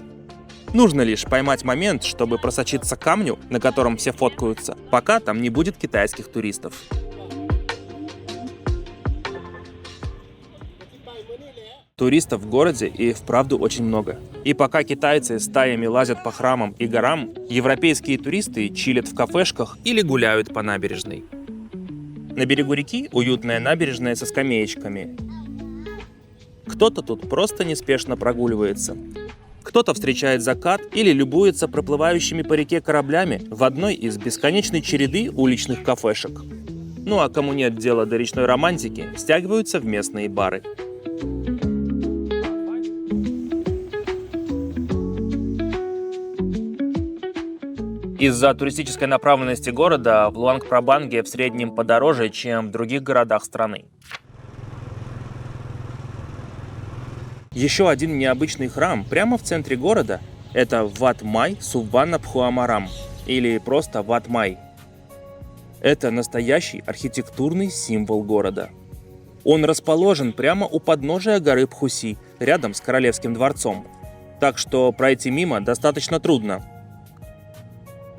Нужно лишь поймать момент, чтобы просочиться к камню, на котором все фоткаются, пока там не будет китайских туристов. Туристов в городе и вправду очень много. И пока китайцы стаями лазят по храмам и горам, европейские туристы чилят в кафешках или гуляют по набережной. На берегу реки уютная набережная со скамеечками. Кто-то тут просто неспешно прогуливается. Кто-то встречает закат или любуется проплывающими по реке кораблями в одной из бесконечной череды уличных кафешек. Ну а кому нет дела до речной романтики, стягиваются в местные бары. Из-за туристической направленности города в Луанг-Прабанге в среднем подороже, чем в других городах страны. Еще один необычный храм прямо в центре города – это Wat Май Сувванабхуамарам, или просто Wat Май. Это настоящий архитектурный символ города. Он расположен прямо у подножия горы Пхуси, рядом с Королевским дворцом. Так что пройти мимо достаточно трудно.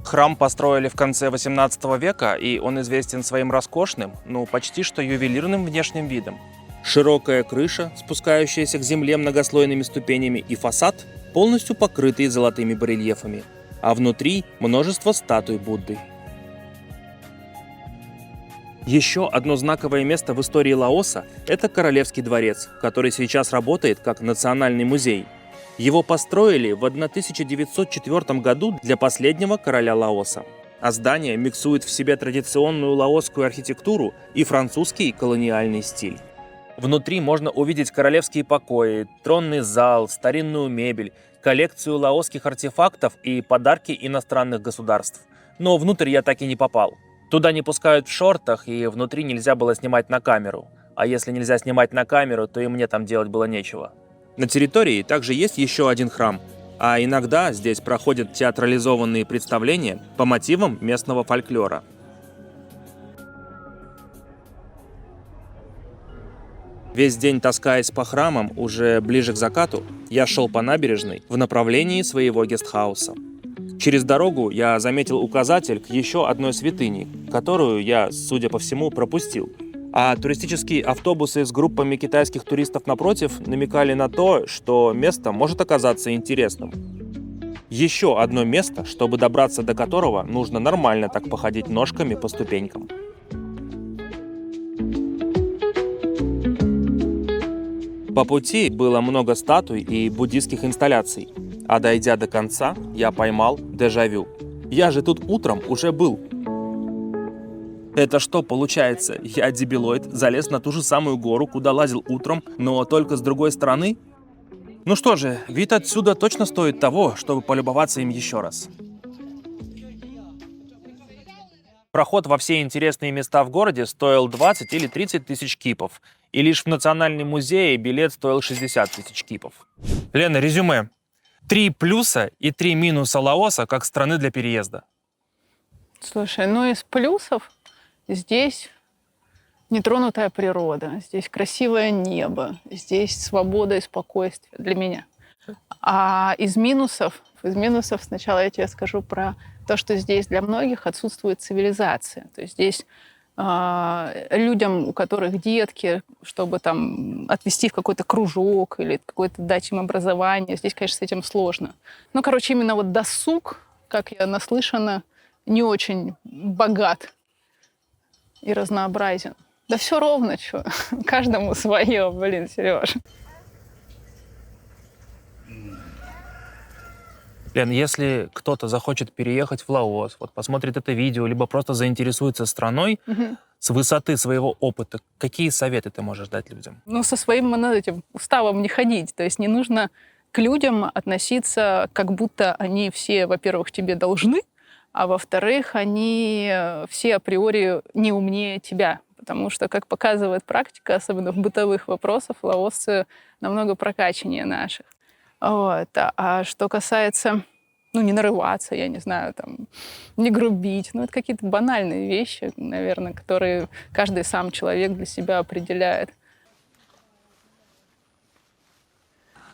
Храм построили в конце 18 века, и он известен своим роскошным, почти что ювелирным внешним видом. Широкая крыша, спускающаяся к земле многослойными ступенями, и фасад, полностью покрытый золотыми барельефами, а внутри множество статуй Будды. Еще одно знаковое место в истории Лаоса – это Королевский дворец, который сейчас работает как национальный музей. Его построили в 1904 году для последнего короля Лаоса. А здание миксует в себе традиционную лаосскую архитектуру и французский колониальный стиль. Внутри можно увидеть королевские покои, тронный зал, старинную мебель, коллекцию лаосских артефактов и подарки иностранных государств. Но внутрь я так и не попал. Туда не пускают в шортах, и внутри нельзя было снимать на камеру. А если нельзя снимать на камеру, то и мне там делать было нечего. На территории также есть еще один храм, а иногда здесь проходят театрализованные представления по мотивам местного фольклора. Весь день таскаясь по храмам, уже ближе к закату, я шел по набережной в направлении своего гестхауса. Через дорогу я заметил указатель к еще одной святыне, которую я, судя по всему, пропустил. А туристические автобусы с группами китайских туристов напротив намекали на то, что место может оказаться интересным. Еще одно место, чтобы добраться до которого нужно нормально так походить ножками по ступенькам. По пути было много статуй и буддийских инсталляций, а дойдя до конца, я поймал дежавю. Я же тут утром уже был. Это что получается? Я, дебилоид, залез на ту же самую гору, куда лазил утром, но только с другой стороны? Ну что же, вид отсюда точно стоит того, чтобы полюбоваться им еще раз. Проход во все интересные места в городе стоил 20 или 30 тысяч кипов. И лишь в Национальный музей билет стоил 60 тысяч кипов. Лена, резюме. 3 плюса и 3 минуса Лаоса как страны для переезда. Слушай, из плюсов здесь нетронутая природа, здесь красивое небо, здесь свобода и спокойствие для меня. А из минусов сначала я тебе скажу про то, что здесь для многих отсутствует цивилизация. То есть здесь людям, у которых детки, чтобы там отвести в какой-то кружок или какое-то дать им образование, здесь, конечно, с этим сложно. Именно вот досуг, как я наслышана, не очень богат и разнообразен. Да все ровно, что. Каждому свое, Сереж. Лен, если кто-то захочет переехать в Лаос, посмотрит это видео, либо просто заинтересуется страной, с высоты своего опыта, какие советы ты можешь дать людям? Со своим этим уставом не ходить. То есть не нужно к людям относиться, как будто они все, во-первых, тебе должны, а во-вторых, они все априори не умнее тебя. Потому что, как показывает практика, особенно в бытовых вопросах, лаосцы намного прокачаннее наших. Вот. А что касается, не нарываться, я не знаю, не грубить, это какие-то банальные вещи, наверное, которые каждый сам человек для себя определяет.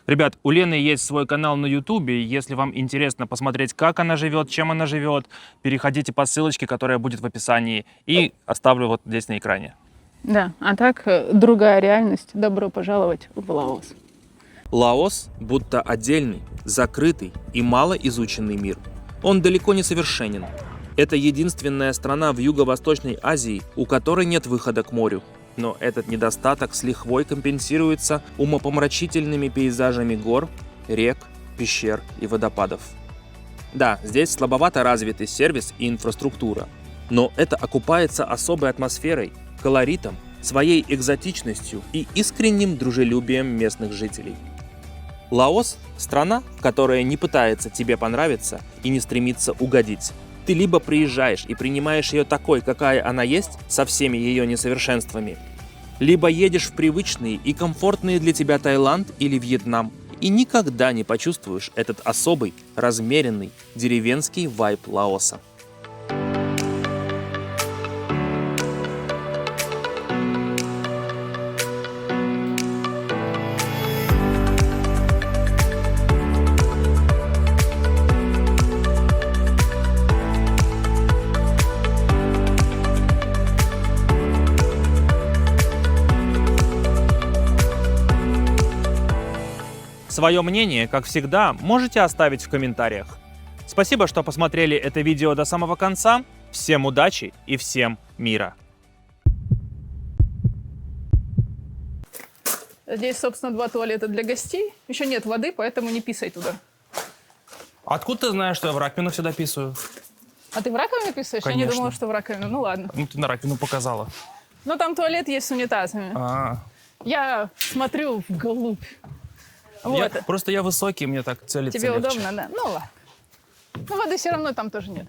Ребят, у Лены есть свой канал на Ютубе. Если вам интересно посмотреть, как она живет, чем она живет, переходите по ссылочке, которая будет в описании, и оставлю вот здесь на экране. Да, а так другая реальность. Добро пожаловать в Лаос. Лаос будто отдельный, закрытый и малоизученный мир. Он далеко не совершенен. Это единственная страна в Юго-Восточной Азии, у которой нет выхода к морю. Но этот недостаток с лихвой компенсируется умопомрачительными пейзажами гор, рек, пещер и водопадов. Да, здесь слабовато развиты сервис и инфраструктура, но это окупается особой атмосферой, колоритом, своей экзотичностью и искренним дружелюбием местных жителей. Лаос – страна, которая не пытается тебе понравиться и не стремится угодить. Ты либо приезжаешь и принимаешь ее такой, какая она есть, со всеми ее несовершенствами, либо едешь в привычные и комфортные для тебя Таиланд или Вьетнам и никогда не почувствуешь этот особый, размеренный, деревенский вайб Лаоса. Свое мнение, как всегда, можете оставить в комментариях. Спасибо, что посмотрели это видео до самого конца. Всем удачи и всем мира! Здесь, собственно, 2 туалета для гостей. Еще нет воды, поэтому не писай туда. Откуда ты знаешь, что я в раковину всегда писаю? А ты в раковину писаешь? Я не Конечно. думала, что в раковину. Ну ладно. Ну, ты на раковину показала. Но там туалет есть с унитазами. Я смотрю вглубь. Вот. Просто я высокий, мне так целиться Тебе легче. удобно, да? Ну ладно. Но воды все равно там тоже нет.